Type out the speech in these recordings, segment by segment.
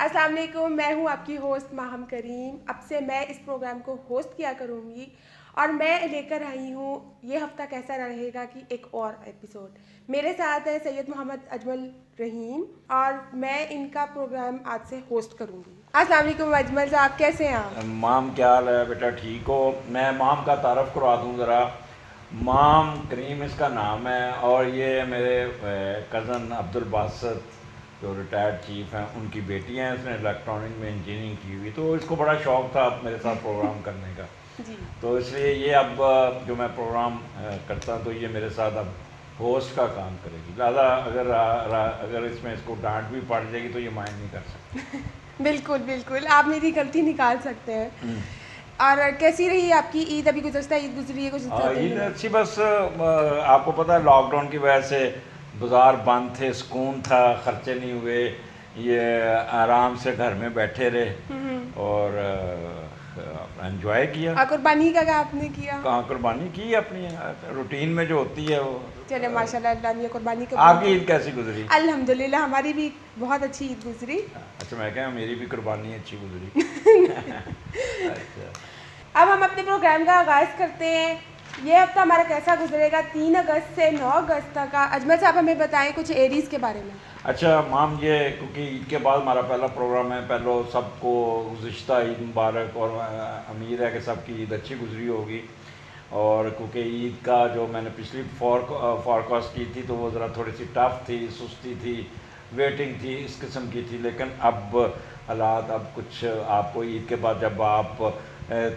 अस्सलाम वालेकुम, मैं हूँ आपकी होस्ट माहम करीम। अब से मैं इस प्रोग्राम को होस्ट किया करूँगी और मैं लेकर आई हूँ ये हफ़्ता कैसा रहेगा कि एक और एपिसोड। मेरे साथ है सैयद मोहम्मद अजमल रहीम और मैं इनका प्रोग्राम आज से होस्ट करूँगी। अस्सलाम वालेकुम अजमल साहब, कैसे हैं आप? माम क्या हाल है बेटा, ठीक हो? मैं माम का तारफ़ करवा दूँ ज़रा। माम करीम इसका नाम है और ये मेरे कज़न अब्दुल बासत जो रिटायर्ड चीफ़ हैं उनकी बेटी हैं। इसने इलेक्ट्रॉनिक में इंजीनियरिंग की हुई, तो इसको बड़ा शौक़ था मेरे साथ प्रोग्राम करने का। जी तो इसलिए ये अब जो मैं प्रोग्राम करता तो ये मेरे साथ अब होस्ट का काम करेगी। लिहाजा अगर इसमें इसको डांट भी पड़ जाएगी तो ये माइंड नहीं कर सकती। बिल्कुल बिल्कुल, आप मेरी गलती निकाल सकते हैं। और कैसी रही आपकी ईद? अभी गुज़श्ता ईद गुजरी है कुछ दिन ईद में। अच्छी, बस आपको पता है लॉकडाउन की वजह से बाज़ार बंद थे, सुकून था, ख़र्चे नहीं हुए, ये आराम से घर में बैठे रहे और अपना एंजॉय किया। और कुर्बानी का क्या आपने किया? कहाँ कुर्बानी की अपनी रूटीन में जो होती है वो। चले माशाल्लाह, अल्लाह ने कुर्बानी कबूल आपकी की। ईद कैसी गुजरी? अल्हम्दुलिल्लाह हमारी भी बहुत अच्छी ईद गुजरी। अच्छा, मैं क्या मेरी भी कुर्बानी अच्छी गुजरी। अच्छा। अब हम अपने प्रोग्राम का आगाज़ करते हैं। ये हफ्ता हमारा कैसा गुजरेगा 3 अगस्त से 9 अगस्त तक का। अजमल साहब हमें बताएं कुछ एरीज़ के बारे में। अच्छा माम, ये क्योंकि ईद के बाद हमारा पहला प्रोग्राम है, पहले सबको गुज़िश्ता ईद मुबारक और उम्मीद है कि सबकी ईद अच्छी गुजरी होगी। और क्योंकि ईद का जो मैंने पिछली फॉरकास्ट की थी तो वो ज़रा थोड़ी सी टफ थी, सुस्ती थी, वेटिंग थी, इस किस्म की थी। लेकिन अब हालात, अब कुछ आपको ईद के बाद जब आप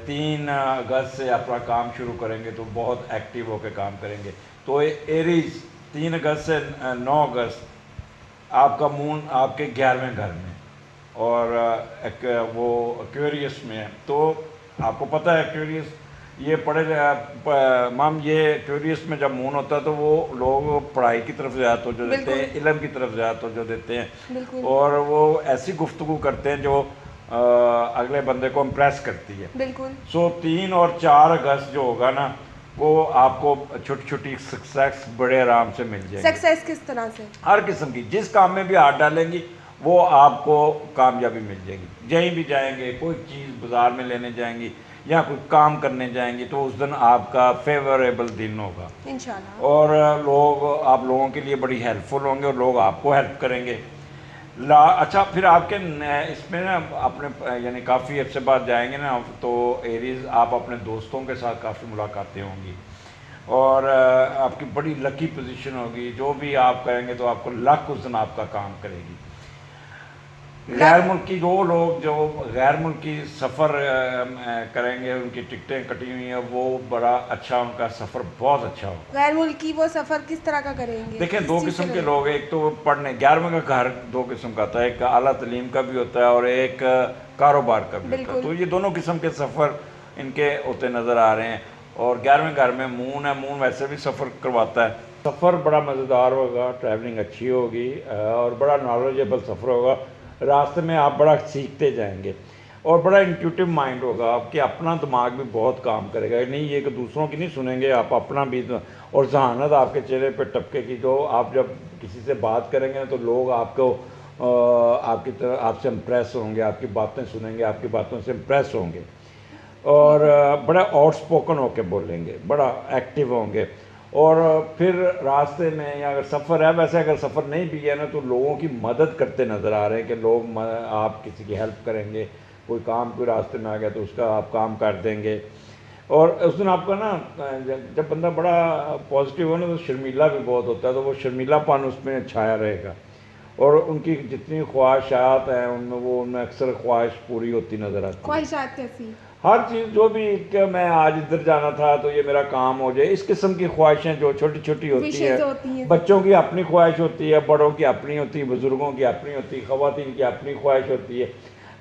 3 अगस्त से अपना काम शुरू करेंगे तो बहुत एक्टिव होकर काम करेंगे। तो एरीज 3 अगस्त से 9 अगस्त आपका मून आपके 11वें घर में और एक वो एक्वेरियस में है। तो आपको पता है एक्वेरियस ये माम, ये एक्वेरियस में जब मून होता है तो वो लोग पढ़ाई की तरफ ज़्यादा तवज्जो देते हैं, इल्म की तरफ ज़्यादा तवज्जो देते हैं बिल्कुल और वो ऐसी गुफ्तगू करते हैं जो अगले बंदे को इम्प्रेस करती है। बिल्कुल। सो 3 और 4 अगस्त जो होगा ना, वो आपको छोटी छोटी सक्सेस बड़े आराम से मिल जाएंगे। सक्सेस किस तरह से? हर किस्म की, जिस काम में भी हाथ डालेंगी वो आपको कामयाबी मिल जाएगी। कहीं भी जाएंगे, कोई चीज़ बाज़ार में लेने जाएंगी या कोई काम करने जाएंगी तो उस दिन आपका फेवरेबल दिन होगा इंशाल्लाह। और आप लोगों के लिए बड़ी हेल्पफुल होंगे और लोग आपको हेल्प करेंगे। अच्छा, फिर आपके इसमें ना अपने यानी काफ़ी अर्से बाद जाएंगे ना तो एरीज आप अपने दोस्तों के साथ काफ़ी मुलाकातें होंगी और आपकी बड़ी लकी पोजीशन होगी। जो भी आप करेंगे तो आपको लक उस दिन आपका काम करेगी। गैर मुल्की जो गैर मुल्की सफ़र करेंगे, उनकी टिकटें कटी हुई हैं, वो बड़ा अच्छा, उनका सफ़र बहुत अच्छा होगा। गैर मुल्की वो सफ़र किस तरह का करेंगे? देखें, किस दो चीज़ से किस्म के करेंगे? लोग हैं। एक तो पढ़ने 11वें का घर दो किस्म का होता है, एक आला तलीम का भी होता है और एक कारोबार का भी होता है। बिल्कुल। तो ये दोनों किस्म के सफ़र इनके होते नज़र आ रहे हैं और 11वें घर में मून है, मून वैसे भी सफ़र करवाता है। सफ़र बड़ा मज़ेदार होगा, ट्रैवलिंग अच्छी होगी और बड़ा नॉलेजेबल सफ़र होगा। रास्ते में आप बड़ा सीखते जाएंगे और बड़ा इंट्यूटिव माइंड होगा, आपके अपना दिमाग भी बहुत काम करेगा। नहीं ये कि दूसरों की नहीं सुनेंगे, आप अपना भी। और जहानत आपके चेहरे पे टपके की, जो आप जब किसी से बात करेंगे ना तो लोग आपको आपकी तरह आपसे इम्प्रेस होंगे, आपकी बातें सुनेंगे, आपकी बातों से इम्प्रेस होंगे और बड़ा आउटस्पोकन होकर बोलेंगे, बड़ा एक्टिव होंगे। और फिर रास्ते में या अगर सफ़र है, वैसे अगर सफ़र नहीं भी है ना तो लोगों की मदद करते नज़र आ रहे हैं कि लोग आप किसी की हेल्प करेंगे, कोई काम कोई रास्ते में आ गया तो उसका आप काम कर देंगे। और उस दिन आपका ना जब बंदा बड़ा पॉजिटिव हो ना तो शर्मीला भी बहुत होता है, तो वो शर्मीलापन उसमें छाया रहेगा और उनकी जितनी ख्वाहिशात हैं उनमें अक्सर ख्वाहिश पूरी होती नज़र आती है। ख्वाहिशात कैसी? हर चीज़ जो भी कि मैं आज इधर जाना था तो ये मेरा काम हो जाए, इस किस्म की ख्वाहिशें जो छोटी छोटी होती विशेष हैं। होती हैं। बच्चों की अपनी ख्वाहिश होती है, बड़ों की अपनी होती है, बुज़ुर्गों की अपनी होती है, ख़वातीन की अपनी ख्वाहिश होती है।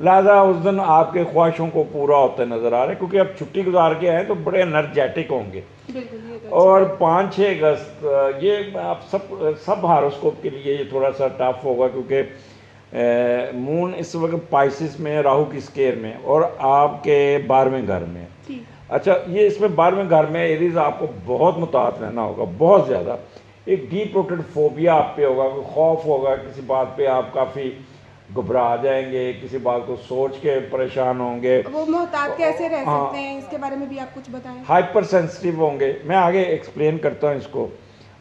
लिहाजा उस दिन आपके ख्वाहिशों को पूरा होते नज़र आ रहे हैं क्योंकि अब छुट्टी गुजार के आए तो बड़े एनर्जेटिक होंगे। बिल्कुल, ये तो और अच्छी 5-6 अगस्त ये आप सब हारोस्कोप के लिए ये थोड़ा सा टफ होगा क्योंकि मून इस वक्त पाइसिस में, राहु की स्केयर में और आपके 12वें घर में। ठीक। अच्छा, ये इसमें 12वें घर में एरीज आपको बहुत मुताहत रहना होगा, बहुत ज़्यादा। एक डीप रूटेड फोबिया आप पे होगा, कोई खौफ होगा किसी बात पे, आप काफ़ी घबरा जाएंगे, किसी बात को सोच के परेशान होंगे, वो मोहतात कैसे रह हाँ। सकते हैं, इसके बारे में भी आप कुछ बताएं। हाइपर सेंसिटिव होंगे, मैं आगे एक्सप्लेन करता हूँ इसको।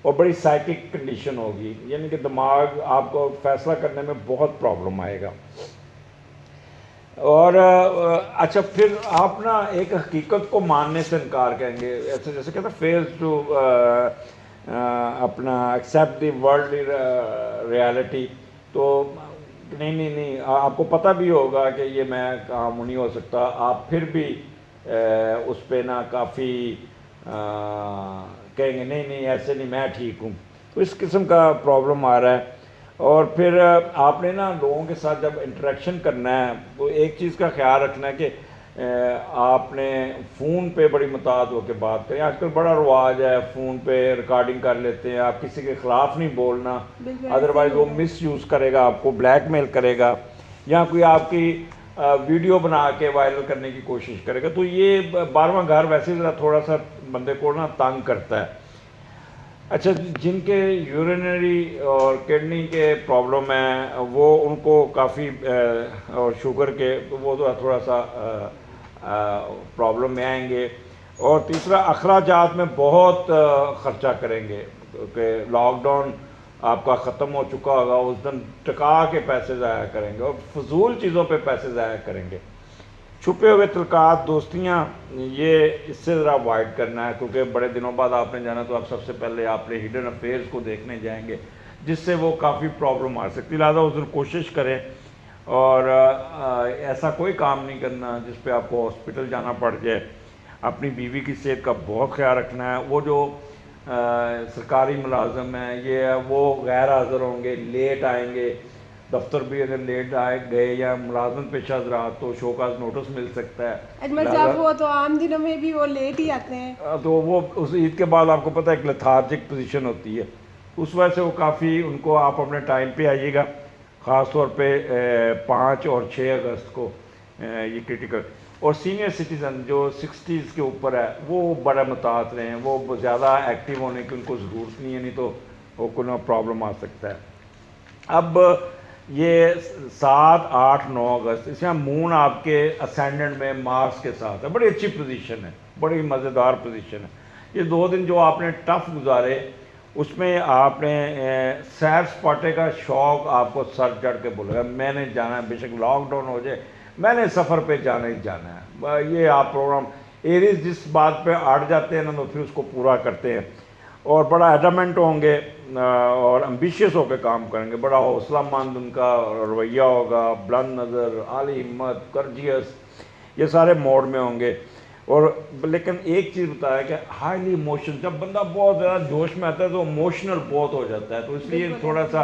और बड़ी साइकिक कंडीशन होगी, यानी कि दिमाग आपको फैसला करने में बहुत प्रॉब्लम आएगा। और अच्छा, फिर आप ना एक हकीकत को मानने से इनकार करेंगे, ऐसे जैसे कहते हैं फेल टू अपना एक्सेप्ट द वर्ल्ड रियलिटी। तो नहीं नहीं नहीं, आपको पता भी होगा कि ये मैं काम नहीं हो सकता, आप फिर भी उस पे ना काफ़ी कहेंगे नहीं नहीं ऐसे नहीं, मैं ठीक हूँ। तो इस किस्म का प्रॉब्लम आ रहा है। और फिर आपने ना लोगों के साथ जब इंटरेक्शन करना है, वो एक चीज़ का ख्याल रखना है कि आपने फ़ोन पे बड़ी मुताद होकर बात करें। आजकल बड़ा रवाज है, फ़ोन पे रिकॉर्डिंग कर लेते हैं, आप किसी के ख़िलाफ़ नहीं बोलना, बिल्कुल अदरवाइज़ ऐसे वो ही है। मिस यूज़ करेगा, आपको ब्लैकमेल करेगा, या कोई आपकी वीडियो बना के वायरल करने की कोशिश करेगा। तो ये 12वां घर वैसे ज़रा थोड़ा सा बंदे को ना तंग करता है। अच्छा, जिनके यूरिनरी और किडनी के प्रॉब्लम है वो उनको काफ़ी और शुगर के, तो वो तो थोड़ा सा प्रॉब्लम में आएंगे। और तीसरा, अखराजात में बहुत ख़र्चा करेंगे, क्योंकि लॉकडाउन आपका ख़त्म हो चुका होगा, उस दिन टका के पैसे ज़ाया करेंगे और फजूल चीज़ों पे पैसे ज़ाया करेंगे। छुपे हुए तलकात, दोस्तियाँ, ये इससे ज़रा अवॉइड करना है, क्योंकि बड़े दिनों बाद आपने जाना तो आप सबसे पहले आपने हिडन अफेयर्स को देखने जाएंगे, जिससे वो काफ़ी प्रॉब्लम आ सकती है। लिहाजा उस दिन कोशिश करें और ऐसा कोई काम नहीं करना जिस पे आपको हॉस्पिटल जाना पड़ जाए। अपनी बीवी की सेहत का बहुत ख्याल रखना है। वो जो सरकारी मुलाजम हैं, ये है वो गैर हाज़िर होंगे, लेट आएंगे, दफ्तर भी अगर लेट आए गए या मुलाजमत पेशा हज़रात तो शोकाज नोटिस मिल सकता है। अजमल साहब, वो तो आम दिनों में भी वो लेट ही आते हैं। तो वो उस ईद के बाद आपको पता है एक लेथार्जिक पोजीशन होती है, उस वजह से वो काफ़ी, उनको आप अपने टाइम पे आइएगा। ख़ास तौर पे 5 और 6 अगस्त को ये क्रिटिकल। और सीनियर सिटीज़न जो 60s के ऊपर है वो बड़ा मुतात रहे हैं, वो ज़्यादा एक्टिव होने की उनको ज़रूरत नहीं है, नहीं तो वो कोई ना प्रॉब्लम आ सकता है। अब ये 7, 8, 9 अगस्त, इसमें मून आपके असेंडेंट में मार्स के साथ है, बड़ी अच्छी पोजीशन है, बड़ी मज़ेदार पोजीशन है। ये 2 दिन जो आपने टफ गुजारे, उसमें आपने सैर सपाटे का शौक़ आपको सर चढ़ के बोलेगा, मैंने जाना है, बेशक लॉकडाउन हो जाए, मैंने सफ़र पे जाना ही जाना है। ये आप प्रोग्राम एरीज जिस बात पे अड़ जाते हैं ना, तो फिर उसको पूरा करते हैं और बड़ा एडमेंट होंगे और एम्बिशियस होकर काम करेंगे। बड़ा हौसलामंद उनका रवैया होगा, बुलंद नज़र, आली हिम्मत, कर्जियस, ये सारे मोड में होंगे। और लेकिन एक चीज़ बताया कि हाईली इमोशन, जब बंदा बहुत ज़्यादा जोश में आता है तो इमोशनल बहुत हो जाता है, तो इसलिए थोड़ा सा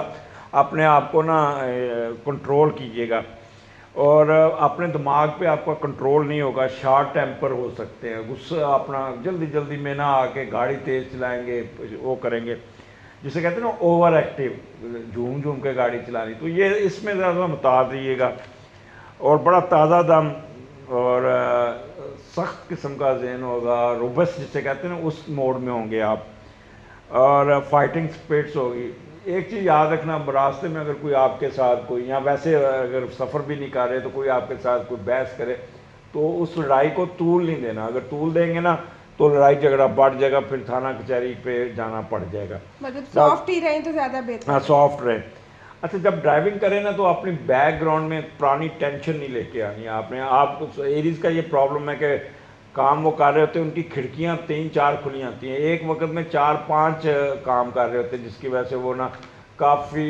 अपने आप को ना कंट्रोल कीजिएगा। और अपने दिमाग पे आपका कंट्रोल नहीं होगा, शार्ट टेम्पर हो सकते हैं, गुस्सा अपना जल्दी जल्दी में ना आके गाड़ी तेज़ चलाएंगे, वो करेंगे, जिसे कहते हैं ना ओवर एक्टिव, झूम झूम के गाड़ी चलानी। तो ये इसमें ज़्यादा बता दीजिएगा। और बड़ा ताज़ा दम और सख्त किस्म का जहन होगा, रोबस्ट जिसे कहते हैं ना, उस मोड में होंगे आप। और फाइटिंग स्पिरिट्स होगी। एक चीज़ याद रखना, रास्ते में अगर कोई आपके साथ कोई, या वैसे अगर सफ़र भी नहीं कर रहे तो कोई आपके साथ कोई बहस करे तो उस लड़ाई को तूल नहीं देना। अगर तूल देंगे ना तो लड़ाई झगड़ा बढ़ जाएगा, फिर थाना कचहरी पे जाना पड़ जाएगा। मतलब सॉफ्ट ही रहें तो ज़्यादा बेहतर। हाँ, सॉफ्ट रहे। अच्छा, जब ड्राइविंग करें ना तो अपनी बैकग्राउंड में पुरानी टेंशन नहीं लेके आनी है आपने। आप एरीज का ये प्रॉब्लम है कि काम वो कर रहे होते हैं, उनकी खिड़कियाँ 3-4 खुली आती हैं, एक वक्त में 4-5 काम कर रहे होते हैं, जिसकी वजह से वो ना काफ़ी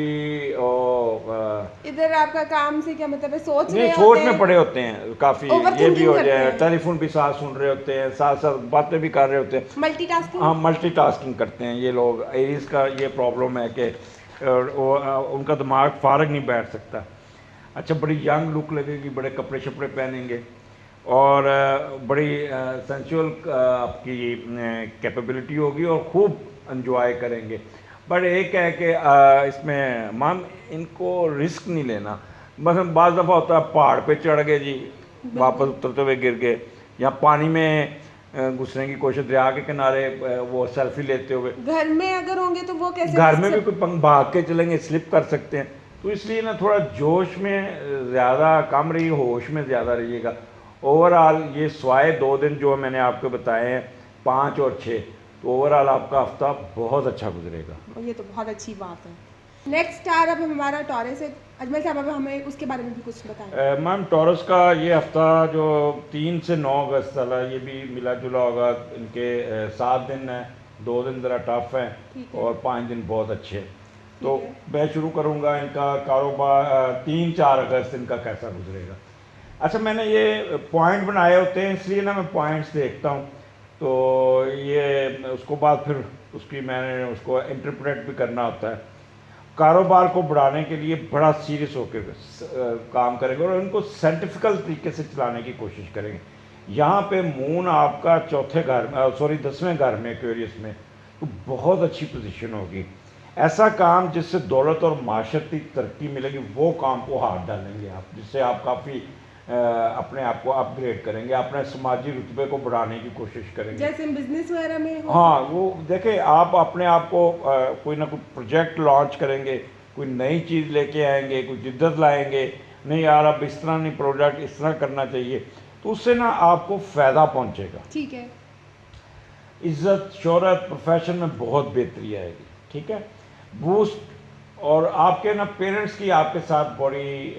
इधर आपका काम से क्या मतलब है, सोच रहे नहीं, सोच होते में हैं, पड़े होते हैं काफ़ी, ये भी ओवरथिंकिंग हो करते जाए, हैं। टेलीफोन भी साथ सुन रहे होते हैं, साथ साथ बातें भी कर रहे होते हैं। मल्टीटास्किंग। हाँ, मल्टीटास्किंग करते हैं ये लोग। एरीज का ये प्रॉब्लम है कि उनका दिमाग फारग नहीं बैठ सकता। अच्छा, बड़ी यंग लुक लगेगी, बड़े कपड़े शपड़े पहनेंगे और बड़ी सेंसुअल आपकी कैपेबिलिटी होगी और खूब एंजॉय करेंगे। बट एक है कि इसमें मैम इनको रिस्क नहीं लेना। मतलब बाज़ दफ़ा होता है पहाड़ पे चढ़ गए जी, वापस उतरते हुए गिर गए, या पानी में घुसने की कोशिश, दरिया के किनारे वो सेल्फी लेते हुए। घर में अगर होंगे तो वो कैसे घर में भी कोई पंग भाग के चलेंगे, स्लिप कर सकते हैं। तो इसलिए ना थोड़ा जोश में ज़्यादा कम रहिए, होश में ज़्यादा रहिएगा। ओवरऑल ये स्वाए 2 दिन जो मैंने आपको बताए हैं, 5 और 6, तो ओवरऑल आपका हफ्ता बहुत अच्छा गुजरेगा। ये तो बहुत अच्छी बात है। नेक्स्ट स्टार अब हमारा टॉरस है। अजमल साहब, अब हमें उसके बारे में भी कुछ बताएं। मैम टॉरस का ये हफ्ता जो 3 से 9 अगस्त वाला, ये भी मिला जुला होगा। इनके 7 दिन हैं, 2 दिन ज़रा टफ हैं ठीक है। और 5 दिन बहुत अच्छे। तो है। मैं शुरू करूँगा इनका कारोबार 3-4 अगस्त इनका कैसा गुजरेगा। अच्छा, मैंने ये पॉइंट बनाए होते हैं, इसलिए ना मैं पॉइंट्स देखता हूँ, तो ये उसको बाद फिर उसकी मैंने उसको इंटरप्रेट भी करना होता है। कारोबार को बढ़ाने के लिए बड़ा सीरियस होकर काम करेंगे और उनको साइंटिफिकल तरीके से चलाने की कोशिश करेंगे। यहाँ पे मून आपका चौथे घर में, सॉरी 10वें घर में, एक्वेरियस में, तो बहुत अच्छी पोजीशन होगी। ऐसा काम जिससे दौलत और माशरती तरक्की मिलेगी, वो काम को हाथ डालेंगे आप, जिससे आप काफ़ी अपने आप को अपग्रेड करेंगे, अपने समाजी रुतबे को बढ़ाने की कोशिश करेंगे। जैसे बिजनेस वगैरह में हो। हाँ, वो देखें, आप अपने आप को कोई ना कोई प्रोजेक्ट लॉन्च करेंगे, कोई नई चीज़ लेके आएंगे, कोई जिद्दत लाएंगे, नहीं यार अब इस तरह नहीं, प्रोजेक्ट इस तरह करना चाहिए, तो उससे ना आपको फ़ायदा पहुंचेगा। ठीक है। इज्जत, शोहरत, प्रोफेशन में बहुत बेहतरी आएगी। ठीक है, बूस्ट। और आपके ना पेरेंट्स की आपके साथ बड़ी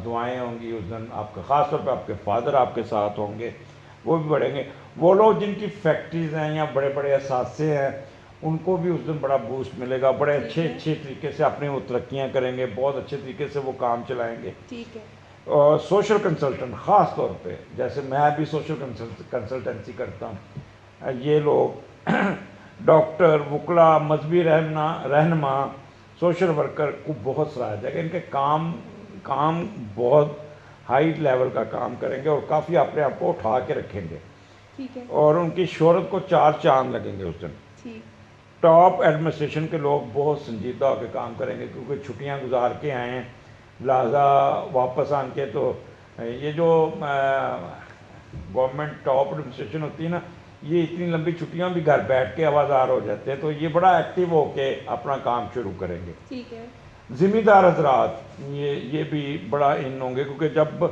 दुआएं होंगी उस दिन। आपका ख़ास तौर पे आपके फादर आपके साथ होंगे, वो भी बढ़ेंगे। वो लोग जिनकी फैक्ट्रीज़ हैं या बड़े बड़े असासे हैं, उनको भी उस दिन बड़ा बूस्ट मिलेगा। बड़े अच्छे तरीके से अपनी वो तरक्कियाँ करेंगे, बहुत अच्छे तरीके से वो काम चलाएँगे। ठीक है। और सोशल कंसल्टेंट ख़ास तौर पे, जैसे मैं भी सोशल कंसल्टेंसी करता हूँ, ये लोग डॉक्टर, वकला, मजहबी रहनमा, सोशल वर्कर को बहुत सराहा जाएगा। इनके काम बहुत हाई लेवल का काम करेंगे और काफ़ी अपने आप को उठा के रखेंगे। ठीक है। और उनकी शोहरत को 4 चांद लगेंगे उस दिन। ठीक। टॉप एडमिनिस्ट्रेशन के लोग बहुत संजीदा होकर काम करेंगे, क्योंकि छुट्टियां गुजार के आए हैं, लिहाजा वापस आके तो ये जो गवर्नमेंट टॉप एडमिनिस्ट्रेशन होती है ना, ये इतनी लंबी छुट्टियां भी घर बैठ के आवाज़ार हो जाते हैं, तो ये बड़ा एक्टिव होके अपना काम शुरू करेंगे। ठीक है। ज़िम्मेदार हजरात ये भी बड़ा इन होंगे, क्योंकि जब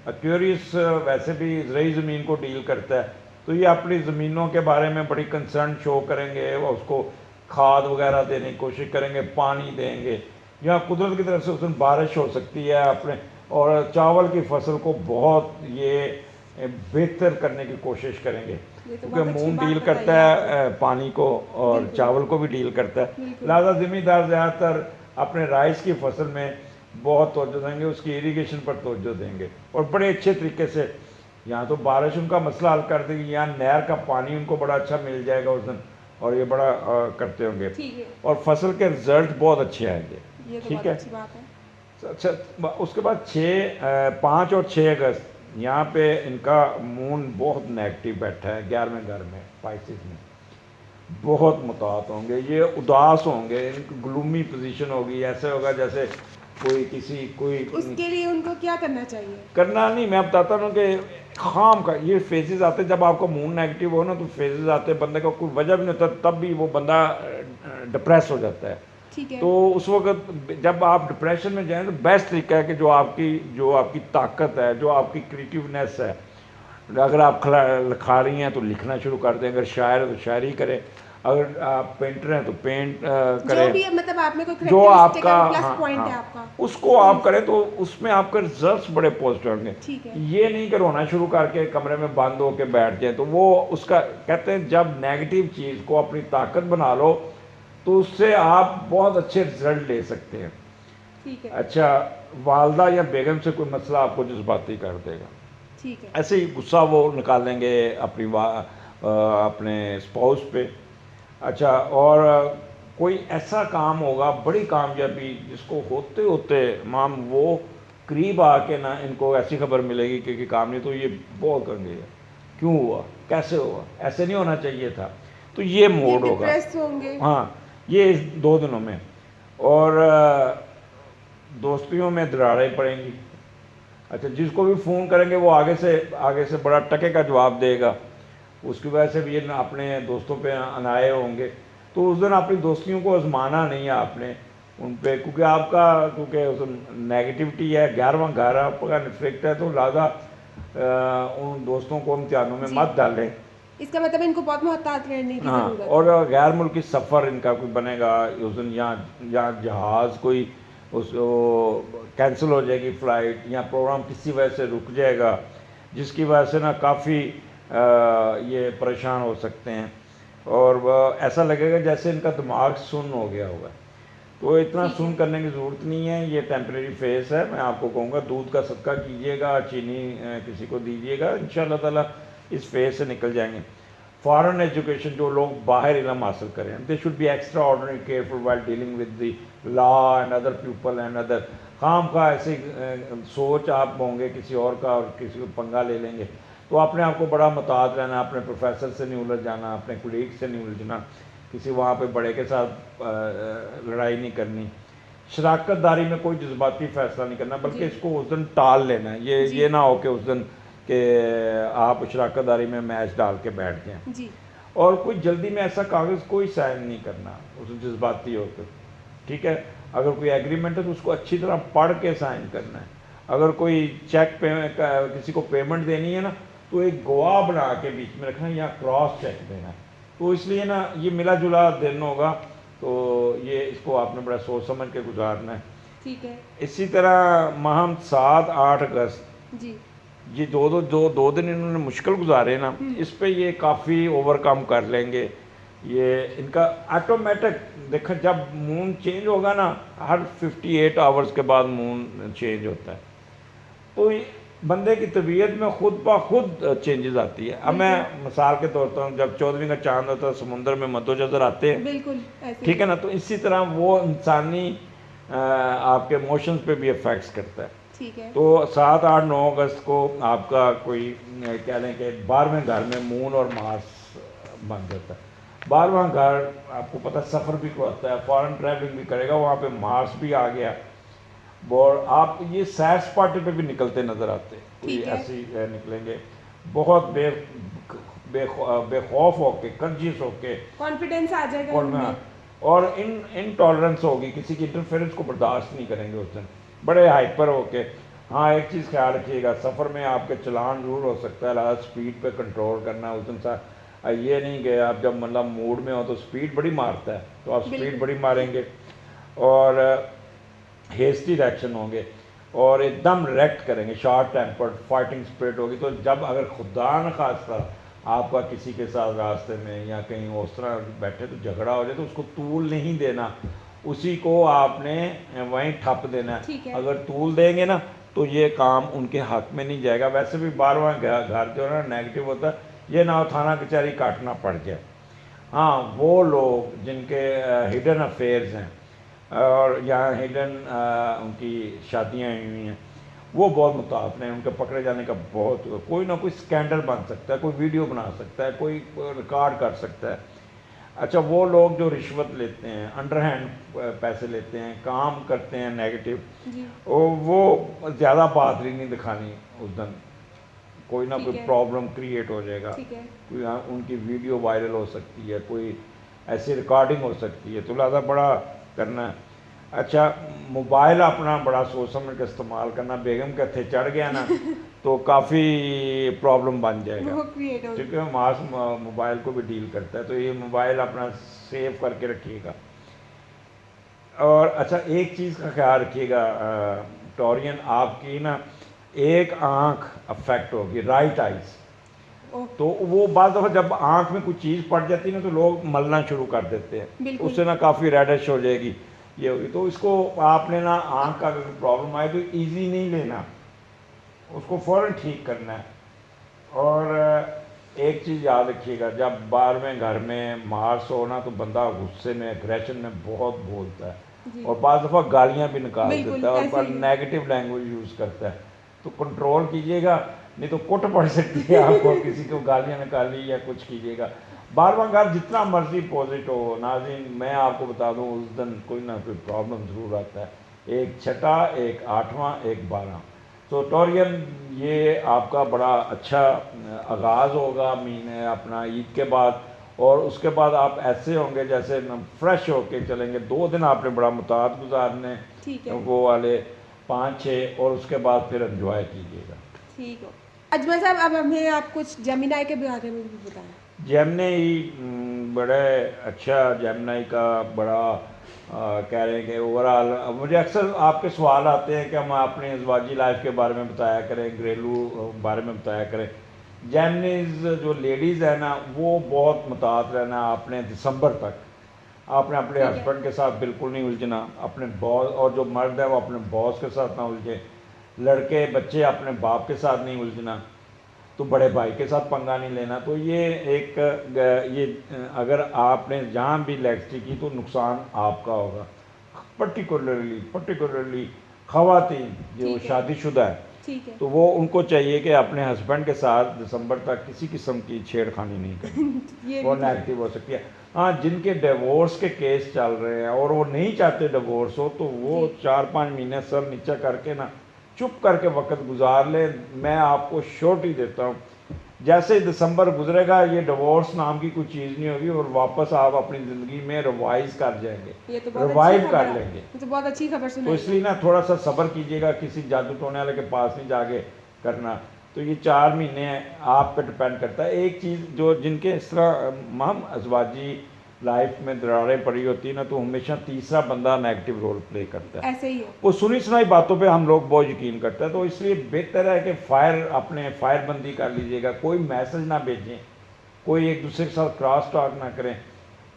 एक्वेरियस वैसे भी ज़रूरी ज़मीन को डील करता है, तो ये अपनी ज़मीनों के बारे में बड़ी कंसर्न शो करेंगे, उसको खाद वगैरह देने की कोशिश करेंगे, पानी देंगे। या कुदरत की तरफ से उस दिन बारिश हो सकती है अपने, और चावल की फसल को बहुत ये बेहतर करने की कोशिश करेंगे, क्योंकि मून डील करता है पानी को और चावल को भी डील करता है। लिहाजा ज़िम्मेदार ज़्यादातर अपने राइस की फसल में बहुत तवज्जो देंगे, उसकी इरीगेशन पर तवज्जो देंगे, और बड़े अच्छे तरीके से यहाँ तो बारिश उनका मसला हल कर देगी, यहाँ नहर का पानी उनको बड़ा अच्छा मिल जाएगा उस दिन, और ये बड़ा करते होंगे, और फसल के रिजल्ट बहुत अच्छे आएंगे। ठीक है, अच्छी बात है। अच्छा, उसके बाद 5 और 6 अगस्त यहाँ पे इनका मून बहुत नेगेटिव बैठा है 11वें घर में, स्पाइसिस में। बहुत मुतात होंगे, ये उदास होंगे, इनकी ग्लूमी पोजीशन होगी, ऐसे होगा जैसे कोई उसके लिए उनको क्या करना चाहिए? करना नहीं, मैं बताता हूँ कि खाम का ये फेजेस आते हैं, जब आपका मूड नेगेटिव हो ना, तो फेजेस आते हैं, बंदे का कोई वजह भी नहीं होता, तब भी वो बंदा डिप्रेस हो जाता है। ठीक है। तो उस वक्त जब आप डिप्रेशन में जाएं, तो बेस्ट तरीका है कि जो आपकी ताकत है, जो आपकी क्रिएटिवनेस है, अगर आप लिखा रही हैं तो लिखना शुरू कर दें, अगर शायर है तो शायरी करें, अगर आप पेंटर हैं तो पेंट करें, जो भी मतलब आप में कोई जो आपका प्लस पॉइंट है आपका, उसको आप करें, तो उसमें आपके रिजल्ट्स बड़े पॉजिटिव होंगे। ठीक है। ये नहीं कि रोना शुरू करके कमरे में बंद होके बैठ जाए, तो वो उसका कहते हैं, जब नेगेटिव चीज़ को अपनी ताकत बना लो तो उससे आप बहुत अच्छे रिजल्ट ले सकते हैं। ठीक है। अच्छा, वालदा या बेगम से कोई मसला आपको जज्बाती कर देगा, ठीक है। ऐसे ही गुस्सा वो निकालेंगे अपने स्पाउस पे। अच्छा, और कोई ऐसा काम होगा, बड़ी कामयाबी, जिसको होते होते माम वो करीब आके ना इनको ऐसी खबर मिलेगी कि काम नहीं, तो ये बहुत करेंगे, क्यों हुआ, कैसे हुआ, ऐसे नहीं होना चाहिए था, तो ये मोड होगा। होंगे। हाँ, ये 2 दिनों में। और दोस्तियों में दरारें पड़ेंगी। अच्छा, जिसको भी फ़ोन करेंगे वो आगे से बड़ा टके का जवाब देगा, उसकी वजह से भी ये अपने दोस्तों पे अनाए होंगे। तो उस दिन अपनी दोस्तियों को आजमाना नहीं है आपने, उन पे, क्योंकि आपका क्योंकि नेगेटिविटी है, 11वां घर आपका इफेक्ट है, तो लिहाजा उन दोस्तों को इम्तिहानों में जी। मत डालें। इसका मतलब इनको बहुत मोहतात रहने की हाँ, ज़रूरत और है। गैर मुल्की सफ़र इनका कोई बनेगा उस दिन, या जहाज़ कोई उस कैंसिल हो जाएगी फ़्लाइट, या प्रोग्राम किसी वजह से रुक जाएगा, जिसकी वजह से ना काफ़ी ये परेशान हो सकते हैं, और ऐसा लगेगा जैसे इनका दिमाग सुन्न हो गया होगा। तो इतना ठीक सुन है। करने की ज़रूरत नहीं है, ये टेम्परेरी फेस है। मैं आपको कहूँगा दूध का सदका कीजिएगा, चीनी किसी को दीजिएगा, इंशाल्लाह ताला इस फेस से निकल जाएंगे। फॉरेन एजुकेशन, जो लोग बाहर इल्म हासिल करें, they should be extra ordinary careful while dealing with the law and other people and other. खाम खा ऐसे सोच आप होंगे किसी और का और किसी को पंगा ले लेंगे, तो अपने आप को बड़ा मुताद रहना, अपने प्रोफेसर से नहीं उलझ जाना, अपने कुलीग से नहीं उलझना, किसी वहाँ पे बड़े के साथ लड़ाई नहीं करनी, शराकत दारी में कोई जज्बाती फैसला नहीं करना, बल्कि जी। इसको उस दिन टाल लेना है। जी। ये ना हो कि उस दिन कि आप शराकत दारी में मैच डाल के बैठ जाएं, जी। और कोई जल्दी में ऐसा कागज़ कोई साइन नहीं करना उस जज्बाती होकर, ठीक है। अगर कोई एग्रीमेंट है तो उसको अच्छी तरह पढ़ के साइन करना है। अगर कोई चेक पे किसी को पेमेंट देनी है ना, तो एक गवाह बना के बीच में रखना, या क्रॉस चेक देना है। तो इसलिए ना ये मिला जुला दिन होगा, तो ये इसको आपने बड़ा सोच समझ के गुजारना है। ठीक है। इसी तरह माहम 7-8 अगस्त, जी। ये दो दिन इन्होंने मुश्किल गुजारे ना, इस पे ये काफ़ी ओवरकम कर लेंगे। ये इनका ऑटोमेटिक देखो, जब मून चेंज होगा ना, हर 58 आवर्स के बाद मून चेंज होता है, तो ये बंदे की तबीयत में खुद ब खुद चेंजेस आती है। अब मैं मिसाल के तौर पर, जब 14वीं का चांद होता है समुद्र में मद्दोजहर आते हैं, बिल्कुल ऐसे ठीक ही। है ना, तो इसी तरह वो इंसानी आपके इमोशंस पे भी अफेक्ट्स करता है। ठीक है। तो 7-8-9 अगस्त को आपका कोई कह लें कि 12वें घर में मून और मार्स बन जाता है। 12वां घर आपको पता है सफ़र भी करवाता है, फॉरेन ट्रैवलिंग भी करेगा, वहाँ पे मार्स भी आ गया, और आप ये सैर सपाटे पे भी निकलते नज़र आते हैं, कोई ठीक है। ऐसी निकलेंगे बहुत बेखौफ होके, कंजियस होके, कॉन्फिडेंस आ जाएगा और मैं उनमें। और इनटॉलरेंस होगी, किसी की इंटरफेरेंस को बर्दाश्त नहीं करेंगे उस दिन, बड़े हाइपर होके। हाँ, एक चीज़ ख्याल रखिएगा, सफ़र में आपके चलान ज़रूर हो सकता है, लिहाजा स्पीड पे कंट्रोल करना उस दिन सा। ये नहीं कि आप जब मतलब मूड में हो तो स्पीड बड़ी मारता है, तो आप स्पीड बिल्कुल। बड़ी मारेंगे, और हेस्टी रिएक्शन होंगे, और एकदम रिएक्ट करेंगे, शॉर्ट टेम्पर्ड, फाइटिंग स्पिरिट होगी। तो जब अगर खुदा न खास्ता आपका किसी के साथ रास्ते में या कहीं उस तरह बैठे तो झगड़ा हो जाए, तो उसको तूल नहीं देना, उसी को आपने वहीं ठप देना है। ठीक है। अगर तूल देंगे ना, तो ये काम उनके हक में नहीं जाएगा। वैसे भी 12वां घर जो है ना नेगेटिव होता है, ये ना थाना कचहरी काटना पड़ जाए। हाँ, वो लोग जिनके हिडन अफेयर्स हैं, और यहाँ हिडन उनकी शादियाँ हुई हैं, वो बहुत मुताबिक हैं, उनके पकड़े जाने का बहुत, कोई ना कोई स्कैंडल बन सकता है, कोई वीडियो बना सकता है, कोई रिकॉर्ड कर सकता है। अच्छा, वो लोग जो रिश्वत लेते हैं, अंडरहैंड पैसे लेते हैं, काम करते हैं नेगेटिव, जी। वो ज़्यादा बहादुरी नहीं दिखानी उस दिन, कोई ना ठीक कोई है। प्रॉब्लम क्रिएट हो जाएगा, ठीक है। कोई उनकी वीडियो वायरल हो सकती है, कोई ऐसी रिकॉर्डिंग हो सकती है, तो लिहाजा बड़ा करना है। अच्छा, मोबाइल अपना बड़ा सोच समझ के इस्तेमाल करना, बेगम के हथे चढ़ गया ना तो काफ़ी प्रॉब्लम बन जाएगा, वो क्रिएट हो। क्योंकि मास मोबाइल को भी डील करता है, तो ये मोबाइल अपना सेव करके रखिएगा। और अच्छा, एक चीज़ का ख्याल रखिएगा टॉरियन, आपकी ना एक आंख अफेक्ट होगी, राइट आइज़, ओह। तो वो बाद दफ़ा जब आंख में कोई चीज़ पड़ जाती है ना, तो लोग मलना शुरू कर देते हैं, बिल्कुल। उससे ना काफ़ी रेडिश हो जाएगी, ये होगी। तो इसको आपने ना आंख का अगर प्रॉब्लम आए तो इजी नहीं लेना, उसको फ़ौरन ठीक करना है। और एक चीज़ याद रखिएगा, जब 12वें घर में मार्स हो ना, तो बंदा गुस्से में, एग्रेशन में बहुत बोलता है, जी। और बाज़ दफ़ा गालियाँ भी निकाल बिल्कुल देता है, और ऐसे पर ही है। नेगेटिव लैंग्वेज यूज़ करता है। तो कंट्रोल कीजिएगा, नहीं तो कुट पड़ सकती है आपको, किसी को गालियाँ निकाली या कुछ कीजिएगा। 12वां घर जितना मर्जी पॉजिटिव हो नाज़रीन, मैं आपको बता दूँ उस दिन कोई ना कोई प्रॉब्लम ज़रूर आता है, एक छठा, एक 8वां, एक 12। तो टॉरियन, ये आपका बड़ा अच्छा आगाज़ होगा महीने अपना ईद के बाद, और उसके बाद आप ऐसे होंगे जैसे फ्रेश होके चलेंगे। 2 दिन आपने बड़ा मुताद गुजारने ठीक है। वो वाले 5-6, और उसके बाद फिर एंजॉय कीजिएगा। ठीक हो अजमल साहब, अब हमें आप कुछ जेमिनाई के बारे में भी बताएं। जेमिनी बड़े अच्छा, जेमिनाई का बड़ा कह रहे हैं कि ओवरऑल मुझे अक्सर आपके सवाल आते हैं कि हम अपनी अजवाजी लाइफ के बारे में बताया करें, घरेलू बारे में बताया करें। जेमिनीज जो लेडीज़ है ना, वो बहुत मुतात रहना आपने दिसंबर तक। आपने अपने ठीक है। हस्बैंड के साथ बिल्कुल नहीं उलझना, अपने बॉस, और जो मर्द है वो अपने बॉस के साथ ना उलझे, लड़के बच्चे अपने बाप के साथ नहीं उलझना, तो बड़े भाई के साथ पंगा नहीं लेना। तो ये एक ये अगर आपने जहाँ भी लेक्चर की तो नुकसान आपका होगा। पर्टिकुलरली ख़वातीन जो ठीक है। शादीशुदा है, ठीक है। तो वो उनको चाहिए कि अपने हस्बैंड के साथ दिसंबर तक किसी किस्म की छेड़खानी नहीं करनी। ये वो भी ठीक है। नेगेटिव हो सकती है। हाँ, जिनके डिवोर्स के केस चल रहे हैं और वो नहीं चाहते डिवोर्स हो, तो वो जी। 4-5 महीने सर नीचा करके ना चुप करके वक्त गुजार ले। मैं आपको श्योरिटी देता हूँ, जैसे ही दिसंबर गुजरेगा ये डिवोर्स नाम की कोई चीज़ नहीं होगी, और वापस आप अपनी ज़िंदगी में रिवाइज कर जाएंगे, ये तो बहुत अच्छी रिवाइव खबर कर है, लेंगे। ये तो बहुत अच्छी खबर तो सुनाई इसलिए ना थोड़ा सा सब्र कीजिएगा, किसी जादू टोने वाले के पास नहीं जाके करना। तो ये 4 महीने आप पे डिपेंड करता है। एक चीज़ जो जिनके इस तरह हम अजवाजी लाइफ में दरारें पड़ी होती है ना, तो हमेशा तीसरा बंदा नेगेटिव रोल प्ले करता है। ऐसे ही है। वो सुनी सुनाई बातों पे हम लोग बहुत यकीन करते हैं, तो इसलिए बेहतर है कि अपने फायरबंदी कर लीजिएगा। कोई मैसेज ना भेजें, कोई एक दूसरे के साथ क्रॉस टॉक ना करें।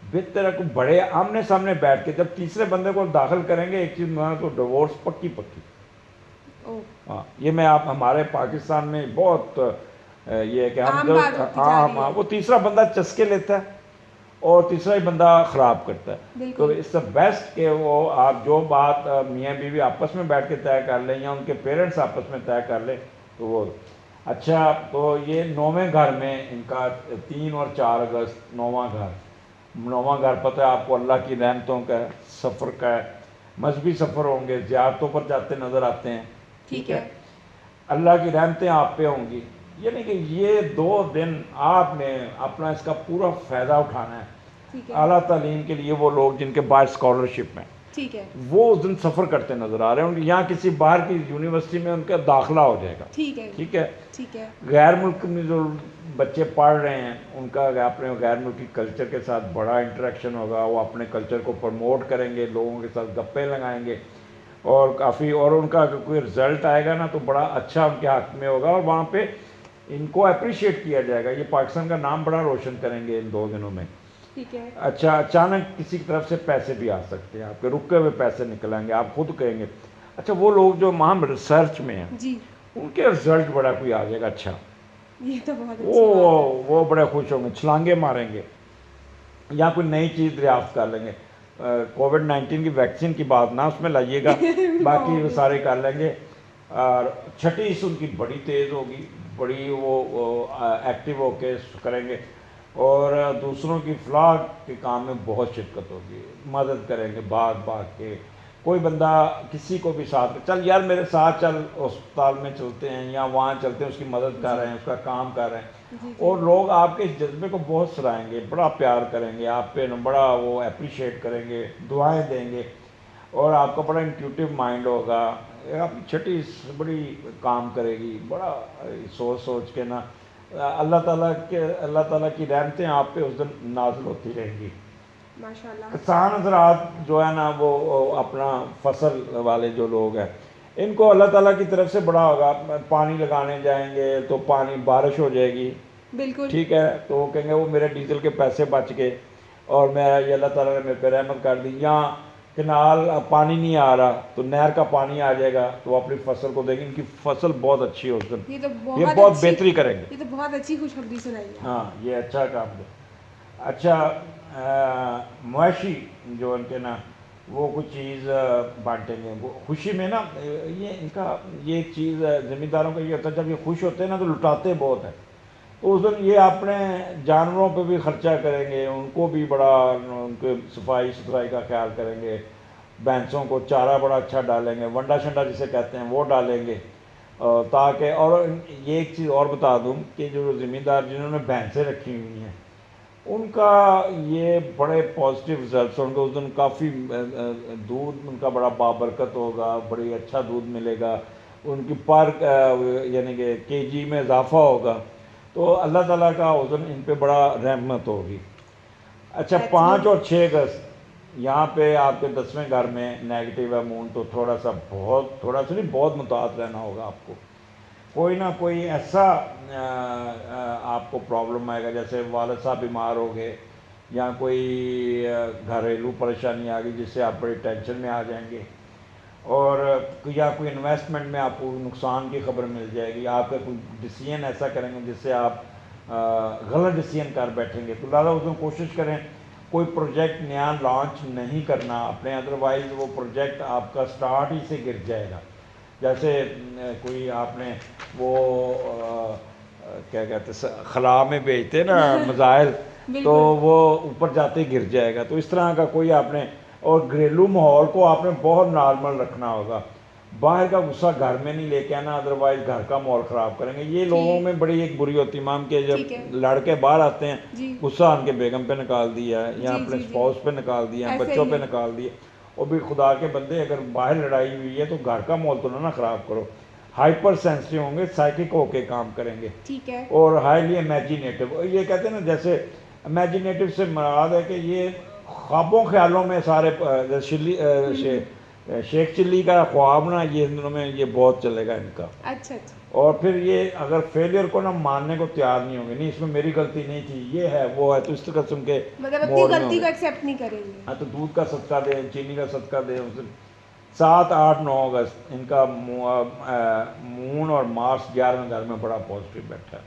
बेहतर है कोई बड़े आमने सामने बैठ के जब तीसरे बंदे को दाखिल करेंगे एक चीज़ माना, तो डिवोर्स पक्की। ओह, हाँ, ये मैं आप हमारे पाकिस्तान में बहुत ये है कि हम आम जो बात होती जा रही है। वो तीसरा बंदा चस्के लेता है और तीसरा ही बंदा ख़राब करता है। तो बिल्कुल। इट्स द बेस्ट कि वो आप जो बात मियाँ बीवी आपस में बैठ के तय कर लें या उनके पेरेंट्स आपस में तय कर लें, तो वो अच्छा। तो ये 9वें घर में इनका 3 और 4 अगस्त 9वां घर पता है आपको, अल्लाह की रहमतों का सफ़र का है। मजहबी सफ़र होंगे, ज़ियारतों पर जाते नज़र आते हैं। ठीक है। अल्लाह की रहमतें आप पे होंगी। यानी कि ये 2 दिन आपने अपना इसका पूरा फ़ायदा उठाना है। ठीक है। आला तालीम के लिए वो लोग जिनके बाहर स्कॉलरशिप में, ठीक है। वो उस दिन सफ़र करते नज़र आ रहे हैं, उनके यहाँ किसी बाहर की यूनिवर्सिटी में उनका दाखिला हो जाएगा। ठीक है। ठीक है। ठीक है। गैर मुल्क में जो बच्चे पढ़ रहे हैं उनका अपने गैर मुल्की कल्चर के साथ बड़ा इंटरेक्शन होगा। वो अपने कल्चर को प्रमोट करेंगे, लोगों के साथ गप्पे लगाएंगे, और काफ़ी, और उनका अगर कोई रिज़ल्ट आएगा ना तो बड़ा अच्छा उनके हक़ में होगा, और वहाँ पे इनको अप्रिशिएट किया जाएगा। ये पाकिस्तान का नाम बड़ा रोशन करेंगे इन 2 दिनों में। ठीक है। अच्छा, अचानक किसी की तरफ से पैसे भी आ सकते हैं, आपके रुके हुए पैसे निकल आएंगे, आप खुद कहेंगे। अच्छा, वो लोग जो वहाँ रिसर्च में हैं जी, उनके रिजल्ट बड़ा कोई आ जाएगा अच्छा, ये तो बहुत वो अच्छी बात वो बड़े खुश होंगे, छलांगे मारेंगे, या कोई नई चीज़ दरियाफ्त कर लेंगे। कोविड-19 की वैक्सीन की बात ना उसमें लाइएगा, है। बाकी वो सारे कर लेंगे। और छठी उनकी बड़ी तेज़ होगी, बड़ी वो एक्टिव होके करेंगे, और दूसरों की फलाह के काम में बहुत शिरकत होगी, मदद करेंगे भाग भाग के। कोई बंदा किसी को भी साथ, चल यार मेरे साथ चल, अस्पताल में चलते हैं या वहाँ चलते हैं, उसकी मदद कर रहे हैं, उसका काम कर रहे हैं, जी, जी। और लोग आपके इस जज्बे को बहुत सराहेंगे, बड़ा प्यार करेंगे आप पे, बड़ा वो अप्रिशिएट करेंगे, दुआएं देंगे, और आपका बड़ा इंट्यूटिव माइंड होगा। आपकी छठी बड़ी काम करेगी, बड़ा सोच सोच के ना अल्लाह ताला की रहमतें आप पे उस दिन नाज़िल होती रहेंगी। माशाल्लाह। किसान हज़रात जो है ना, वो अपना फसल वाले जो लोग हैं, इनको अल्लाह ताला की तरफ से बड़ा होगा। पानी लगाने जाएंगे तो पानी बारिश हो जाएगी, बिल्कुल। ठीक है, तो वो कहेंगे वो मेरे डीजल के पैसे बच गए, और मैं ये अल्लाह ताला ने मेरे पे रहमत कर दी। या कनाल पानी नहीं आ रहा तो नहर का पानी आ जाएगा, तो वो अपनी फसल को देंगे, इनकी फसल बहुत अच्छी है उस दिन, ये तो ये बहुत बहुत अच्छी, बेहतरी करेंगे। ये तो बहुत अच्छी खुशखबरी सुनाई है। हाँ, ये अच्छा काम है। अच्छा, मुआशी जो उनके ना, वो कुछ चीज़ बांटेंगे, वो खुशी में ना, ये इनका ये एक चीज़ ज़मींदारों का ये होता है, जब ये खुश होते हैं ना तो लुटाते बहुत है। तो उस दिन ये अपने जानवरों पे भी खर्चा करेंगे, उनको भी बड़ा, उनके सफाई सुथराई का ख्याल करेंगे, भैंसों को चारा बड़ा अच्छा डालेंगे, वंडा शंडा जिसे कहते हैं वो डालेंगे, ताकि, और ये एक चीज़ और बता दूं कि जो ज़मींदार जिन्होंने भैंसें रखी हुई हैं, उनका ये बड़े पॉजिटिव रिजल्ट्स होंगे। उस दिन काफ़ी दूध उनका बड़ा बाबरकत होगा, बड़ी अच्छा दूध मिलेगा, उनकी पर यानी कि केजी में इजाफा होगा। तो अल्लाह ताला का उस दिन इन पे बड़ा रहमत होगी। अच्छा, That's 5 good. और 6 अगस्त यहाँ पे आपके 10वें घर में नेगेटिव है मून, तो थोड़ा सा थोड़ा सा नहीं, बहुत मुताद रहना होगा आपको। कोई ना कोई ऐसा आपको प्रॉब्लम आएगा, जैसे वालिद साहब बीमार हो गए या कोई घरेलू परेशानी आ गई जिससे आप बड़ी टेंशन में आ जाएंगे, और या कोई इन्वेस्टमेंट में आपको नुकसान की खबर मिल जाएगी, आपका कोई डिसीजन ऐसा करेंगे जिससे आप गलत डिसीजन कर बैठेंगे। तो लिहाजा उसमें कोशिश करें कोई प्रोजेक्ट नया लॉन्च नहीं करना आपने, अदरवाइज़ वो प्रोजेक्ट आपका स्टार्ट ही से गिर जाएगा। जैसे कोई आपने वो क्या कहते हैं खला में बेचते ना मज़ाइल, तो बिल्कुल। वो ऊपर जाते ही गिर जाएगा। तो इस तरह का कोई आपने, और घरेलू माहौल को आपने बहुत नॉर्मल रखना होगा। बाहर का गुस्सा घर में नहीं लेके आना, अदरवाइज घर का माहौल ख़राब करेंगे। ये लोगों ठीक। में बड़ी एक बुरी होती है माम के, जब ठीक है। लड़के बाहर आते हैं जी गुस्सा उनके बेगम पे निकाल दिया है या जी अपने जी जी, स्पाउस पे निकाल दिया है, ऐसे बच्चों ही पे है। निकाल दिए। और भी खुदा के बंदे, अगर बाहर लड़ाई हुई है तो घर का माहौल तो ना ख़राब करो। हाइपर सेंसिटिव होंगे, साइकिक होके काम करेंगे, ठीक है। और हाईली इमेजिनेटिव। ये कहते हैं ना, जैसे इमेजिनेटिव से मुराद है कि ये ख्वाबों ख्यालों में सारे शेख चिल्ली का ख्वाब ना, ये इन दिनों में ये बहुत चलेगा इनका। अच्छा अच्छा। और फिर ये अगर फेलियर को ना मानने को तैयार नहीं होंगे, नहीं इसमें मेरी गलती नहीं थी, ये है वो है, तो इस किस्म के मतलब अपनी मोड में गलती होंगे। को एक्सेप्ट नहीं करेंगे। हाँ, तो दूध का सदका दें, चीनी का सदका दें उसे। 7, 8, 9 अगस्त इनका मून और मार्स 11वें घर में बड़ा पॉजिटिव बैठा है,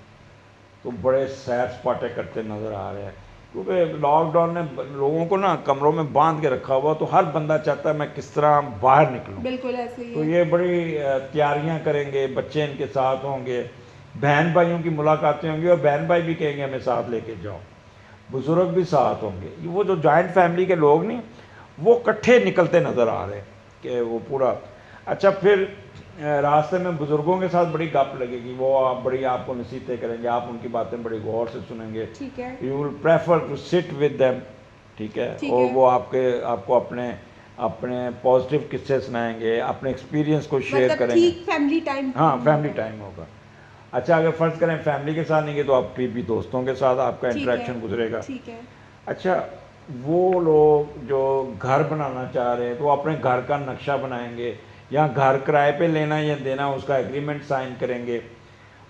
तो बड़े सैर सपाटे करते नज़र आ रहे हैं। क्योंकि लॉकडाउन ने लोगों को ना कमरों में बांध के रखा हुआ, तो हर बंदा चाहता है मैं किस तरह बाहर निकलूं। बिल्कुल ऐसे ही तो है। ये बड़ी तैयारियां करेंगे, बच्चे इनके साथ होंगे, बहन भाइयों की मुलाकातें होंगी, और बहन भाई भी कहेंगे हमें साथ लेके जाओ, बुज़ुर्ग भी साथ होंगे। वो जो जॉइंट फैमिली के लोग नहीं, वो इकट्ठे निकलते नज़र आ रहे हैं कि वो पूरा। अच्छा, फिर रास्ते में बुज़ुर्गों के साथ बड़ी गप लगेगी, वो आप बड़ी आपको नसीहतें करेंगे, आप उनकी बातें बड़ी गौर से सुनेंगे। ठीक है। You will prefer to sit with them, ठीक है। ठीक और है। वो आपको अपने अपने पॉजिटिव किस्से सुनाएंगे, अपने एक्सपीरियंस को शेयर मतलब करेंगे। ठीक फैमिली टाइम। हाँ, फैमिली टाइम होगा। अच्छा, अगर फ़र्ज़ करें फैमिली के साथ नहीं गए, तो आप भी दोस्तों के साथ आपका ठीक है। इंटरेक्शन गुजरेगा। ठीक है। अच्छा, वो लोग जो घर बनाना चाह रहे हैं, तो अपने घर का नक्शा बनाएंगे, या घर किराए पे लेना या देना उसका एग्रीमेंट साइन करेंगे,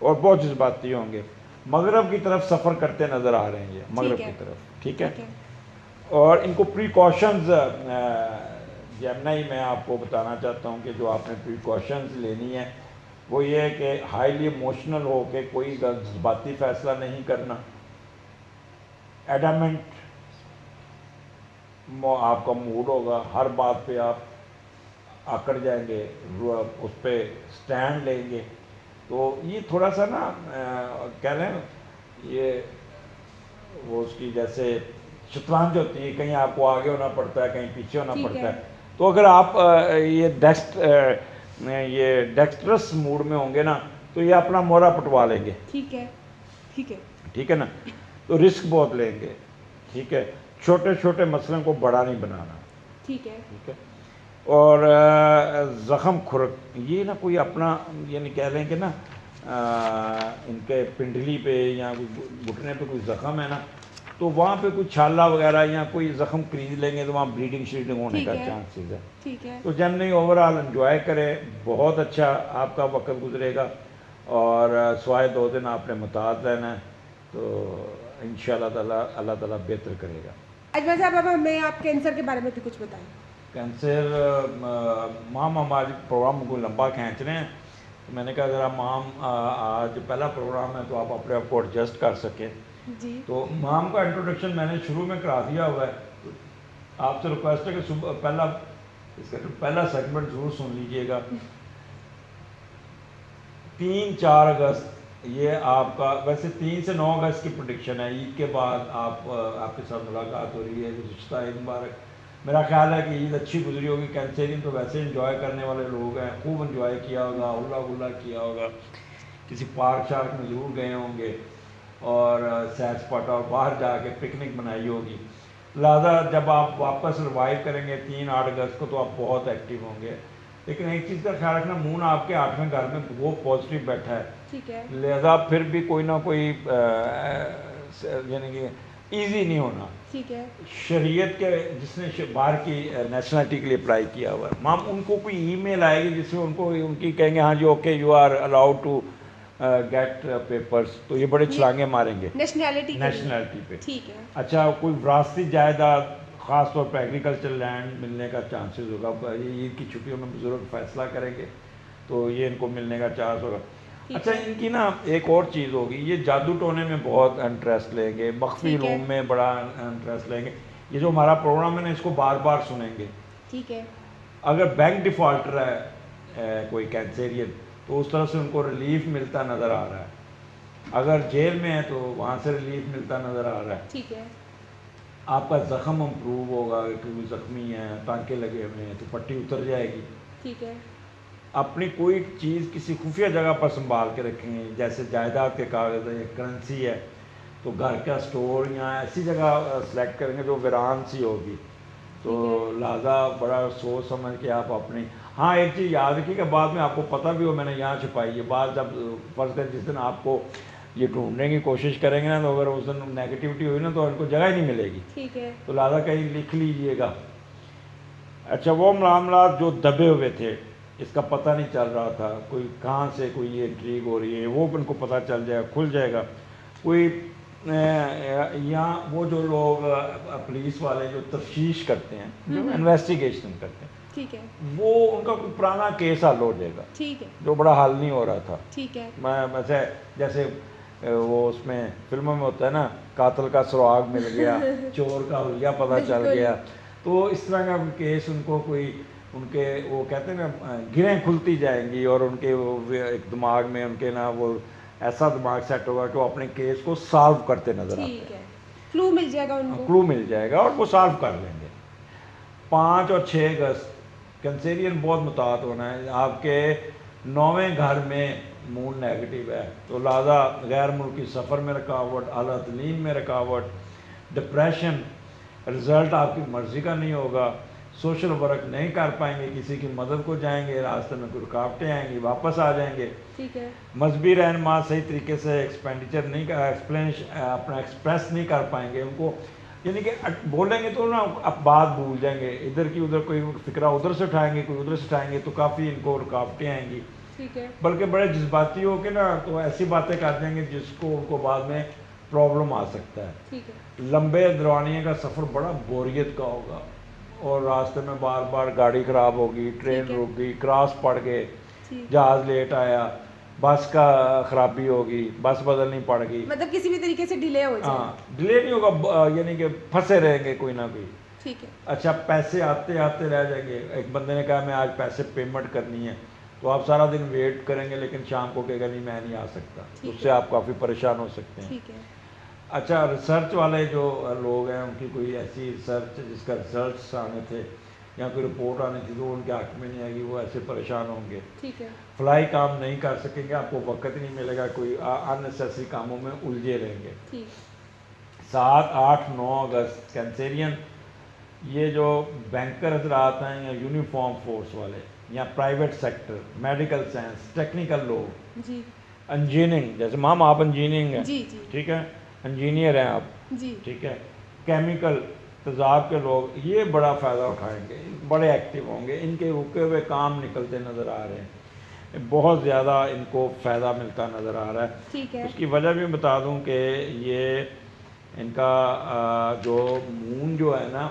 और बहुत जज्बाती होंगे। मगरब की तरफ सफ़र करते नज़र आ रहे हैं ये, ठीक मगरब है। की तरफ, ठीक है। ठीक है। और इनको प्रिकॉशंस जमनाई मैं आपको बताना चाहता हूँ कि जो आपने प्रिकॉशंस लेनी है वो ये है कि हाईली इमोशनल हो के कोई जज्बाती फ़ैसला नहीं करना। एडामेंट आपका मूड होगा, हर बात पे आप आकड़ जाएंगे, उस पर स्टैंड लेंगे। तो ये थोड़ा सा ना कह रहे हैं, ये वो उसकी जैसे शतरंज होती है, कहीं आपको आगे होना पड़ता है, कहीं पीछे होना ठीक पड़ता है। है। तो अगर आप ये डेक्स्ट्रस मूड में होंगे ना, तो ये अपना मोहरा पटवा लेंगे, ठीक है। ठीक है। ठीक है ना। तो रिस्क बहुत लेंगे, ठीक है। छोटे छोटे मसलों को बड़ा नहीं बनाना, ठीक है। ठीक है। और ज़ख़म खुरक, ये ना कोई अपना ये नहीं कह लें कि ना इनके पिंडली पे या घुटने पे कोई ज़ख़म है ना, तो वहाँ पे कोई छाला वगैरह या कोई ज़ख़म खरीद लेंगे, तो वहाँ ब्लीडिंग श्रीडिंग होने ठीक का है। चांसेस है। ठीक है। तो जनरली ओवरऑल एंजॉय करें, बहुत अच्छा आपका वक्त गुजरेगा, और स्वाय 2 दिन आपने मुताद रहना है, तो इंशाअल्लाह ताला अल्लाह ताला बेहतर करेगा। अजमल साहब, अब हमें आप कैंसर के बारे में भी कुछ बताएं। कैंसर माम हमारे प्रोग्राम को लंबा खींच रहे हैं, तो मैंने कहा ज़रा माम आज पहला प्रोग्राम है तो आप अपने आप को एडजस्ट कर सकें। जी तो माम का इंट्रोडक्शन मैंने शुरू में करा दिया हुआ है, तो आपसे रिक्वेस्ट है कि सुबह इसका पहला सेगमेंट ज़रूर सुन लीजिएगा। 3-4 अगस्त ये आपका, वैसे 3 से 9 अगस्त की प्रोडिक्शन है, ईद के बाद आपके साथ मुलाकात हो रही है, गुज़श्ता ईद मुबारक। मेरा ख्याल है कि ईद अच्छी गुजरी होगी। कैंसरियन तो वैसे इंजॉय करने वाले लोग हैं, खूब इंजॉय किया होगा, हुल्ला गुल्ला किया होगा, किसी पार्क शार्क में ज़रूर गए होंगे। और सैर सपाटा और बाहर जाके पिकनिक बनाई होगी। लिहाजा जब आप वापस रिवाइव करेंगे 3-8 अगस्त को तो आप बहुत एक्टिव होंगे। लेकिन एक चीज़ का ख्याल रखना, मून आपके 8वें घर में वो पॉजिटिव बैठा है, ठीक है, लिहाजा फिर भी कोई ना कोई यानी कि ईजी नहीं होना। ठीक है, शरीयत के जिसने बाहर की नेशनलिटी के लिए अप्लाई किया हुआ है, माम उनको कोई ईमेल आएगी जिसमें उनको उनकी कहेंगे हाँ जी okay you are allowed to get papers, तो ये बड़े छलांगे मारेंगे नेशनैलिटी पे। ठीक है, अच्छा, कोई विरासती जायदाद ख़ास तौर पर एग्रीकल्चर लैंड मिलने का चांसेस होगा। ये ईद की छुट्टियों में बुजुर्ग फैसला करेंगे तो ये इनको मिलने का चांस होगा। अच्छा, इनकी ना एक और चीज़ होगी, ये जादू टोने में बहुत इंटरेस्ट लेंगे, मख्फी रूम में बड़ा इंटरेस्ट लेंगे। ये जो हमारा प्रोग्राम है ना, इसको बार बार सुनेंगे। ठीक है, अगर बैंक डिफ़ॉल्टर है कोई कैंसेरियन, तो उस तरह से उनको रिलीफ मिलता नज़र आ रहा है। अगर जेल में है तो वहाँ से रिलीफ मिलता नज़र आ रहा है। ठीक है, आपका ज़ख़म इम्प्रूव होगा, क्योंकि ज़ख्मी है, टाँके लगे हुए हैं तो पट्टी उतर जाएगी। ठीक है, अपनी कोई चीज़ किसी खुफिया जगह पर संभाल के रखेंगे, जैसे जायदाद के कागज़ है या करेंसी है, तो घर का स्टोर या ऐसी जगह सेलेक्ट करेंगे जो वीरान सी होगी। तो लिहाजा बड़ा सोच समझ के आप अपनी, हाँ एक चीज़ याद रखिएगा, बाद में आपको पता भी हो मैंने यहाँ छुपाई है, बाद जब फर्ज कर जिस दिन आपको ये ढूंढने की कोशिश करेंगे ना, तो अगर उस दिन नेगेटिविटी हुई ना तो उनको जगह ही नहीं मिलेगी। ठीक है, तो लिहाजा कहीं लिख लीजिएगा। अच्छा, वो मामला जो दबे हुए थे, इसका पता नहीं चल रहा था, कोई कहाँ से कोई ये इंट्रीग हो रही है, वो उनको पता चल जाएगा, खुल जाएगा। कोई या वो जो लोग पुलिस वाले जो तफ्तीश करते हैं, जो इन्वेस्टिगेशन करते हैं, ठीक है, वो उनका कोई पुराना केस हल हो जाएगा, ठीक है, जो बड़ा हल नहीं हो रहा था। ठीक है, मैं वैसे जैसे वो उसमें फिल्मों में होता है ना, कातिल का सुराग मिल गया, चोर का हुलिया पता चल गया, तो इस तरह का केस उनको कोई उनके वो कहते हैं ना गिरें खुलती जाएंगी, और उनके वो एक दिमाग में उनके ना वो ऐसा दिमाग सेट होगा कि वो अपने केस को सॉल्व करते नजर आते ठीक है, क्लू मिल जाएगा उनको, क्लू मिल जाएगा और वो सॉल्व कर लेंगे। 5 और 6 अगस्त कैंसेरियन बहुत मुतात होना है। आपके 9वें घर में मून नेगेटिव है, तो लिहाजा गैर मुल्की सफ़र में रुकावट, आला तलीम में रुकावट, डिप्रेशन, रिज़ल्ट आपकी मर्ज़ी का नहीं होगा, सोशल वर्क नहीं कर पाएंगे, किसी की मदद को जाएंगे, रास्ते में कोई रुकावटें आएंगी, वापस आ जाएंगे। ठीक है, मजहबी रहनमा सही तरीके से एक्सपेंडिचर नहीं कर अपना एक्सप्रेस नहीं कर पाएंगे, उनको यानी कि बोलेंगे तो ना अब बात भूल जाएंगे, इधर की उधर कोई फिक्रा उधर से उठाएंगे, कोई उधर से उठाएंगे, तो काफ़ी इनको रुकावटें आएंगी। ठीक है, बल्कि बड़े जज्बाती हो के ना तो ऐसी बातें कर देंगे जिसको उनको बाद में प्रॉब्लम आ सकता है। ठीक है, लंबे दौरानिए का सफ़र बड़ा बोरियत का होगा, और रास्ते में बार बार गाड़ी ख़राब होगी, ट्रेन रुक गई, क्रॉस पड़ गए, जहाज़ लेट आया, बस का ख़राबी होगी, बस बदलनी पड़ गई, मतलब किसी भी तरीके से डिले हो जाए। हाँ डिले नहीं होगा, यानी कि फंसे रहेंगे कोई ना कोई। ठीक है, अच्छा, पैसे आते आते रह जाएंगे। एक बंदे ने कहा मैं आज पैसे पेमेंट करनी है, तो आप सारा दिन वेट करेंगे, लेकिन शाम को कहेगा नहीं मैं नहीं आ सकता, उससे आप काफ़ी परेशान हो सकते हैं। ठीक है, अच्छा, रिसर्च वाले जो लोग हैं उनकी कोई ऐसी रिसर्च जिसका रिजल्ट्स आने थे या कोई रिपोर्ट आनी थी तो उनके हक में नहीं आएगी, वो ऐसे परेशान होंगे। ठीक है, फ्लाई काम नहीं कर सकेंगे, आपको वक्त नहीं मिलेगा, कोई अननेसेसरी कामों में उलझे रहेंगे। ठीक, 7, 8, 9 अगस्त कैंसेरियन, ये जो बैंकर हजरात हैं या यूनिफॉर्म फोर्स वाले या private sector, medical science, technical लोग, जी, इंजीनियरिंग, जैसे माम आप इंजीनियरिंग हैं, जी, जी, ठीक है, इंजीनियर हैं आप, जी, ठीक है, केमिकल तेज़ाब के लोग, ये बड़ा फ़ायदा उठाएंगे, बड़े एक्टिव होंगे, इनके रुके हुए काम निकलते नज़र आ रहे हैं, बहुत ज़्यादा इनको फ़ायदा मिलता नज़र आ रहा है। ठीक है, उसकी वजह भी बता दूं कि ये इनका जो मून जो है ना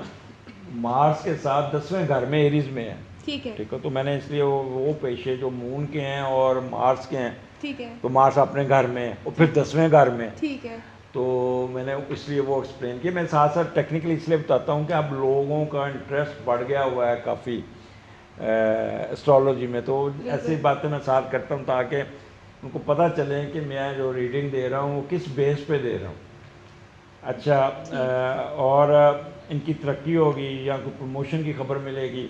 मार्स के साथ 10वें घर में एरीज में है, ठीक है, ठीक है, तो मैंने इसलिए वो पेशे जो मून के हैं और मार्स के हैं, ठीक है, तो मार्स अपने घर में है और फिर 10वें घर में, ठीक है, तो मैंने इसलिए वो एक्सप्लेन किया। मैं साथ साथ टेक्निकली इसलिए बताता हूँ कि अब लोगों का इंटरेस्ट बढ़ गया हुआ है काफ़ी एस्ट्रोलॉजी में, तो ऐसी बातें मैं साथ करता हूँ ताकि उनको पता चले कि मैं जो रीडिंग दे रहा हूँ वो किस बेस पे दे रहा हूँ। अच्छा, और इनकी तरक्की होगी या कोई प्रमोशन की खबर मिलेगी,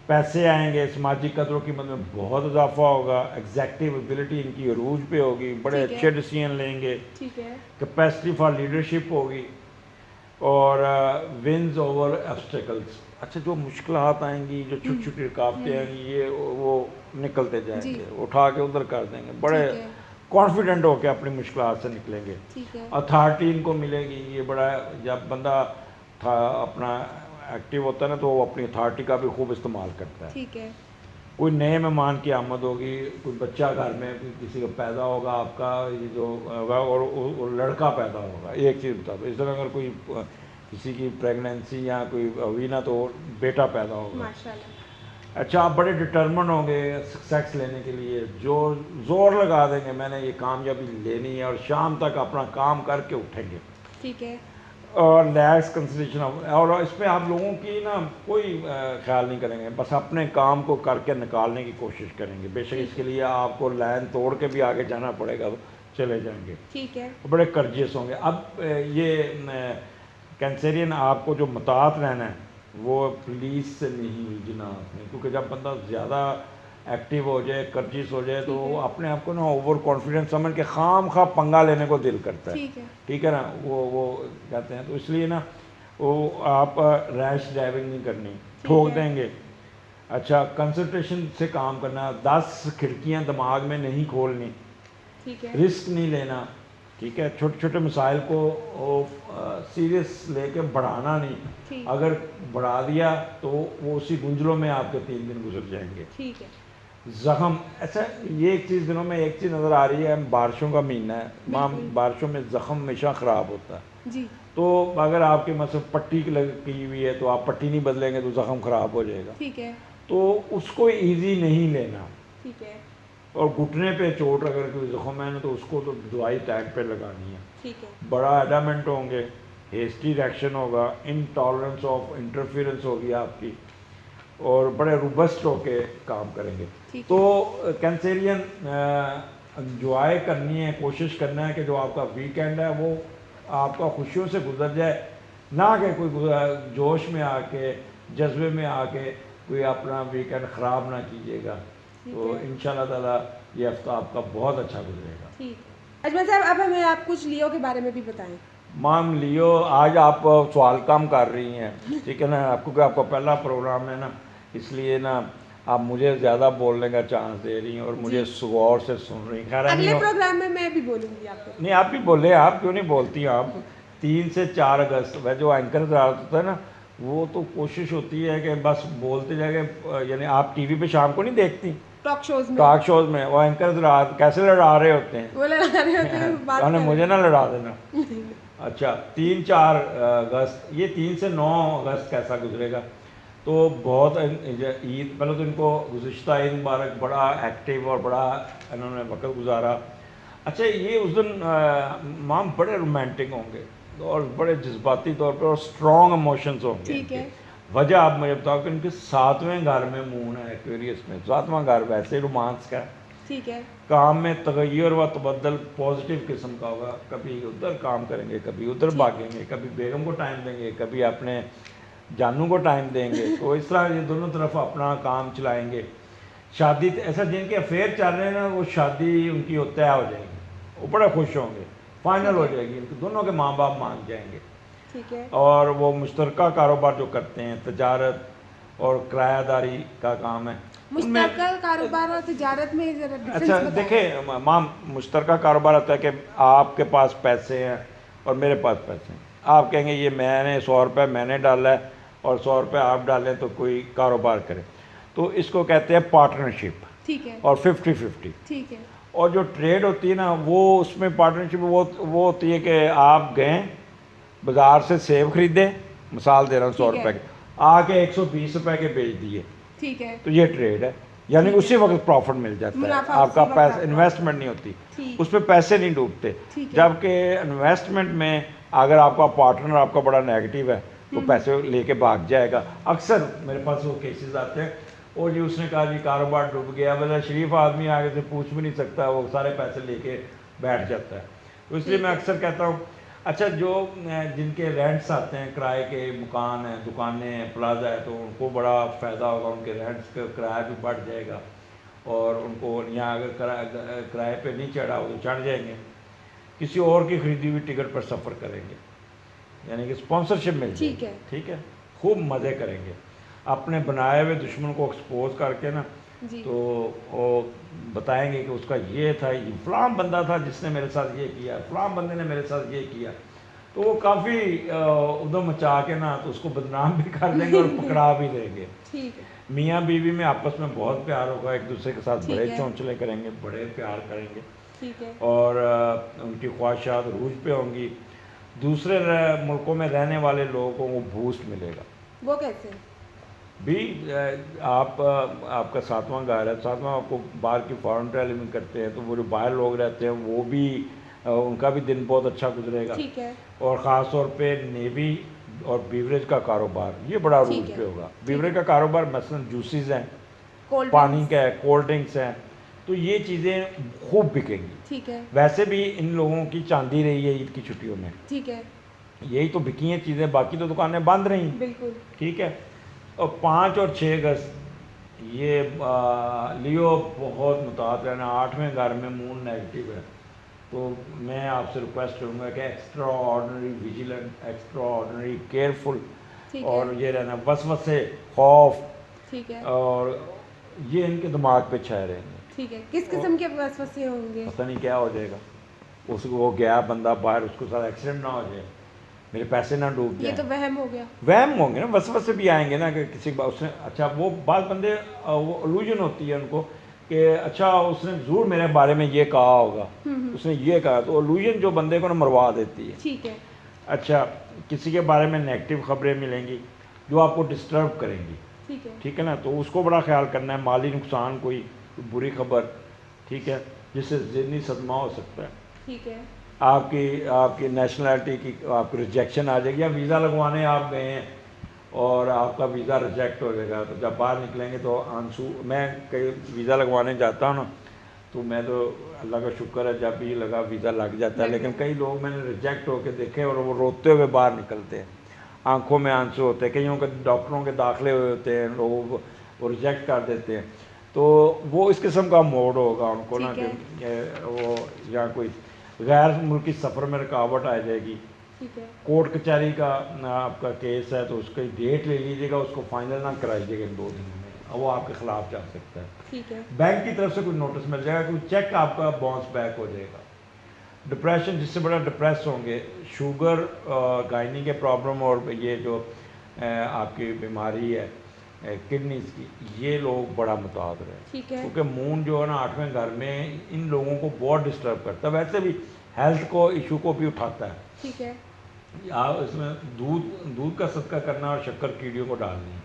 पैसे आएंगे, समाजी कदरों कीमत में बहुत इजाफा होगा, एग्जैक्टिव एबिलिटी इनकी अरूज पे होगी, बड़े ठीक है। अच्छे डिसीजन लेंगे, ठीक है। कैपेसिटी फॉर लीडरशिप होगी, और विंस ओवर ऑब्स्टेकल्स। अच्छा, जो मुश्किलात आएंगी, जो छोटी छोटी रुकावटें आएंगी, ये वो निकलते जाएंगे, उठा के उधर कर देंगे, बड़े ठीक है। कॉन्फिडेंट होकर अपनी मुश्किलात से निकलेंगे। ठीक है। अथॉरिटी इनको मिलेगी, ये बड़ा, जब बंदा था अपना एक्टिव होता है ना, तो वो अपनी अथॉरिटी का भी खूब इस्तेमाल करता है। ठीक है। कोई नए मेहमान की आमद होगी, कोई बच्चा घर में किसी का पैदा होगा, आपका ये जो होगा, और लड़का पैदा होगा, एक चीज़ बता दो, इस तरह अगर कोई किसी की प्रेगनेंसी या कोई हुई ना, तो बेटा पैदा होगा। माशाल्लाह। अच्छा, आप बड़े डिटर्मिन होंगे सक्सेस लेने के लिए, जो जोर लगा देंगे मैंने ये कामयाबी लेनी है, और शाम तक अपना काम करके उठेंगे। ठीक है। और लैक्स कंसिडरेशन, और इसमें आप लोगों की ना कोई ख्याल नहीं करेंगे, बस अपने काम को करके निकालने की कोशिश करेंगे। बेशक इसके लिए आपको लाइन तोड़ के भी आगे जाना पड़ेगा, तो चले जाएंगे। ठीक है। बड़े कर्जियस होंगे। अब ये कैंसेरियन, आपको जो मुतात रहना है वो पुलिस से नहीं उलझना आपने, क्योंकि जब बंदा ज़्यादा एक्टिव हो जाए, कर्जिस हो जाए, तो ठीक है। अपने आप को ना ओवर कॉन्फिडेंस समझ के खाम खा पंगा लेने को दिल करता है। ठीक है। ठीक है ना, वो कहते हैं, तो इसलिए ना वो आप रैश ड्राइविंग नहीं करनी, ठोक है। देंगे। अच्छा, कंसंट्रेशन से काम करना, 10 खिड़कियां दिमाग में नहीं खोलनी, ठीक है। रिस्क नहीं लेना। ठीक है, छोटे छोटे मसाइल को सीरियस लेके बढ़ाना नहीं, ठीक। अगर बढ़ा दिया तो वो उसी गुंजलों में आपके 3 दिन गुजर जाएंगे। ठीक है। जख्म, अच्छा ये एक चीज़, दिनों में एक चीज़ नज़र आ रही है, बारिशों का महीना है, माम बिल्कुल। बारिशों में जख्म हमेशा ख़राब होता है। जी। तो अगर आपके मतलब पट्टी की हुई है, तो आप पट्टी नहीं बदलेंगे तो जख्म ख़राब हो जाएगा। ठीक है। तो उसको ईजी नहीं लेना, ठीक है। और घुटने पे चोट अगर कोई जख्म है ना, तो उसको तो दवाई टाइम पे लगानी है। ठीक है। बड़ा एडामेंट होंगे, हेस्टी रिएक्शन होगा, इनटॉलरेंस ऑफ इंटरफेरेंस होगी आपकी, और बड़े रोबस्ट होके काम करेंगे। ठीक तो कैंसेरियन इंजॉय करनी है, कोशिश करना है कि जो आपका वीकेंड है वो आपका खुशियों से गुजर जाए, ना कि कोई जोश में आके, जज्बे में आके कोई अपना वीकेंड ख़राब ना कीजिएगा। तो है। इंशाल्लाह ताला ये हफ्ता आपका बहुत अच्छा गुजरेगा। ठीक है। अजमल साहब, अब हमें आप कुछ लियो के बारे में भी बताएं। माम लियो, आज आप सवाल कम कर रही हैं, ठीक है ना, आपको क्या, आपका पहला प्रोग्राम है ना, इसलिए ना आप मुझे ज़्यादा बोलने का चांस दे रही हैं और मुझे गौर से सुन रही हैं। खैर अगले नहीं, प्रोग्राम में मैं भी बोलूंगी आपको। नहीं, आप भी बोले, आप क्यों नहीं बोलती। आप 3 से 4 अगस्त वह जो एंकर होता है ना, वो तो कोशिश होती है कि बस बोलते जाएंगे, यानी आप टीवी पे शाम को नहीं देखती टॉक शोज में। टॉक शोज में, वो एंकर कैसे लड़ा रहे होते हैं, वो लड़ा रहे होते हैं, बात तो कर मुझे रहे ना लड़ा देना। हैं। अच्छा, 3-4 अगस्त, ये 3 से 9 अगस्त कैसा गुजरेगा। तो बहुत ईद, पहले तो इनको गुज़िश्ता ईद मुबारक, बड़ा एक्टिव और बड़ा इन्होंने वक्त गुजारा। अच्छा, ये उस दिन माम बड़े रोमांटिक होंगे और बड़े जज्बाती तौर पे, और स्ट्रॉन्ग इमोशंस होंगे। ठीक है। वजह आप मुझे बताओ कि इनके 7वें घर में मून है एक्वेरियस में, 7वां घर वैसे रोमांस का है। ठीक है। काम में तगैर व तबदल पॉजिटिव किस्म का होगा, कभी उधर काम करेंगे, कभी उधर भागेंगे, कभी बेगम को टाइम देंगे, कभी अपने जानू को टाइम देंगे, तो इस तरह ये दोनों तरफ अपना काम चलाएंगे। शादी, ऐसा जिनके अफेयर चल रहे हैं ना, वो शादी उनकी तय हो जाएगी, वो बड़े खुश होंगे, फाइनल हो जाएगी, उनके दोनों के माँ बाप मान जाएंगे। ठीक है। और वो मुश्तरका कारोबार जो करते हैं, तजारत और किरायादारी का काम है, मुश्तरका कारोबार और तिजारत में जरा डिफरेंस अच्छा बताएं। देखें माम, मुश्तरका कारोबार होता है कि आपके पास पैसे हैं और मेरे पास पैसे हैं, आप कहेंगे ये मैंने 100 रुपये मैंने डाला है और 100 रुपये आप डालें तो कोई कारोबार करे, तो इसको कहते हैं पार्टनरशिप। ठीक है। और 50-50। ठीक है। और जो ट्रेड होती है ना, वो उसमें पार्टनरशिप वो होती है कि आप गए बाज़ार से सेब खरीदे, मिसाल दे रहा हूँ 100 ठीक है। रुपये के, आके 120 रुपये के बेच दिए, ठीक है। तो ये ट्रेड है, यानी उसी वक्त प्रॉफिट मिल जाता है, मुनाफा आपका उसी वक्त पैसा, आपको। इन्वेस्टमेंट नहीं होती, ठीक। उसमें पैसे नहीं डूबते। ठीक है। जबकि इन्वेस्टमेंट में अगर आपका पार्टनर आपका बड़ा नेगेटिव है, वो पैसे लेके भाग जाएगा। अक्सर मेरे पास वो केसेस आते हैं, और जी उसने कहा जी कारोबार डूब गया, मतलब शरीफ आदमी आगे से पूछ भी नहीं सकता, वो सारे पैसे लेके बैठ जाता है। तो इसलिए मैं अक्सर कहता हूँ अच्छा, जो जिनके रेंट्स आते हैं, किराए के मकान हैं, दुकानें हैं, प्लाजा है, तो उनको बड़ा फ़ायदा होगा, उनके रेंट्स का किराया भी बढ़ जाएगा और उनको यहाँ अगर किराए पे नहीं चढ़ा हो तो चढ़ जाएंगे, किसी और की खरीदी हुई टिकट पर सफ़र करेंगे, यानी कि स्पॉन्सरशिप मिल ठीक जाएगी। है। ठीक है, खूब मज़े करेंगे अपने बनाए हुए दुश्मन को एक्सपोज करके ना, जी। तो वो बताएंगे कि उसका ये था, ये फ़लाँ बंदा था जिसने मेरे साथ ये किया, फ़लाँ बंदे ने मेरे साथ ये किया, तो वो काफ़ी उधम मचा के ना तो उसको बदनाम भी कर देंगे और पकड़ा भी देंगे। ठीक है। मियाँ बीवी में आपस में बहुत प्यार होगा, एक दूसरे के साथ ठीक बड़े है। चौंचले करेंगे, बड़े प्यार करेंगे ठीक है। और उनकी ख्वाहिशात रूज पे होंगी। दूसरे मुल्कों में रहने वाले लोगों को बूस्ट मिलेगा। वो कैसे? भी आपका सातवां घर है, सातवां आपको बाहर की फॉरेन ट्रैवलिंग करते हैं, तो वो जो बाहर लोग रहते हैं वो भी उनका भी दिन बहुत अच्छा गुजरेगा। ठीक है। और ख़ास तौर पे नेवी और बीवरेज का कारोबार ये बड़ा ठीक रूज है। पे होगा। ठीक बीवरेज है। का कारोबार मसलन जूसेस हैं, कोल्ड पानी ड्रिंक्स। का है, कोल्ड ड्रिंक्स हैं, तो ये चीज़ें खूब बिकेंगी। ठीक है। वैसे भी इन लोगों की चांदी रही है ईद की छुट्टियों में, ठीक है। यही तो बिकी हैं चीज़ें, बाकी तो दुकानें बंद रहीं। बिल्कुल। ठीक है, और 5 और 6 अगस्त ये लियो बहुत मुताद रहना, 8वें घर में मून नेगेटिव है, तो मैं आपसे रिक्वेस्ट करूँगा कि extra ordinary vigilant, extra ordinary careful, ठीक और है। ये रहना वसवसे, खौफ, ठीक है। और ये इनके दिमाग पे छाए रहेंगे। ठीक है। किस और किस्म के वसवसे होंगे? पता नहीं क्या हो जाएगा, उसको वो गया बंदा बाहर, उसको साथ एक्सीडेंट ना हो जाए, मेरे पैसे ना डूब ये जाए, तो वहम हो गया। वहम होंगे ना, वसवसे भी आएंगे ना कि किसी उसने, अच्छा वो बात बंदे वो इल्यूजन होती है उनको कि अच्छा उसने ज़रूर मेरे बारे में ये कहा होगा, उसने ये कहा, तो इल्यूजन जो बंदे को ना मरवा देती है। ठीक है। अच्छा, किसी के बारे में नेगेटिव खबरें मिलेंगी जो आपको डिस्टर्ब करेंगी। ठीक है। ठीक है ना, तो उसको बड़ा ख्याल करना है, माली नुकसान, कोई बुरी खबर, ठीक है, जिससे ज़हनी सदमा हो सकता है, ठीक है। आपकी आपकी नेशनलिटी की आपकी रिजेक्शन आ जाएगी, या वीज़ा लगवाने आप गए हैं और आपका वीज़ा रिजेक्ट हो जाएगा, तो जब बाहर निकलेंगे तो आंसू, मैं कई वीज़ा लगवाने जाता हूँ ना, तो मैं तो अल्लाह का शुक्र है जब भी लगा वीज़ा लग जाता है, लेकिन कई लोग मैंने रिजेक्ट होकर देखे और वो रोते हुए बाहर निकलते हैं, आंखों में आंसू होते हैं, कईयों के डॉक्टरों के दाखिले हुए होते हैं, लोगों को वो रिजेक्ट कर देते हैं, तो वो इस किस्म का मोड होगा उनको ना ठीक कि है। वो या कोई गैर मुल्की सफ़र में रुकावट आ जाएगी, ठीक है। कोर्ट कचहरी का आपका केस है तो उसकी डेट ले लीजिएगा, उसको फाइनल ना कराइएगा इन 2 दिनों में, अब वो आपके ख़िलाफ़ जा सकता है। ठीक है। बैंक की तरफ से कोई नोटिस मिल जाएगा, कोई चेक आपका बाउंस बैक हो जाएगा। डिप्रेशन, जिससे बड़ा डिप्रेस होंगे, शुगर, गायनी के प्रॉब्लम, और ये जो आपकी बीमारी है किडनीज की, ये लोग बड़ा मुताद रहे, ठीक है। क्योंकि मून जो है ना 8वें घर में इन लोगों को बहुत डिस्टर्ब करता है, वैसे भी हेल्थ को इशू को भी उठाता है। ठीक है। इसमें दूध का सदका करना और शक्कर कीड़ियों को डालनी है,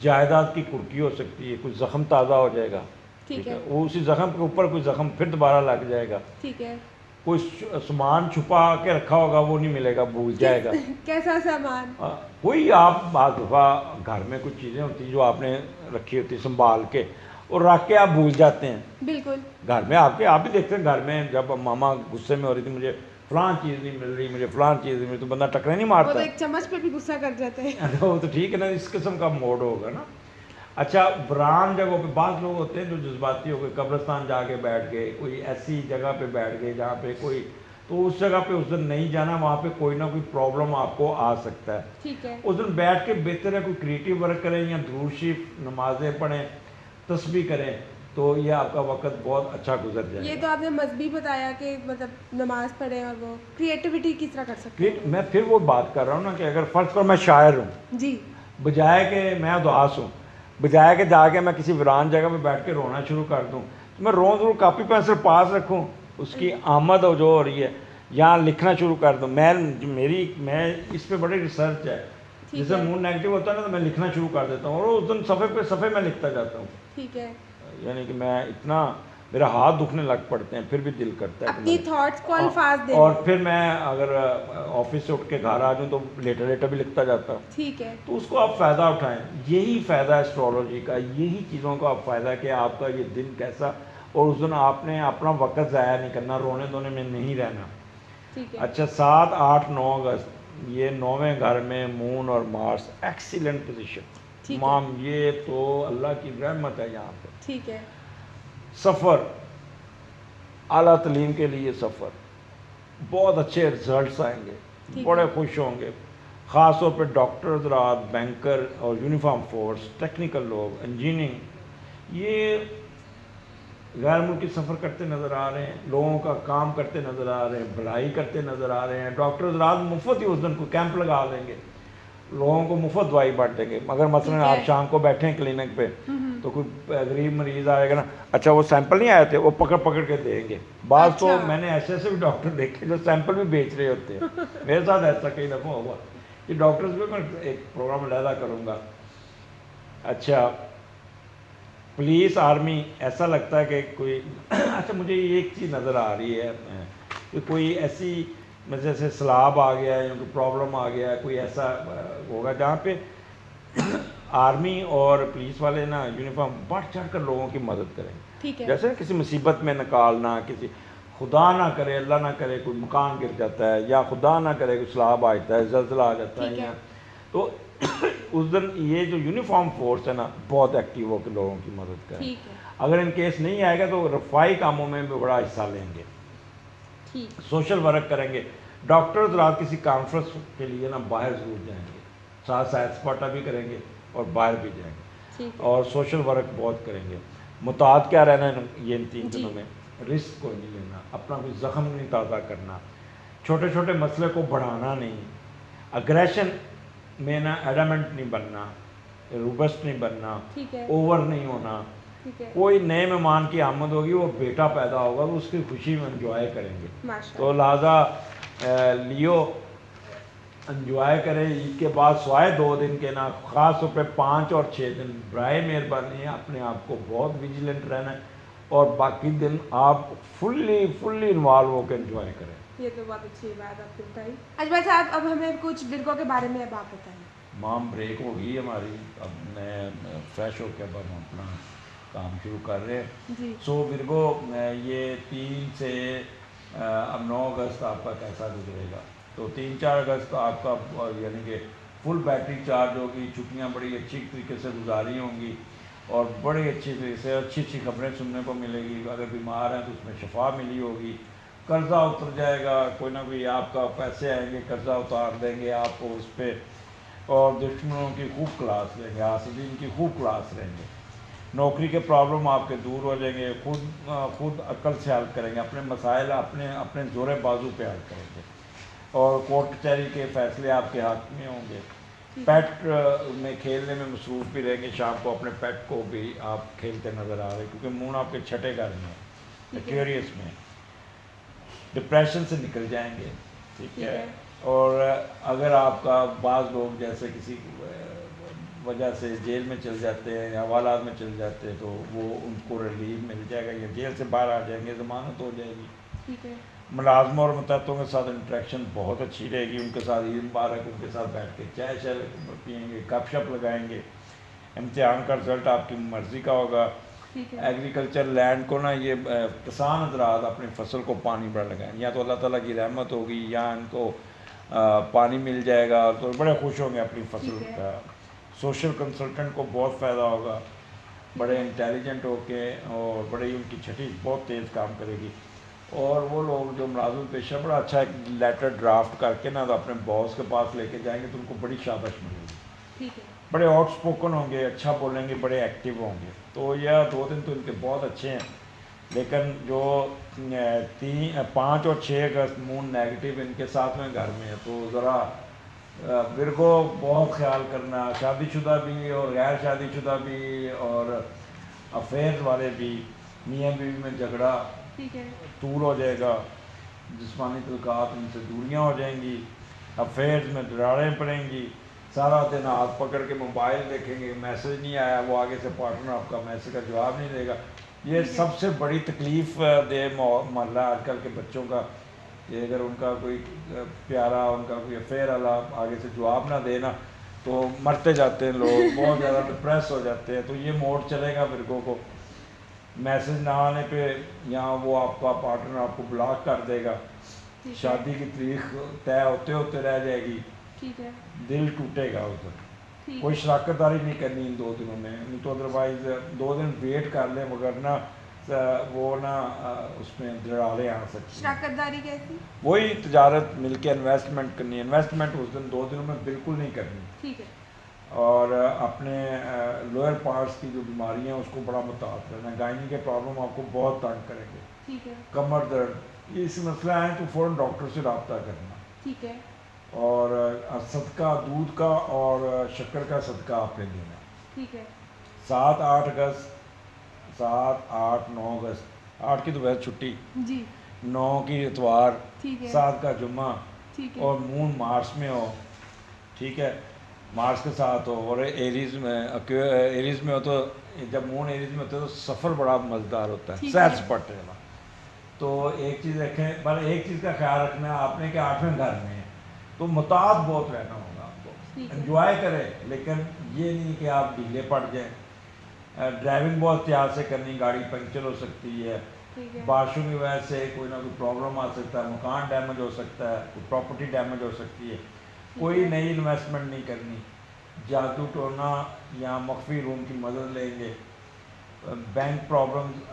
जायदाद की कुर्की हो सकती है, कुछ ज़ख़म ताज़ा हो जाएगा, ठीक है। वो उसी ज़ख़म के ऊपर कोई ज़ख़म फिर दोबारा लग जाएगा, ठीक है। कोई सामान छुपा के रखा होगा वो नहीं मिलेगा, भूल जाएगा। कैसा सामान? कोई आप बात दफ़ा घर में कुछ चीज़ें होती हैं जो आपने रखी होती संभाल के, और रख के आप भूल जाते हैं। बिल्कुल। घर में आपके, आप भी देखते हैं घर में, जब मामा गुस्से में हो रही थी, मुझे फ़लाँ चीज़ नहीं मिल रही, मुझे फ़लाँ चीज़ नहीं मिल रही, तो बंदा टकरे नहीं वो मारता। तो एक चम्मच पे भी गुस्सा कर जाते हैं। वो तो ठीक है ना, इस किस्म का मोड होगा ना। अच्छा, वीरान जगहों पे बात लोग होते हैं जो जज्बाती हो गए, कब्रिस्तान जाके बैठ गए, कोई ऐसी जगह पे बैठ गए जहाँ पे कोई, तो उस जगह पे उस दिन नहीं जाना, वहाँ पे कोई ना कोई प्रॉब्लम आपको आ सकता है। ठीक है। उस दिन बैठ के बेहतर है कोई क्रिएटिव वर्क करें, या दुरूद शरीफ, नमाज़ें पढ़ें, तस्बीह करें, तो ये आपका वक्त बहुत अच्छा गुजर ये जाएगा। तो आपने मजहबी बताया कि मतलब नमाज पढ़ें, और वो क्रिएटिविटी किस तरह कर सकते हैं? मैं फिर वो बात कर रहा हूँ ना कि अगर फ़र्ज़ करो मैं शायर हूँ, जी। बजाय कि मैं उदास हूँ, बजाय कि जाके मैं किसी वीरान जगह पे बैठ के रोना शुरू कर दूँ, तो मैं रोज़ कापी पेंसिल पास रखूँ, उसकी आमद हो जो हो रही है, या लिखना शुरू कर दूँ। मैं इस पे बड़ी रिसर्च है, जैसे है। मूड नेगेटिव होता है ना, तो मैं लिखना शुरू कर देता हूँ, और उस दिन सफ़े मैं लिखता जाता हूँ, ठीक है। यानी कि मैं इतना, मेरा हाथ दुखने लग पड़ते हैं, फिर भी दिल करता है कि अपनी मैं थॉट्स को अल्फाज देने। और फिर मैं अगर ऑफिस से उठ के घर आ जाऊँ तो लेटर भी लिखता जाता हूँ। ठीक है। तो उसको आप फ़ायदा उठाएं, यही फ़ायदा है एस्ट्रोलॉजी का, यही चीज़ों का आप फ़ायदा कि आपका ये दिन कैसा, और उस दिन आपने अपना वक्त ज़ाया नहीं करना, रोने धोने में नहीं रहना, ठीक है। अच्छा 7, 8, 9 अगस्त ये 9वें घर में मून और मार्स एक्सीलेंट पोजीशन। ठीक है। माम ये तो अल्लाह की रहमत है यहाँ पे। ठीक है। सफ़र, आला तालीम के लिए सफ़र, बहुत अच्छे रिजल्ट्स आएंगे, ठीक बड़े है। खुश होंगे। ख़ास तौर पे डॉक्टर हज़रात, बैंकर और यूनिफॉर्म फोर्स, टेक्निकल लोग, इंजीनियरिंग, ये गैर मुल्की सफ़र करते नज़र आ रहे हैं, लोगों का काम करते नज़र आ रहे हैं, भलाई करते नज़र आ रहे हैं। डॉक्टर हज़रात मुफ्त ही उस दिन कोई कैंप लगा देंगे, लोगों को मुफ्त दवाई बांट देंगे। मगर मसलन ठीक है। आप शाम को बैठे हैं क्लिनिक पे, तो कोई गरीब मरीज़ आएगा ना, अच्छा वो सैंपल नहीं आए थे, वो पकड़ पकड़ के देंगे। बाज़ तो अच्छा। मैंने ऐसे ऐसे भी डॉक्टर देखे जो सैंपल भी बेच रहे होते हैं। मेरे साथ ऐसा कई दफ़ा हुआ। ये डॉक्टर्स पे मैं एक प्रोग्राम अलहदा करूँगा। अच्छा पुलिस आर्मी, ऐसा लगता है कि कोई अच्छा मुझे एक चीज़ नज़र आ रही है कि कोई ऐसी जैसे सैलाब आ गया है या कोई प्रॉब्लम आ गया है, कोई ऐसा होगा जहाँ पे आर्मी और पुलिस वाले ना यूनिफॉर्म बढ़ चढ़ कर लोगों की मदद करेंगे। ठीक है। जैसे ना किसी मुसीबत में निकालना, किसी खुदा ना करे, अल्लाह ना करे कोई मकान गिर जाता है, या खुदा ना करे कोई सैलाब आ जाता है, ज़लज़ला आ जाता ठीक है, है। या तो उस दिन ये जो यूनिफॉर्म फोर्स है ना बहुत एक्टिव होकर लोगों की मदद करें। ठीक है। अगर इन केस नहीं आएगा तो रफाई कामों में भी बड़ा हिस्सा लेंगे, ठीक। सोशल वर्क करेंगे। डॉक्टर्स रात किसी कॉन्फ्रेंस के लिए ना बाहर ज़रूर जाएंगे, साथ साथ स्पॉटा भी करेंगे और बाहर भी जाएंगे, ठीक है। और सोशल वर्क बहुत करेंगे। मुताद क्या रहना है ये इन 3 जी। दिनों में, रिस्क को नहीं लेना, अपना कोई ज़ख्म नहीं ताज़ा करना, छोटे छोटे मसले को बढ़ाना नहीं, अग्रेशन में ना एडमेंट नहीं बनना, रोबस्ट नहीं बनना, ठीक है। ओवर नहीं होना। ठीक है। कोई नए मेहमान की आमद होगी, वो बेटा पैदा होगा तो उसकी खुशी में इंजॉय करेंगे। माशा। तो लिहाजा लियो इंजॉय करें। ईद के बाद स्वाए 2 दिन के ना, ख़ास तौर पे 5 और 6 दिन बराए मेहरबानी अपने आप को बहुत विजिलेंट रहना है, और बाकी दिन आप फुल्ली इन्वॉल्व होकर इंजॉय करें। ये तो बहुत अच्छी बात आपने बताई। अजमल साहब, अब हमें कुछ विर्गो के बारे में अब आप बताइए। माम ब्रेक हो गई हमारी, अब मैं फ्रेश होकर अब हम अपना काम शुरू कर रहे हैं। जी। सो विर्गो, ये 3 से अब 9 अगस्त आपका कैसा गुजरेगा। तो 3-4 अगस्त आपका यानी कि फुल बैटरी चार्ज होगी, छुट्टियां बड़ी अच्छी तरीके से गुजारी होंगी, और बड़ी अच्छी तरीके से अच्छी खबरें सुनने को मिलेगी। अगर बीमार हैं तो उसमें शफा मिली होगी, कर्ज़ा उतर जाएगा, कोई ना कोई आपका पैसे आएंगे, कर्ज़ा उतार देंगे आपको उस पर, और दुश्मनों की खूब क्लास लेंगे, हासिदीन की खूब क्लास लेंगे। नौकरी के प्रॉब्लम आपके दूर हो जाएंगे, खुद अक्ल से हल करेंगे, अपने मसाइल अपने अपने ज़ोरे बाजू पे हल करेंगे, और कोर्ट कचहरी के फैसले आपके हाथ में होंगे। पेट में खेलने में मसरूफ़ भी रहेंगे, शाम को अपने पेट को भी आप खेलते नज़र आ रहे हैं, क्योंकि मून आपके छठे घर में, एक्वेरियस में। डिप्रेशन से निकल जाएंगे, ठीक है। और अगर आपका बाज़ लोग जैसे किसी वजह से जेल में चल जाते हैं या हवालात में चल जाते हैं, तो वो उनको रिलीफ मिल जाएगा, या जेल से बाहर आ जाएंगे, ज़मानत हो जाएगी। ठीक है। मुलाजमों और मुतहतों के साथ इंटरेक्शन बहुत अच्छी रहेगी, उनके साथ ईद मुबारक, उनके साथ बैठ के चाय शाय पियेंगे, गपशप लगाएंगे। इम्तिहान का रिज़ल्ट आपकी मर्ज़ी का होगा। एग्रीकल्चर लैंड को ना, ये किसान हज़रात अपनी फसल को पानी बड़ा लगाएं, या तो अल्लाह ताला की रहमत होगी या इनको पानी मिल जाएगा, तो बड़े खुश होंगे अपनी फसल का। सोशल कंसल्टेंट को बहुत फ़ायदा होगा, बड़े इंटेलिजेंट होके, और बड़ी उनकी छठी बहुत तेज़ काम करेगी। और वो लोग जो मुलाजिम पेशा, बड़ा अच्छा एक लेटर ड्राफ्ट करके ना तो अपने बॉस के पास लेके जाएंगे, तो उनको बड़ी शाबाश मिलेगी। ठीक है। बड़े आउटस्पोकन होंगे, अच्छा बोलेंगे, बड़े एक्टिव होंगे। तो यह 2 दिन तो इनके बहुत अच्छे हैं। लेकिन जो 5 और 6 अगस्त मून नेगेटिव इनके 7वें घर में है, तो ज़रा विर्गो बहुत ख्याल करना, शादीशुदा भी और गैर शादीशुदा भी, और अफेयर्स वाले भी, मियाँ बीवी में झगड़ा ठीक है। दूर हो जाएगा, जिस्मानी तल्कात उनसे दूरियाँ हो जाएंगी, अफेयर्स में दरारें पड़ेंगी, सारा दिन हाथ पकड़ के मोबाइल देखेंगे, मैसेज नहीं आया, वो आगे से पार्टनर आपका मैसेज का जवाब नहीं देगा। ये सबसे बड़ी तकलीफ़ दे मामला आजकल के बच्चों का, कि अगर उनका कोई प्यारा, उनका कोई अफेयर वाला आगे से जवाब ना देना, तो मरते जाते हैं लोग, बहुत ज़्यादा डिप्रेस हो जाते हैं। तो ये मोड चलेगा विर्गो को, मैसेज ना आने पे, यहाँ वो आपका पार्टनर आपको ब्लॉक कर देगा, ठीक है। शादी की तारीख तय होते होते रह जाएगी, ठीक है। दिल टूटेगा उधर। ठीक कोई है। शराकतदारी नहीं करनी इन 2 दिनों में, नहीं तो अदरवाइज 2 दिन वेट कर ले, मगर ना वो ना उसमें दरारें आ सकती हैं। शराकतदारी कैसी? वही तजारत मिलके इन्वेस्टमेंट करनी है, इन्वेस्टमेंट उस दिन 2 दिनों में बिल्कुल नहीं करनी। ठीक है। और अपने लोअर पार्ट्स की जो बीमारियां हैं उसको बड़ा मुताबिक रहना। गायनी के प्रॉब्लम आपको बहुत तंग करेंगे, ठीक है। कमर दर्द, ये ऐसे मसला है तो फ़ौरन डॉक्टर से रब्ता करना। ठीक है। और सदका दूध का और शक्कर का सदका आपने देना। ठीक है। 7, 8 अगस्त, 7, 8, 9 अगस्त, 8 की तो वैसे छुट्टी, जी। 9 की इतवार, ठीक है। 7 का जुम्मा, ठीक है। और मून मार्स में हो, ठीक है, मार्स के साथ हो, और एरीज में एरीज में हो, तो जब मून एरीज में होता है तो सफ़र बड़ा मज़ेदार होता है, ठीक सैर है। सपाटे वाला। तो एक चीज़ रखें, पर एक चीज़ का ख्याल रखना है आपने कि 8वें घर में है तो मुताद बहुत रहना होगा आपको। ठीक है। एंजॉय करें, लेकिन ये नहीं कि आप ढीले पड़ जाएं। ड्राइविंग बहुत एहतियात से करनी, गाड़ी पंक्चर हो सकती है, ठीक है। बारिशों की वजह से कोई ना कोई प्रॉब्लम आ सकता है, मकान डैमेज हो सकता है, कोई प्रॉपर्टी डैमेज हो सकती है। कोई है। नई इन्वेस्टमेंट नहीं करनी, जादू टोना या मख्फी रूम की मदद लेंगे। बैंक प्रॉब्लम्स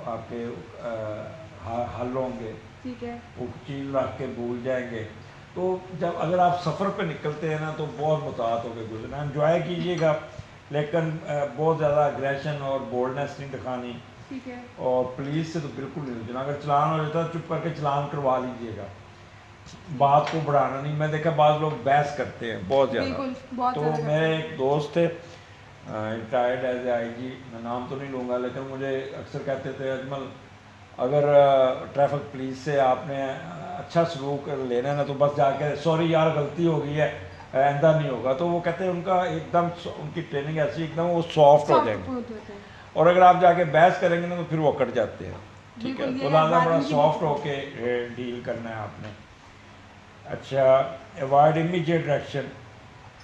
आपके हल होंगे, ठीक है। वो चीज़ रख के भूल जाएंगे। तो जब अगर आप सफ़र पे निकलते हैं ना तो बहुत मुतात होकर गुजरना, एंजॉय कीजिएगा, लेकिन बहुत ज़्यादा एग्रेशन और बोल्डनेस नहीं दिखानी। ठीक है। और पुलिस से तो बिल्कुल नहीं रुकना, अगर चलान हो जाता है चुप करके चलान करवा लीजिएगा, बात को बढ़ाना नहीं। मैं देखा बाद लोग बहस करते हैं बहुत ज़्यादा। बिल्कुल, बहुत तो ज़्यादा मेरे करते हैं। एक दोस्त थे, रिटायर्ड एज आई जी, मैं नाम तो नहीं लूँगा, लेकिन मुझे अक्सर कहते थे अजमल, अगर ट्रैफिक पुलिस से आपने अच्छा सलूक लेना है ना तो बस जाके सॉरी यार गलती हो गई है, आइंदा नहीं होगा। तो वो कहते हैं उनका एकदम उनकी ट्रेनिंग ऐसी एकदम वो सॉफ्ट हो सॉफ्ट जाएंगे, बहुत होते हैं। और अगर आप जाके बहस करेंगे ना तो फिर वो कट जाते हैं। ठीक है, बिल्कुल, तो ये लिहाजा बात बड़ा उनकी सॉफ्ट बिल्कुल। होके डील करना है आपने। अच्छा, अवॉइड इमीडिएट एक्शन।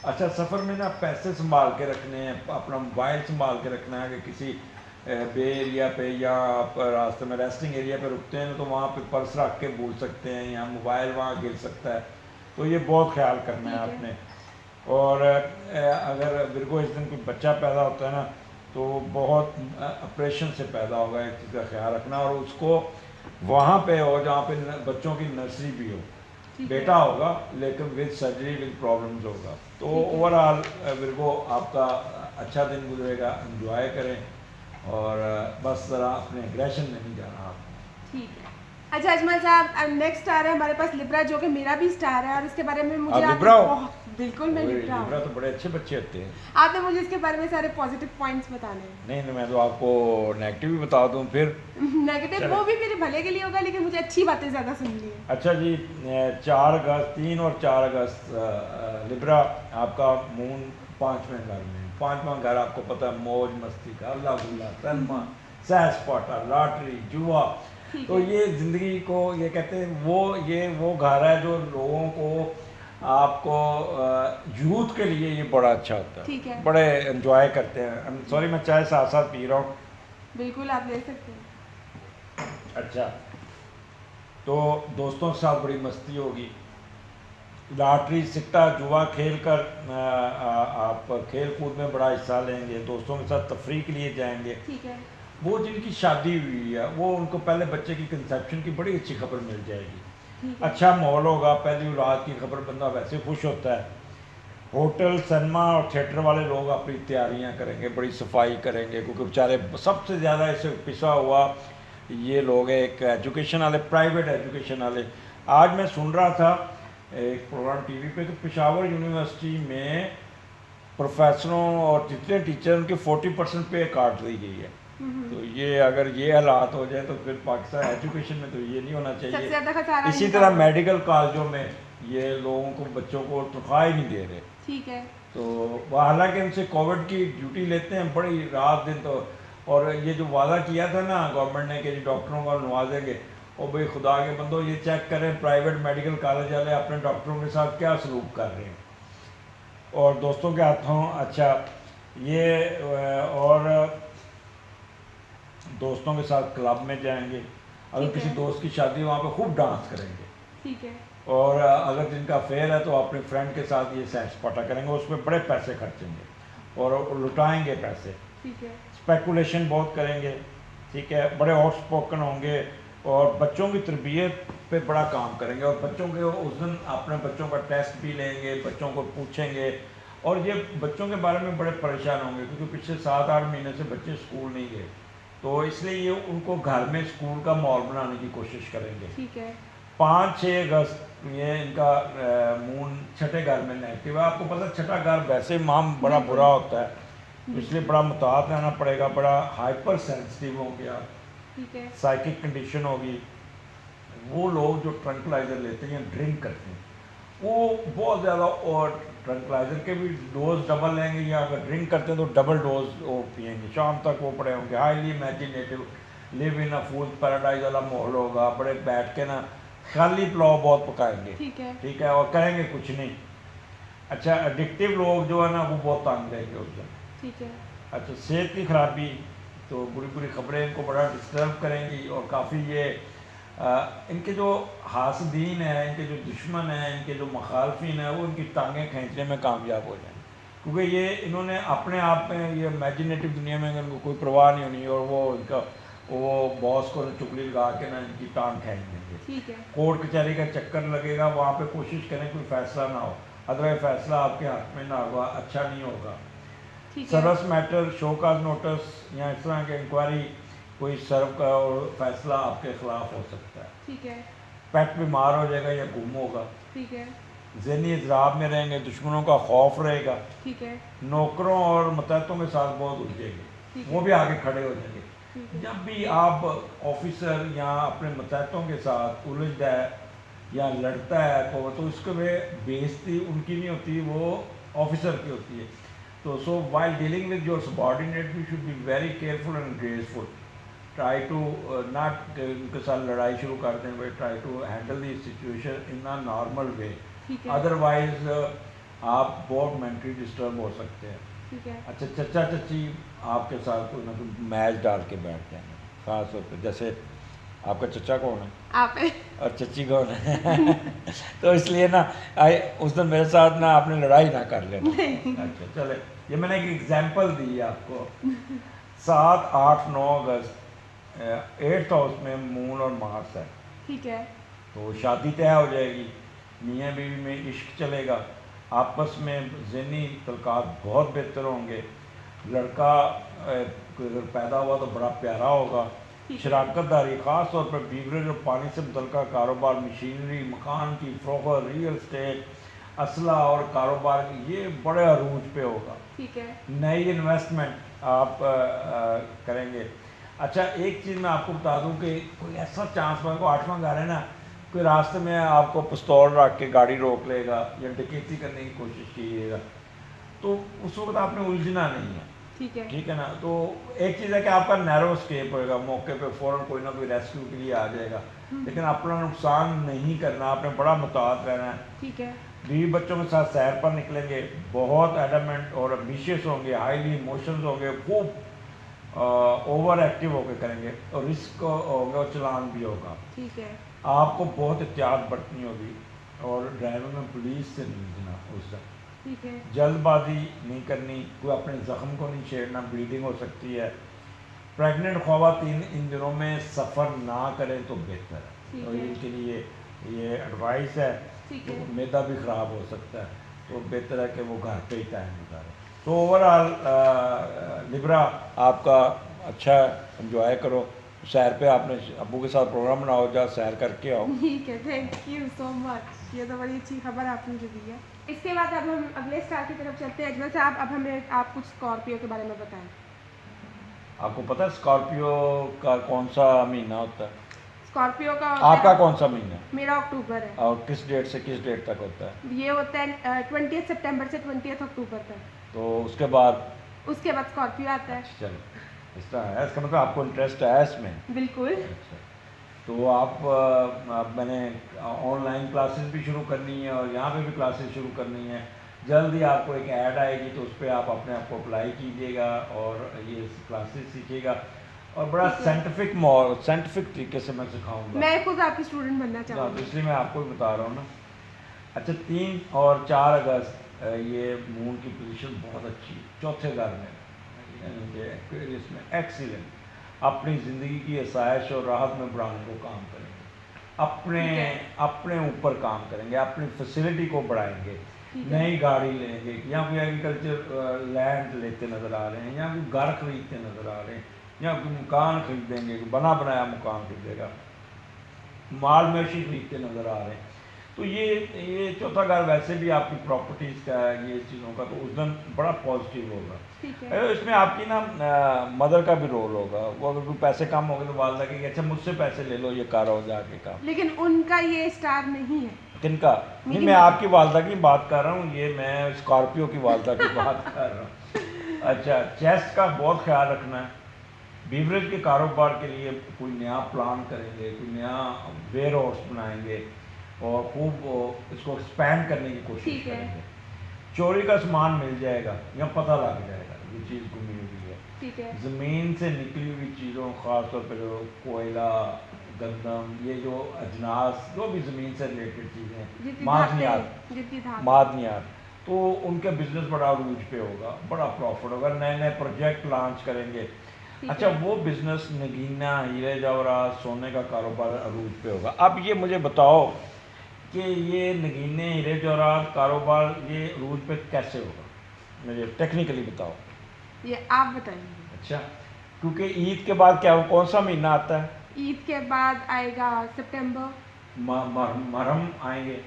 अच्छा, सफ़र में ना पैसे संभाल के रखने हैं, अपना मोबाइल संभाल के रखना है कि किसी बे एरिया पे या आप रास्ते में रेस्टिंग एरिया पे रुकते हैं तो वहाँ पे पर्स रख के भूल सकते हैं या मोबाइल वहाँ गिर सकता है, तो ये बहुत ख्याल करना है ठीक है। आपने। और अगर बिल्कुल इस दिन कोई बच्चा पैदा होता है ना तो बहुत ऑपरेशन से पैदा होगा, एक चीज़ का ख्याल रखना, और उसको वहाँ पे हो जहाँ पे बच्चों की नर्सरी भी हो, ठीक है। बेटा होगा लेकिन विद सर्जरी विद प्रॉब्लम्स होगा। तो ठीक है। ओवरऑल बिल्कुल आपका अच्छा दिन गुजरेगा, एंजॉय करें, और बस ज़रा अपने एग्रेशन में नहीं जाना आपने। ठीक है। अच्छा अजमल साहब, अब नेक्स्ट स्टार है हमारे पास लिब्रा, जो कि मेरा भी स्टार है, और इसके बारे में मुझे आप आपने लिब्रा हो? बिल्कुल मैं ओए, लिब्रा लिब्रा हूँ। तो बड़े अच्छे बच्चे होते हैं। आपने मुझे इसके बारे में सारे पॉजिटिव पॉइंट्स बताने हैं। नहीं, मैं तो आपको नेगेटिव भी बता दूँ फिर। नेगेटिव चलो। वो भी मेरे भले के लिए होगा, लेकिन मुझे अच्छी बातें ज़्यादा सुननी है। अच्छा जी, 4 अगस्त, 3 और 4 अगस्त लिब्रा आपका मून 5वें घर में। 5वां घर आपको पता है मौज मस्ती का, अल्लाह गुल्ला, तनमा, सैर सपाटा, लॉटरी, जुआ। ठीक तो है। ये ज़िंदगी को ये कहते हैं वो घर है जो लोगों को आपको यूथ के लिए ये बड़ा अच्छा होता ठीक है, है। बड़े एंजॉय करते हैं। सॉरी मैं चाय साथ साथ पी रहा हूँ। बिल्कुल आप ले सकते हैं। अच्छा, तो दोस्तों के साथ बड़ी मस्ती होगी, लॉटरी सिक्का जुआ खेल कर आप खेल कूद में बड़ा हिस्सा लेंगे, दोस्तों के साथ तफरीह के लिए जाएंगे। ठीक है। वो जिनकी शादी हुई है वो उनको पहले बच्चे की कंसेप्शन की बड़ी अच्छी खबर मिल जाएगी, ठीक है। अच्छा माहौल होगा, पहली औलाद की खबर, बंदा वैसे खुश होता है। होटल, सिनेमा और थिएटर वाले लोग अपनी तैयारियां करेंगे, बड़ी सफाई करेंगे, क्योंकि बेचारे सबसे ज़्यादा इससे पिसा हुआ ये लोग हैं, एक एजुकेशन वाले, प्राइवेट एजुकेशन वाले। आज मैं सुन रहा था एक प्रोग्राम टीवी पे कि पेशावर यूनिवर्सिटी में प्रोफेसरों और जितने टीचर उनके 40% पे काट दी गई है। तो ये अगर ये हालात हो जाए तो फिर पाकिस्तान एजुकेशन में तो ये नहीं होना सबसे चाहिए। ज़्यादा खसारा इसी इनका तरह होगा। मेडिकल कॉलेजों में ये लोगों को, बच्चों को तनख्वाह ही नहीं दे रहे। ठीक है। तो वह हालांकि उनसे कोविड की ड्यूटी लेते हैं बड़ी रात दिन, तो और ये जो वादा किया था ना गवर्नमेंट ने कि डॉक्टरों को नवाजेंगे, और भाई खुदा के बंदो ये चेक करें प्राइवेट मेडिकल कॉलेज वाले अपने डॉक्टरों के साथ क्या सलूक कर रहे हैं, और दोस्तों के हाथों। अच्छा, ये और दोस्तों के साथ क्लब में जाएंगे, अगर ठीक किसी है। दोस्त की शादी है वहाँ पे खूब डांस करेंगे। ठीक है। और अगर जिनका अफेयर है तो अपने फ्रेंड के साथ ये सैर सपाटा करेंगे, उसमें बड़े पैसे खर्चेंगे और लुटाएंगे पैसे। ठीक है। स्पेकुलेशन बहुत करेंगे, ठीक है, बड़े आउटस्पोकन होंगे और बच्चों की तरबियत पे बड़ा काम करेंगे। और बच्चों के उस दिन अपने बच्चों का टेस्ट भी लेंगे, बच्चों को पूछेंगे और ये बच्चों के बारे में बड़े परेशान होंगे क्योंकि पिछले 7-8 महीने से बच्चे स्कूल नहीं गए, तो इसलिए ये उनको घर में स्कूल का माहौल बनाने की कोशिश करेंगे। ठीक है। 5-6 अगस्त ये इनका मून छठे घर में नेगेटिव है। आपको पता है छठा घर वैसे माम बड़ा बिल्कुल। बुरा होता है, तो इसलिए बड़ा मुताहत रहना पड़ेगा, बड़ा हाइपर सेंसिटिव होंगे आप, ठीक है। साइकिक कंडीशन होगी। वो लोग जो ट्रंकलाइजर लेते हैं, ड्रिंक करते हैं, वो बहुत ज़्यादा, और ट्रंकलाइजर के भी डोज डबल लेंगे, या अगर ड्रिंक करते हैं तो डबल डोज वो पियेंगे। शाम तक वो पड़े होंगे, highly imaginative, live in a fool paradise वाला माहौल होगा। बड़े बैठ के ना खाली पुलाव बहुत पकाएंगे, ठीक है। ठीक है, और करेंगे कुछ नहीं। अच्छा, एडिक्टिव लोग जो है ना वो बहुत तंग रहेंगे उस दिन। ठीक है। अच्छा, सेहत की खराबी, तो बुरी बुरी खबरें इनको बड़ा डिस्टर्ब करेंगी और काफ़ी ये इनके जो हासदीन हैं, इनके जो दुश्मन हैं, इनके जो मुखालफिन हैं, वो इनकी टांगें खींचने में कामयाब हो जाएं, क्योंकि ये इन्होंने अपने आप में ये इमेजिनेटिव दुनिया में इनको कोई परवाह नहीं होनी, और वो इनका वो बॉस को चुगली लगा के ना इनकी टांग खींच देंगे। ठीक है। कोर्ट कचहरी का चक्कर लगेगा, वहाँ पे कोशिश करें कोई फैसला ना हो, अदरवाइज फैसला आपके हाथ में ना होगा, अच्छा नहीं होगा। ठीक है। सर्वस मैटर, शो काज नोटिस या इस तरह के इंक्वायरी कोई सर्व का और फैसला आपके खिलाफ हो सकता है। ठीक है। पेट बीमार हो जाएगा या गुम होगा। ठीक है। ज़हनी इज़राब में रहेंगे, दुश्मनों का खौफ रहेगा, ठीक है। नौकरों और मतहतों के साथ बहुत उलझेंगे, ठीक है। वो भी आगे खड़े हो जाएंगे। ठीक है। जब भी आप ऑफिसर या अपने मतहतों के साथ उलझता है या लड़ता है तो उसके में बेइज्जती उनकी नहीं होती, वो ऑफिसर की होती है। तो so while dealing with your subordinate we should be very careful and graceful. Try to not उनके साथ लड़ाई शुरू कर दें, we try to handle the situation in a normal way, ठीक है। अदरवाइज आप बहुत मेंटली डिस्टर्ब हो सकते हैं। ठीक है। अच्छा, चचा चची आपके साथ कोई ना कोई मैच डाल के बैठ जाएंगे, ख़ास तौर पे जैसे आपका चचा कौन है आप है। और चची कौन है तो इसलिए ना उस दिन मेरे साथ ना आपने लड़ाई ना कर लेना। अच्छा चले, ये मैंने एक एग्जांपल दी है आपको। 7, 8, 9 अगस्त 8th हाउस में मून और मार्स है, ठीक है। तो तो शादी तय हो जाएगी, मियाँ बीवी में इश्क चलेगा, आपस में ज़हनी तल्कात बहुत बेहतर होंगे। लड़का कोई अगर पैदा हुआ तो बड़ा प्यारा होगा। ठीक है। शराकतदारी, ख़ास तौर पर बीवरेज और पानी से मुतल्लिक़ कारोबार, मशीनरी, मकान की फ़रोख्त, रियल इस्टेट, असला और कारोबार, ये बड़े अरूज पे होगा। ठीक है। नई इन्वेस्टमेंट आप करेंगे। अच्छा, एक चीज़ मैं आपको बता दूं कि कोई ऐसा चांस को 8वां घर है ना, कोई रास्ते में आपको पिस्तौल रख के गाड़ी रोक लेगा या डकैती करने की कोशिश कीजिएगा, तो उस वक्त आपने उलझना नहीं है, ठीक है। ठीक है ना। तो एक चीज़ है कि आपका नैरो स्केप होएगा, मौके पे फ़ौरन कोई ना कोई रेस्क्यू के लिए आ जाएगा, लेकिन अपना नुकसान नहीं करना, आपने बड़ा मुताहत रहना है। ठीक है। बीवी बच्चों के साथ सैर पर निकलेंगे, बहुत एडमेंट और एम्बिशियस होंगे, हाईली इमोशंस होंगे, खूब ओवर एक्टिव होकर करेंगे, और रिस्क होगा और चलान भी होगा। ठीक है। आपको बहुत एहतियात बरतनी होगी और ड्राइवर में पुलिस से नहीं उलझना उस दिन। ठीक है। जल्दबाजी नहीं करनी, कोई अपने ज़ख्म को नहीं छेड़ना, ब्लीडिंग हो सकती है। प्रेग्नेंट ख़वातीन इन दिनों में सफ़र ना करें तो बेहतर ठीक है, और है। इनके लिए ये एडवाइस है। ठीक तो है। मैदा भी ख़राब हो सकता है, तो बेहतर है कि वो घर पे ही टाइम गुजारें। तो ओवरऑल लिब्रा आपका अच्छा एंजॉय करो, सैर पे आपने अब्बू के साथ प्रोग्राम बनाओ, जा सैर करके आओ। ठीक है। थैंक यू सो मच, ये तो बड़ी अच्छी खबर आपने मुझे दी है। इसके बाद अब हम अगले स्टार की तरफ चलते हैं। अजमल साहब, अब हमें आप कुछ स्कॉर्पियो के बारे में बताएं। आपको पता है स्कॉर्पियो का कौन सा महीना होता है? स्कॉर्पियो का आपका कौन सा महीना है मेरा अक्टूबर है। और किस डेट से किस डेट तक होता है? ये होता है 20 सितंबर से 20 अक्टूबर तक। तो उसके बाद उसके बाद स्कॉर्पियो आता है। चलो, इस तरह है, इसका मतलब आपको इंटरेस्ट है इसमें। बिल्कुल। अच्छा, तो आप मैंने ऑनलाइन क्लासेस भी शुरू करनी है और यहाँ पे भी क्लासेस शुरू करनी है। जल्द ही आपको एक ऐड आएगी, तो उस पर आप अपने आप को अप्लाई कीजिएगा और ये क्लासेस सीखिएगा। और बड़ा ठीक है। साइंटिफिक तरीके से मैं सिखाऊंगा। मैं खुद आपकी स्टूडेंट बनना तो चाहूँगी। इसलिए मैं आपको भी बता रहा हूँ ना। अच्छा, 3 और 4 अगस्त ये मून की पोजीशन बहुत अच्छी है, चौथे घर में, यानी कि एक्वेरियस में एक्सीलेंट। अपनी ज़िंदगी की आसाइश और राहत में बढ़ाने को काम करेंगे, अपने ठीक है। अपने ऊपर काम करेंगे, अपनी फैसिलिटी को बढ़ाएंगे, ठीक है। नई गाड़ी लेंगे, या कोई एग्रीकल्चर लैंड लेते नज़र आ रहे हैं, या कोई घर खरीदते नज़र आ रहे हैं, या कोई मकान खरीदेंगे, बना बनाया मकान खरीदेगा, माल मवेशी खरीदते नज़र आ रहे हैं। तो ये चौथा घर वैसे भी आपकी प्रॉपर्टीज़ का है, ये चीज़ों का, तो उस दिन बड़ा पॉजिटिव होगा। ठीक है। इसमें आपकी ना मदर का भी रोल होगा। वो अगर कोई पैसे कम हो गए तो वालदा की अच्छा मुझसे पैसे ले लो, ये करो जाके काम। लेकिन उनका ये स्टार नहीं है। किनका? नहीं, मेरी मैं मदर। आपकी वालदा की बात कर रहा हूँ, ये मैं स्कॉर्पियो की वालदा की बात कर रहा हूँ। अच्छा, चेस्ट का बहुत ख्याल रखना है। बीवरेज के कारोबार के लिए कोई नया प्लान करेंगे, कोई नया वेयर हाउस बनाएंगे और खूब इसको एक्सपैंड करने की कोशिश ठीक है। करेंगे। चोरी का सामान मिल जाएगा या पता लग जाएगा ये चीज़ गुमी हुई है। ठीक है। ज़मीन से निकली हुई चीज़ों, ख़ासतौर पर जो कोयला, गंदम, ये जो अजनास, जो भी ज़मीन से रिलेटेड चीज़ें, जितनी मादनियात, धातें, जितनी धातें। मादनियात, तो उनका बिजनेस बड़ा अरूज पे होगा, बड़ा प्रॉफिट होगा, नए नए प्रोजेक्ट लॉन्च करेंगे। ठीक अच्छा, है। वो बिजनेस नगीना, हीरे जवाहरात, सोने का कारोबार अरूज पे होगा। अब ये मुझे बताओ कि ये नगीने, हीरे जवाहरात कारोबार ये अरूज पे कैसे होगा, मुझे टेक्निकली बताओ। ये आप बताइए। अच्छा, क्योंकि ईद के बाद क्या कौन सा महीना आता है? ईद के बाद आएगा सितंबर। मुहर्रम आएंगे,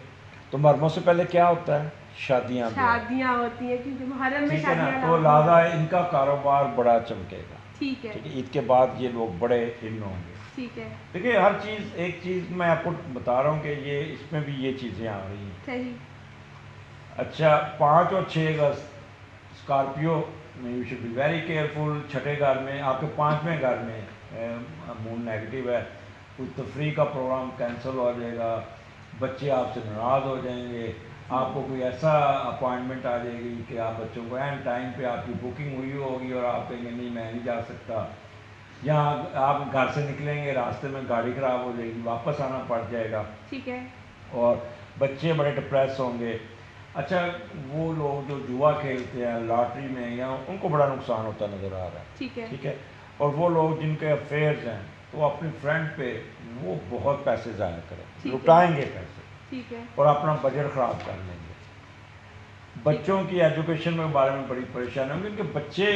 तो मुहर्रम से पहले क्या होता है? शादियाँ भी होती हैं। शादियाँ होती हैं क्योंकि मुहर्रम में ठीक है ना, शादियाँ तो लिहाजा इनका कारोबार बड़ा चमकेगा। ठीक है। ठीक है, ईद के बाद ये लोग बड़े इन होंगे। ठीक है। देखिए, हर चीज़, एक चीज़ मैं आपको बता रहा हूँ कि ये इसमें भी ये चीज़ें आ रही हैं। सही। अच्छा, 5 और 6 अगस्त स्कॉर्पियो में you should be very careful. छठे घर में, आपके 5वें घर में मून नेगेटिव है, कोई तफरी का प्रोग्राम कैंसिल हो जाएगा, बच्चे आपसे नाराज़ हो जाएंगे, आपको कोई ऐसा अपॉइंटमेंट आ जाएगी कि आप बच्चों को एंड टाइम पे आपकी बुकिंग हुई होगी और आप कहेंगे नहीं मैं नहीं जा सकता, या आप घर से निकलेंगे रास्ते में गाड़ी ख़राब हो जाएगी, वापस आना पड़ जाएगा, ठीक है। और बच्चे बड़े डिप्रेस होंगे। अच्छा, वो लोग जो जुआ खेलते हैं लॉटरी में, या उनको बड़ा नुकसान होता नज़र आ रहा है। ठीक है। ठीक है, और वो लोग जिनके अफेयर्स हैं तो अपनी फ्रेंड पे वो बहुत पैसे ज़ाया ठीक करें, है। लुटाएंगे पैसे ठीक है। और अपना बजट ख़राब कर लेंगे। बच्चों की एजुकेशन के बारे में बड़ी परेशानी होगी, क्योंकि बच्चे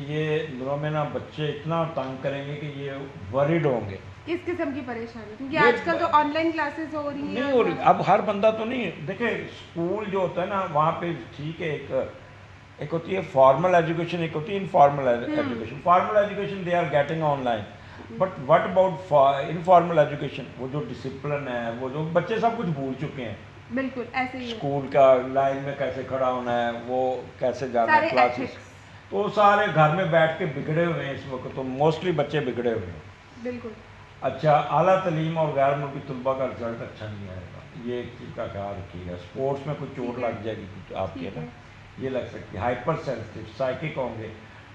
ये दिनों में ना बच्चे इतना तंग करेंगे कि ये वरिड होंगे। किस किस्म की परेशानी? क्योंकि ये आजकल तो ऑनलाइन क्लासेस हो रही हैं। नहीं हो रही। अब हर बंदा तो नहीं, देखिए स्कूल जो होता है ना वहाँ पे ठीक है, एक होती है फॉर्मल एजुकेशन, एक होती है informal education. Formal education they are getting online, but what about informal education? वो जो डिसिप्लिन है, वो जो बच्चे सब कुछ भूल चुके हैं। बिल्कुल ऐसे ही है। स्कूल का लाइन में कैसे खड़ा होना है, वो कैसे जाना है सारे क्लासेस, ethics। तो सारे घर में बैठ के बिगड़े हुए हैं इस वक्त, तो मोस्टली बच्चे बिगड़े हुए हैं। बिल्कुल। अच्छा, आला तलीम और गैर मुल्की तलबा का रिजल्ट अच्छा नहीं आएगा, ये एक चीज़ का ख्याल रखिएगा। स्पोर्ट्स में कुछ चोट ठीक है। लग जाएगी कुछ आपके ठीक ना, है। ये लग सकती है। हाइपर सेंसिटिव, साइकिक होंगे,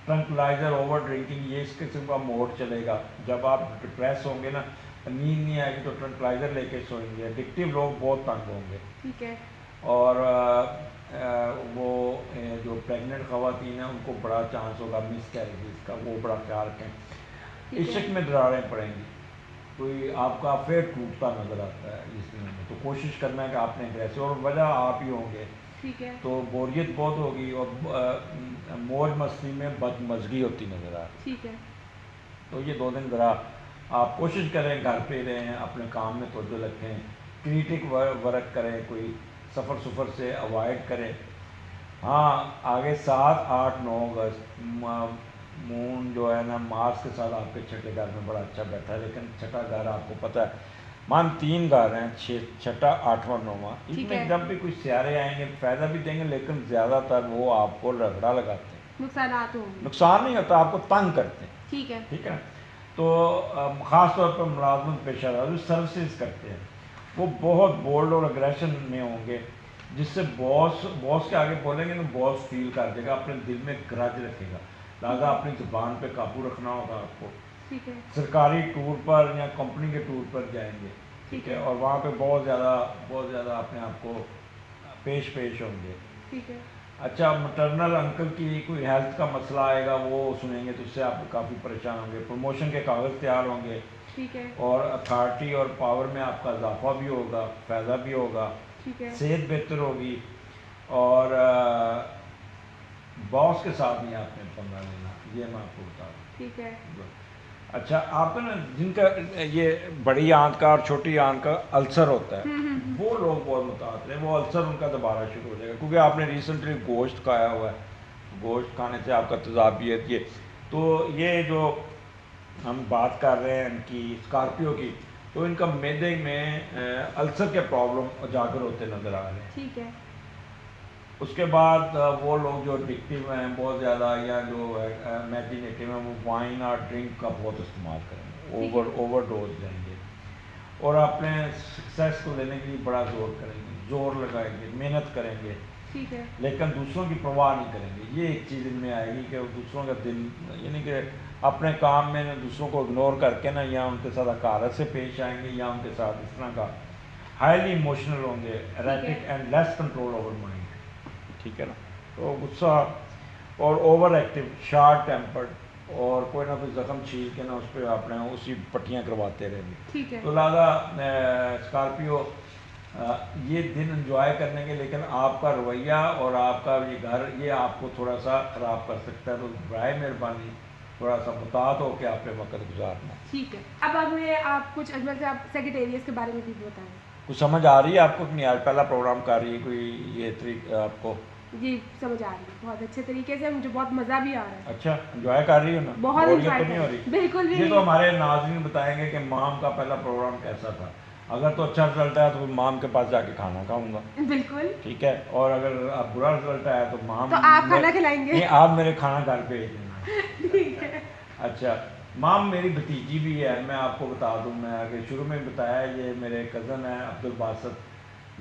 ट्रंकलाइजर, ओवर ड्रिंकिंग, ये इस किस्म का मोड चलेगा। जब आप डिप्रेस होंगे ना, नींद नहीं आएगी तो ट्रंकलाइजर लेके सोएंगे। एडिक्टिव लोग बहुत तंग होंगे। ठीक है। और वो जो प्रेग्नेंट ख़वातीन हैं उनको बड़ा चांस होगा मिस कैरेजेस का, वो बड़ा ख्याल रखें। ठीक है। इश्क में दरारें पड़ेंगी, कोई आपका अफेयर टूटता नज़र आता है इस दिन में, तो कोशिश करना है कि आपने कैसे, और वजह आप ही होंगे, ठीक है। तो बोरियत बहुत होगी और मौज मस्ती में बदमज़गी होती नज़र आ रही। ठीक है। तो ये 2 दिन ज़रा आप कोशिश करें, घर पे रहें, अपने काम में तवज्जो रखें, क्रिएटिव वर्क करें, कोई सफ़र सुफ़र से अवॉइड करें। हाँ, आगे 7, 8, 9 अगस्त मून जो है ना मार्स के साथ आपके छठे घर में बड़ा अच्छा बैठा है, लेकिन छठा घर आपको पता है मान 3 घर हैं, छठा, 8वां, 9वां, ठीक इसमें है। जब भी कोई सियारे आएंगे फ़ायदा भी देंगे, लेकिन ज़्यादातर वो आपको रगड़ा लगाते हैं। नुकसानात होंगे। नुकसान नहीं होता, आपको तंग करते हैं। ठीक है। ठीक है, तो ख़ास तौर पर मुलाजमत पेशा जो सर्विसेज करते हैं वो बहुत बोल्ड और अग्रेशन में होंगे, जिससे बॉस के आगे बोलेंगे ना बॉस फील कर देगा, अपने दिल में ग्रज रखेगा। लिहाजा अपनी ज़ुबान पे काबू रखना होगा आपको। ठीक है। सरकारी टूर पर या कंपनी के टूर पर जाएंगे, ठीक है, और वहाँ पे बहुत ज़्यादा अपने आप को पेश होंगे। ठीक है। अच्छा, मटरनल अंकल की कोई हेल्थ का मसला आएगा, वो सुनेंगे तो उससे आप काफ़ी परेशान होंगे। प्रमोशन के कागज़ तैयार होंगे, ठीक है। और अथॉरिटी और पावर में आपका इजाफा भी होगा, फ़ायदा भी होगा, ठीक है। सेहत बेहतर होगी, और बॉस के साथ नहीं आपने पंगा लेना, ये मैं आपको बता दूँ। ठीक है। अच्छा, आपको ना जिनका ये बड़ी आंत का और छोटी आंत का अल्सर होता है, वो लोग बहुत मुतासर हैं, वो अल्सर उनका दोबारा शुरू हो जाएगा, क्योंकि आपने रिसेंटली गोश्त खाया हुआ है, गोश्त खाने से आपका तेज़ाबियत ये, तो ये जो हम बात कर रहे हैं इनकी स्कॉर्पियो की, तो इनका मैदे में अल्सर के प्रॉब्लम उजागर होते नज़र आ रहे हैं। ठीक है। उसके बाद वो लोग जो एडिक्टिव हैं बहुत ज़्यादा, या जो इमेजिनेटिव हैं, वो वाइन और ड्रिंक का बहुत इस्तेमाल करेंगे, ओवरडोज लेंगे, और अपने सक्सेस को लेने के लिए बड़ा जोर लगाएंगे, मेहनत करेंगे, ठीक है। लेकिन दूसरों की परवाह नहीं करेंगे। ये एक चीज़ इनमें आएगी कि वो दूसरों का दिल, यानी कि अपने काम में दूसरों को इग्नोर करके ना, या उनके साथ हकारत से पेश आएंगे, या उनके साथ इस तरह का हाईली इमोशनल होंगे, erratic and less control over mind, ठीक है ना। तो गुस्सा और ओवर एक्टिव, शार्ट टेम्पर्ड, और कोई ना कोई ज़ख्म छील के ना उस पर अपने उसी पट्टियाँ करवाते रहेंगे। ठीक है। तो लिहाजा स्कॉर्पियो ये दिन एंजॉय करने के, लेकिन आपका रवैया और आपका ये घर, ये आपको थोड़ा सा ख़राब कर सकता है, तो बराए मेहरबानी थोड़ा सा मुतात हो के आपने वक्त गुजारना। ठीक है। अब आप कुछ अजमल से आप सेक्रेटेरिएट के बारे में भी बताएं। कुछ समझ आ रही है आपको कि नहीं? आज पहला प्रोग्राम कर रही है कोई ये तरीका आपको? जी समझ आ रही है, बहुत अच्छे तरीके से, मुझे बहुत मज़ा भी आ रहा है। अच्छा, एंजॉय कर रही हो ना? बहुत बोरियत एंजॉय तो नहीं हो रही? बिल्कुल भी ये तो नहीं। हमारे नाज़रीन बताएंगे कि माम का पहला प्रोग्राम कैसा था। अगर तो अच्छा रिजल्ट आया तो माम के पास जाके खाना खाऊंगा, बिल्कुल। ठीक है, और अगर आप बुरा रिजल्ट आया तो माम तो आप खाना खिलाएंगे? नहीं, आप मेरे खाना घर भेज देना। ठीक है। अच्छा, माम मेरी भतीजी भी है, मैं आपको बता दूं, मैं आगे शुरू में बताया, ये मेरे कज़न है अब्दुल बासित,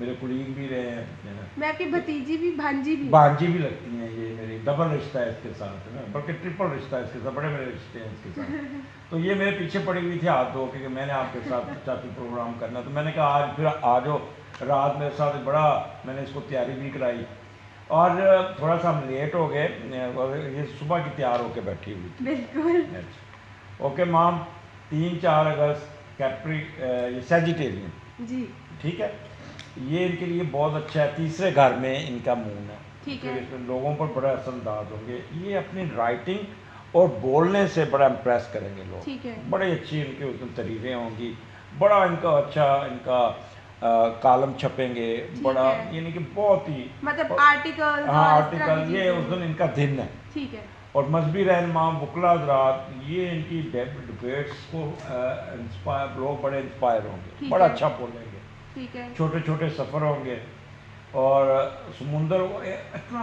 मेरे कुलीग भी रहे हैं। मैं आपकी भतीजी भी, भांजी भी। भांजी भी लगती हैं, ये मेरी डबल रिश्ता है इसके साथ ना, बल्कि ट्रिपल रिश्ता है इसके साथ, बड़े मेरे रिश्ते हैं इसके साथ। तो ये मेरे पीछे पड़ी हुई थी हाथ धो के कि मैंने आपके साथ चाचू प्रोग्राम करना, तो मैंने कहा आज फिर आ जाओ, रात मेरे साथ बड़ा मैंने इसको तैयारी भी कराई, और थोड़ा सा हम लेट हो गए, और ये सुबह की तैयार होकर बैठी हुई थी। बिल्कुल। ओके माम, 3-4 अगस्त कैप्री, ये सेजिटेरियन, जी ठीक है, ये इनके लिए बहुत अच्छा है। तीसरे घर में इनका मून है, ठीक तो है। इसमें लोगों पर बड़ा असरअंदाज होंगे, ये अपनी राइटिंग और बोलने से बड़ा इम्प्रेस करेंगे लोग, ठीक है। बड़ी अच्छी इनकी उसमें तरीक़ें होंगी, बड़ा इनका अच्छा इनका कॉलम छपेंगे, बड़ा है। यानी कि बहुत ही मतलब आर्टिकल, हाँ आर्टिकल, ये उस दिन इनका दिन है। ठीक है। और मजहबी रहनुमा, वकला हज़रात, ये इनकी डिबेट्स को इंस्पायर, लोग बड़े इंस्पायर होंगे, बड़ा अच्छा बोलेंगे, ठीक है। छोटे छोटे सफ़र होंगे, और समुंदर को इतना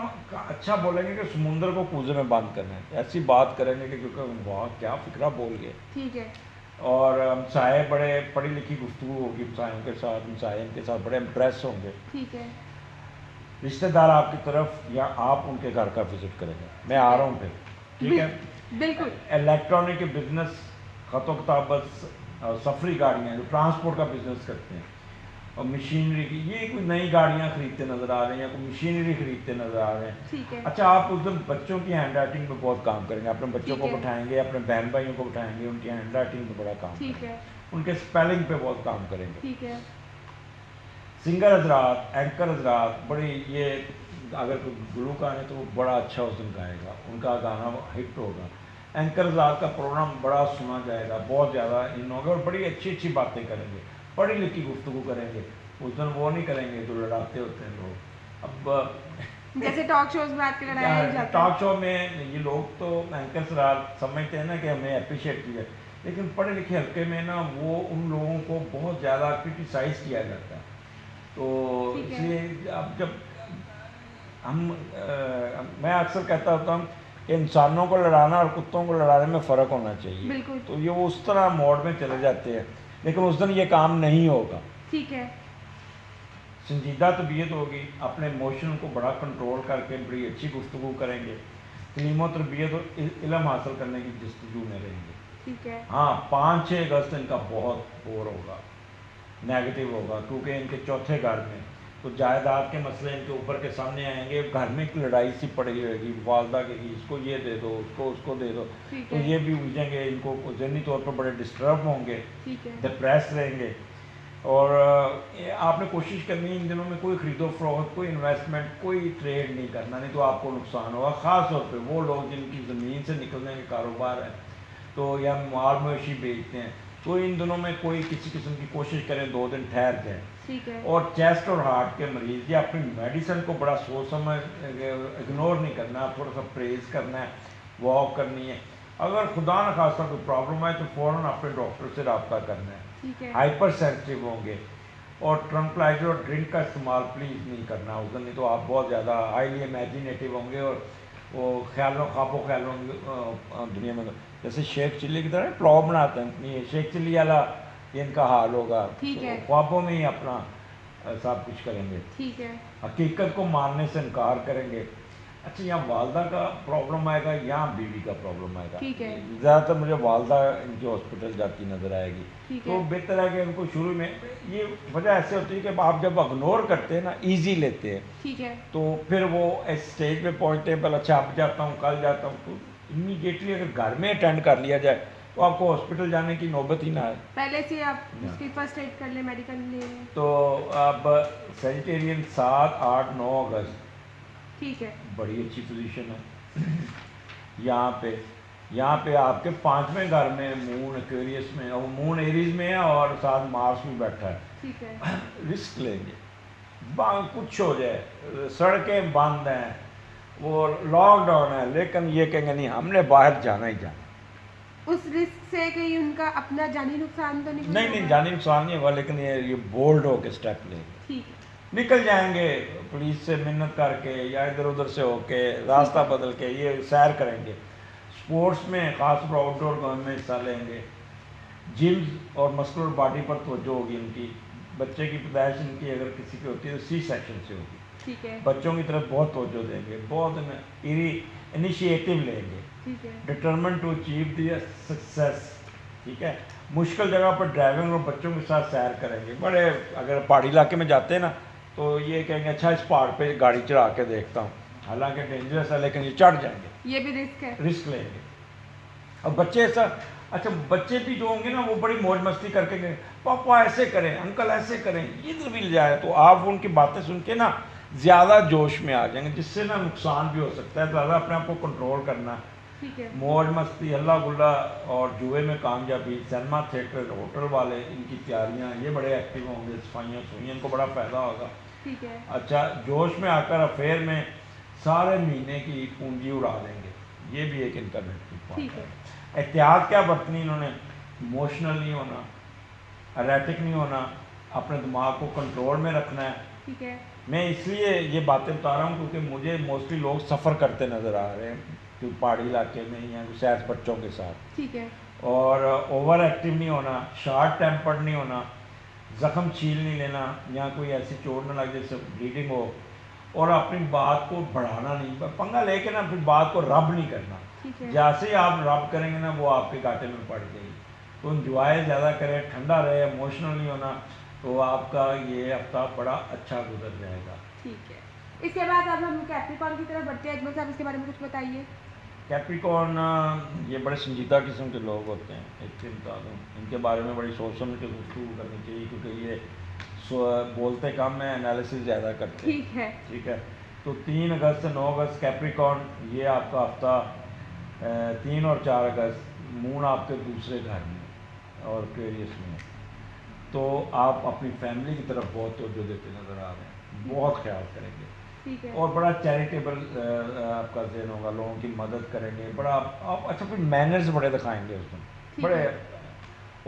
अच्छा बोलेंगे कि समुंदर को कूजे में बंद करना है, ऐसी बात करेंगे कि क्योंकि वाह क्या फ़िक्रा बोल गए। ठीक है। और हमसाए, बड़े पढ़ी लिखी गुफ्तगू होगी हमसायों के साथ, हमसाए इनके साथ बड़े इम्प्रेस होंगे। ठीक है। रिश्तेदार आपकी तरफ, या आप उनके घर का विजिट करेंगे, मैं आ रहा हूँ फिर, ठीक है। बिल्कुल। इलेक्ट्रॉनिक के बिजनेस, ख़त किताबत, सफरी गाड़ियाँ जो ट्रांसपोर्ट का बिजनेस करते हैं, और मशीनरी की, ये कोई नई गाड़ियाँ खरीदते नज़र आ रहे हैं, या कोई मशीनरी खरीदते नज़र आ रहे हैं। ठीक है। अच्छा, आप उस दिन बच्चों की हैंड राइटिंग पे बहुत काम करेंगे, अपने बच्चों को बैठाएंगे, अपने बहन भाइयों को बैठाएंगे, उनकी हैंड राइटिंग पे बड़ा काम करेंगे, उनके स्पेलिंग पे बहुत काम करेंगे। ठीक है। सिंगर हजरात, एंकर हजरात, बड़ी ये अगर कोई गुलूकार है तो वो बड़ा अच्छा उस दिन गाएगा, उनका गाना हिट होगा। एंकर हजरात का प्रोग्राम बड़ा सुना जाएगा, बहुत ज़्यादा इन होगा, और बड़ी अच्छी अच्छी बातें करेंगे, पढ़ी लिखी गुफ्तगू करेंगे। उस दिन वो नहीं करेंगे जो लड़ाते होते हैं लोग। अब जैसे टॉक शोज में आजकल लड़ाया जाता है, टॉक शो में ये लोग तो एंकर हजरात समझते हैं ना कि हमें अप्रिशिएट किया, लेकिन पढ़े लिखे हल्के में ना वो उन लोगों को बहुत ज़्यादा क्रिटिसाइज़ किया जाता है। तो इसलिए अब जब मैं अक्सर कहता होता हूँ कि इंसानों को लड़ाना और कुत्तों को लड़ाने में फ़र्क होना चाहिए, तो ये वो उस तरह मोड में चले जाते हैं, लेकिन उस दिन ये काम नहीं होगा। ठीक है। संजीदा तबीयत होगी, अपने इमोशन को बड़ा कंट्रोल करके बड़ी अच्छी गुफ्तगू करेंगे, तलीम व तरबियत और इल्म हासिल करने की जस्तजू में रहेंगे। ठीक है। हाँ 5-6 अगस्त इनका बहुत पोर होगा, नेगेटिव होगा, क्योंकि इनके चौथे घर में तो जायदाद के मसले इनके ऊपर के सामने आएंगे। घर में एक लड़ाई सी पड़ी होगी वालदा के कि इसको ये दे दो, उसको दे दो, ठीक तो है। ये भी उलझेंगे, इनको ज़हनी तौर पर बड़े डिस्टर्ब होंगे, ठीक है। डिप्रेस रहेंगे। और आपने कोशिश करनी है इन दिनों में कोई ख़रीदो फरोख्त, कोई इन्वेस्टमेंट, कोई ट्रेड नहीं करना, नहीं तो आपको नुकसान होगा। ख़ास तौर पे वो लोग जिनकी ज़मीन से निकलने के कारोबार है तो या माल मवेशी बेचते हैं, तो इन दिनों में कोई किसी किस्म की कोशिश करें 2 दिन ठहर जाए। ठीक है। और चेस्ट और हार्ट के मरीज़ या अपनी मेडिसिन को बड़ा सोच समझ इग्नोर नहीं करना, थोड़ा सा परहेज़ करना है, वॉक करनी है। अगर खुदा न खास्ता कोई प्रॉब्लम है तो फ़ौरन अपने डॉक्टर से रब्ता करना है। ठीक है। हाइपर सेंसिटिव होंगे और ट्रंक्लाइजर और ड्रिंक का इस्तेमाल प्लीज़ नहीं करना उस दिन, नहीं तो आप बहुत ज़्यादा हाईली इमेजिनेटिव होंगे और वो ख्यालों ख्वाबों ख्यालों दुनिया में, जैसे शेख चिल्ली की तरह पुलाव बनाते हैं, नहीं शेख चिल्ली वाला ये इनका हाल होगा। ठीक है। ख्वाबों में ही अपना सब कुछ करेंगे, ठीक है। हकीकत को मानने से इनकार करेंगे। अच्छा, यहाँ वालदा का प्रॉब्लम आएगा, यहाँ बीवी का प्रॉब्लम आएगा। ठीक है। ज़्यादातर मुझे वालदा इनके हॉस्पिटल जाती नज़र आएगी, ठीक तो है। बेहतर है कि इनको शुरू में ये वजह ऐसे होती है कि आप जब इग्नोर करते हैं ना, ईजी लेते हैं, ठीक है। तो फिर वो इस स्टेज पे पहुँचते हैं, पहले अच्छा अब जाता हूँ, कल जाता हूँ, तो इमीडिएटली अगर घर में अटेंड कर लिया जाए तो आपको हॉस्पिटल जाने की नौबत ही ना आए। पहले से आप उसकी फर्स्ट एड कर ले, मेडिकल ले लें। तो अब सेजिटेरियन 7-8-9 अगस्त ठीक है। बड़ी अच्छी पोजीशन है यहाँ पे आपके 5वें घर में मून एक्वेरियस में, और मून एरीज में है और साथ मार्स भी बैठा है। ठीक है। रिस्क लेंगे, कुछ हो जाए, सड़कें बंद हैं, वो लॉकडाउन है, लेकिन ये कहेंगे नहीं हमने बाहर जाना ही जाना। उस रिस्क से कहीं उनका अपना जानी नुकसान तो नहीं नहीं जानी नुकसान नहीं होगा, लेकिन ये बोल्ड होके स्टेप लेंगे, ठीक है। निकल जाएंगे पुलिस से मिन्नत करके या इधर उधर से होके रास्ता बदल के ये सैर करेंगे। स्पोर्ट्स में खासतौर पर आउटडोर गेम में हिस्सा लेंगे। जिम्स और मस्कुलर बॉडी पर तवज्जो होगी इनकी। बच्चे की पैदाइश इनकी अगर किसी की होती है तो सी सेक्शन से होगी। ठीक है। बच्चों की तरफ बहुत तवज्जो देंगे, बहुत इनिशिएटिव लेंगे, ठीक है। Determine to achieve the success. ठीक है, मुश्किल जगह पर ड्राइविंग और बच्चों के साथ सैर करेंगे। बड़े अगर पहाड़ी इलाके में जाते हैं ना तो ये कहेंगे अच्छा इस पहाड़ पे गाड़ी चढ़ा के देखता हूँ, हालांकि डेंजरस है लेकिन ये चढ़ जाएंगे, ये भी रिस्क है। रिस्क लेंगे। और बच्चे ऐसा, अच्छा बच्चे भी जो होंगे ना वो बड़ी मौज मस्ती करके गए, पापा ऐसे करें, अंकल ऐसे करें, इधर भी ले जाए, तो आप उनकी बातें सुन के ना ज़्यादा जोश में आ जाएंगे, जिससे ना नुकसान भी हो सकता है। ज़्यादा अपने आप को कंट्रोल करना, ठीक है। मौज मस्ती, हल्ला गुल्ला और जुए में कामयाबी। सिनेमा थिएटर, होटल वाले, इनकी तैयारियाँ, ये बड़े एक्टिव होंगे, सफाइयाँ सफाइयाँ, इनको बड़ा फ़ायदा होगा। ठीक है। अच्छा, जोश में आकर अफेयर में सारे महीने की पूंजी उड़ा देंगे, ये भी एक इनका नेगेटिव पॉइंट ठीक है। है। एहतियात क्या बरतनी इन्होंने, इमोशनल नहीं होना, एरेटिक नहीं होना, अपने दिमाग को कंट्रोल में रखना है। ठीक है। मैं इसलिए ये बातें बता रहा हूँ क्योंकि मुझे मोस्टली लोग सफ़र करते नज़र आ रहे हैं, क्योंकि पहाड़ी इलाके में या शायद बच्चों के साथ। ठीक है। और ओवर एक्टिव नहीं होना, शार्ट टेम्पर्ड नहीं होना, ज़ख्म छील नहीं लेना, या कोई ऐसी चोट ना लग जैसे ब्लीडिंग हो, और अपनी बात को बढ़ाना नहीं, पंगा लेके ना फिर बात को रब नहीं करना। ठीक है। जैसे ही आप रब करेंगे ना वो आपके घाटे में पड़ जाएगी। तो इंजॉय ज़्यादा करें, ठंडा रहे, इमोशनल नहीं होना, तो आपका ये हफ्ता बड़ा अच्छा गुजर जाएगा। ठीक है। इसके बाद अब हम कैप्रिकॉर्न की तरफ बढ़ते हैं। अजमल साहब इसके बारे में कुछ बताइए। कैप्रिकॉर्न ये बड़े संजीदा किस्म के लोग होते हैं, एक चीज़ बता दूँ, इनके बारे में बड़ी सोच समझ के गुफ्तगू करनी चाहिए, क्योंकि ये बोलते कम है, एनालिसिस ज़्यादा करते हैं। ठीक है। ठीक है, तो 3 अगस्त से 9 अगस्त कैप्रिकॉर्न, ये आपका हफ्ता 3 और 4 अगस्त मून आपके दूसरे घर में और एक्वेरियस में, तो आप अपनी फैमिली की तरफ बहुत तवज्जो देते नज़र आ रहे हैं, बहुत ख्याल करेंगे। ठीक है। और बड़ा चैरिटेबल आपका ज़हन होगा, लोगों की मदद करेंगे, बड़ा आप अच्छा फिर मैनर्स बड़े दिखाएंगे उस दिन, ठीक बड़े है।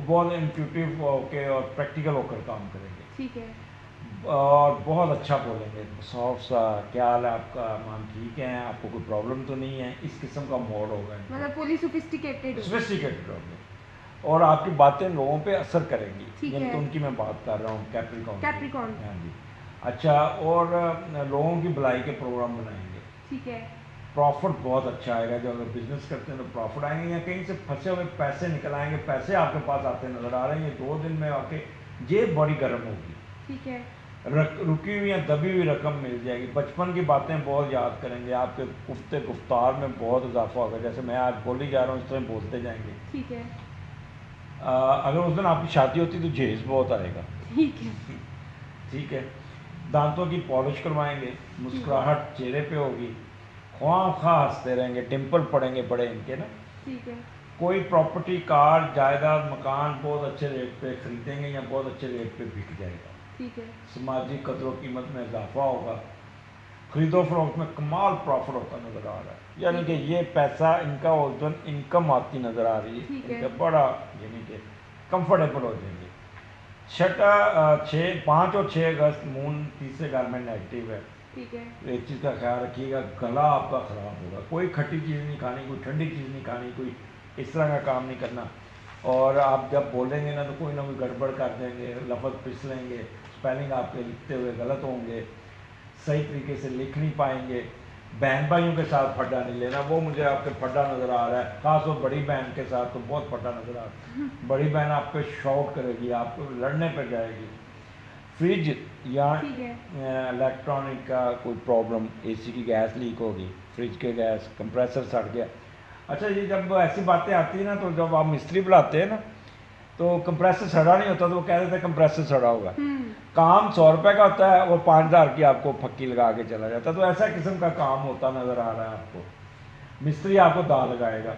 बहुत इंट्यूटिव होके और प्रैक्टिकल होकर काम करेंगे, ठीक है। और बहुत अच्छा बोलेंगे, सॉफ्ट सा, क्या हाल है आपका, हम ठीक हैं, आपको कोई प्रॉब्लम तो नहीं है, इस किस्म का मोड होगा, मतलब पूरी सोफिस्टिकेटेड हो। सोफिस्टिकेटेड होंगे, और आपकी बातें लोगों पे असर करेंगी, ठीक यानी है। तो उनकी मैं बात कर रहा हूँ कैप्रिकॉर्न की। कैप्रिकॉर्न। हाँ जी। अच्छा, और लोगों की भलाई के प्रोग्राम बनाएंगे, ठीक है। प्रॉफिट बहुत अच्छा आएगा। जो अगर बिजनेस करते हैं तो प्रॉफिट आएंगे, या कहीं से फंसे हुए पैसे निकल आएंगे, पैसे आपके पास आते नजर आ रहे हैं। ये 2 दिन में आके जेब बड़ी गर्म होगी, ठीक है। रुकी हुई या दबी हुई रकम मिल जाएगी। बचपन की बातें बहुत याद करेंगे, आपके गुफ्ते गुफ्तार में बहुत इजाफा होगा। जैसे मैं आज बोली जा रहा हूँ, इस तरह बोलते जाएंगे। ठीक है। अगर उस दिन आपकी शादी होती तो जहेज बहुत आएगा। ठीक है। ठीक है। दांतों की पॉलिश करवाएंगे, मुस्कुराहट चेहरे पे होगी, ख्वाम खा हंसते रहेंगे, डिम्पल पड़ेंगे बड़े इनके ना। ठीक है। कोई प्रॉपर्टी, कार, जायदाद, मकान बहुत अच्छे रेट पे खरीदेंगे या बहुत अच्छे रेट पे बिक जाएगा। ठीक है। समाजी कदरों कीमत में इजाफा होगा। खरीदो फरोख्त में कमाल प्रॉफिट होता नज़र आ रहा है। यानी कि ये पैसा इनका उस दिन इनकम आती नज़र आ रही है। ठीक है। इनका बड़ा यानी कि कंफर्टेबल हो जाएंगे। छठा 5 और 6 अगस्त मून तीसरे घर में नेगेटिव है। ठीक है। एक चीज़ का ख्याल रखिएगा, गला आपका ख़राब होगा। कोई खट्टी चीज़ नहीं खानी, कोई ठंडी चीज़ नहीं खानी, कोई इस तरह का काम नहीं करना। और आप जब बोलेंगे ना तो कोई ना कोई गड़बड़ कर देंगे, लफ्ज़ फिसलेंगे, स्पेलिंग आपके लिखते हुए गलत होंगे, सही तरीके से लिख नहीं पाएंगे। बहन भाइयों के साथ फड्डा नहीं लेना, वो मुझे आपके फड्डा नज़र आ रहा है। खास और बड़ी बहन के साथ तो बहुत फड्डा नज़र आ रहा है। बड़ी बहन आप पे शॉट करेगी, आपको लड़ने पर जाएगी। फ्रिज या ठीक है। इलेक्ट्रॉनिक का कोई प्रॉब्लम, एसी की गैस लीक होगी, फ्रिज के गैस कंप्रेसर सड़ गया। अच्छा, ये जब ऐसी बातें आती है ना, तो जब आप मिस्त्री बुलाते हैं ना, तो कंप्रेसर सड़ा नहीं होता तो वो कह देते हैं कंप्रेसर सड़ा होगा। काम 100 रुपये का होता है और 5000 की आपको फक्की लगा के चला जाता है। तो ऐसा किस्म का काम होता नज़र आ रहा है आपको। मिस्त्री आपको दाल लगाएगा।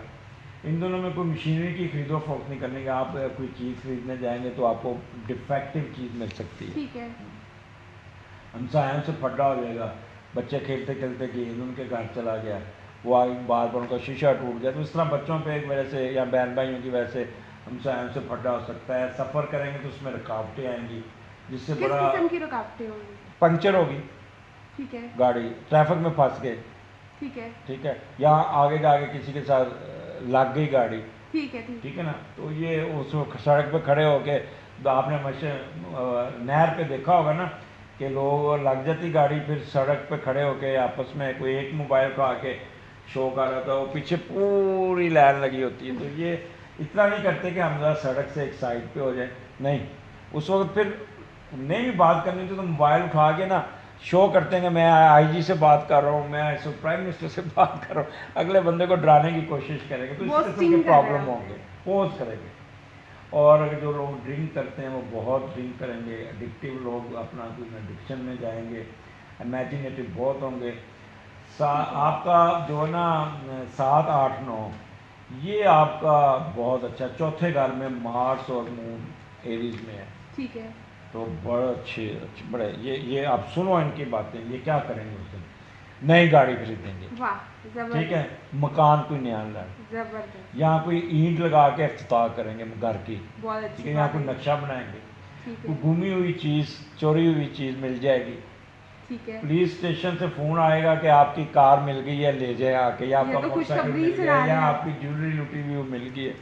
इन दोनों में कोई मशीनरी की खरीदो फरोख्त नहीं करने का। आप कोई चीज़ खरीदने जाएंगे तो आपको डिफेक्टिव चीज़ मिल सकती है। ठीक है। हमसायों से फड्डा हो जाएगा। बच्चे खेलते खेलते गेंद उनके घर चला गया, वो आगे बार बार उनका शीशा टूट गया। तो इस तरह बच्चों पे एक वजह से या बहन भाइयों की वजह से हमसायों से फड्डा हो सकता है। सफ़र करेंगे तो उसमें रुकावटें आएंगी, जिससे किस बड़ा किस्म की रुकावटें होंगी? पंक्चर होगी ठीक है। गाड़ी, ट्रैफिक में फंस गए, ठीक है। ठीक है, या आगे जाके किसी के साथ लग गई गाड़ी, ठीक है। ठीक ठीक है ना। तो ये उस वक्त सड़क पे खड़े होके, तो आपने नहर पे देखा होगा ना कि लोग लग जाती गाड़ी, फिर सड़क पे खड़े होके आपस में कोई एक मोबाइल का आके शो कर रहा था, वो पीछे पूरी लाइन लगी होती है। तो ये इतना नहीं करते कि हम ज़रा सड़क से एक साइड पे हो जाए, नहीं। उस वक्त फिर नहीं भी बात करनी थी तो मोबाइल उठा के ना शो करते हैं कि मैं आईजी से बात कर रहा हूँ, मैं इस प्राइम मिनिस्टर से बात कर रहा हूँ। अगले बंदे को डराने की कोशिश करेंगे, तो इस किस्म के Boasting कर रहे प्रॉब्लम हैं। होंगे, पोज करेंगे। और अगर जो लोग ड्रिंक करते हैं वो बहुत ड्रिंक करेंगे, एडिक्टिव लोग अपना कोई एडिक्शन में जाएंगे, इमेजिनेटिव बहुत होंगे। आपका जो है ना 7, 8, 9 ये आपका बहुत अच्छा। चौथे घर में मार्स और मून एरीज में है। ठीक है। तो बड़े अच्छे बड़े ये आप सुनो इनकी बातें, ये क्या करेंगे उस दिन। नई गाड़ी खरीदेंगे, वाह, ठीक जबरदस्त। है, मकान कोई नया लाए, जबरदस्त। यहाँ कोई ईंट लगा के इफ्तिताह करेंगे घर की, बहुत ठीक अच्छी है, यहाँ बात कोई है। नक्शा बनाएंगे, ठीक कोई है। गुमी हुई चीज़, चोरी हुई चीज़ मिल जाएगी। ठीक है। पुलिस स्टेशन से फ़ोन आएगा कि आपकी कार मिल गई है, ले जाए आके, या आपका ये तो मोटरसाइकिल खुशखबरी मिल गया सुना है, या रहे हैं। आपकी ज्वेलरी लुटी हुई वो मिल गई है,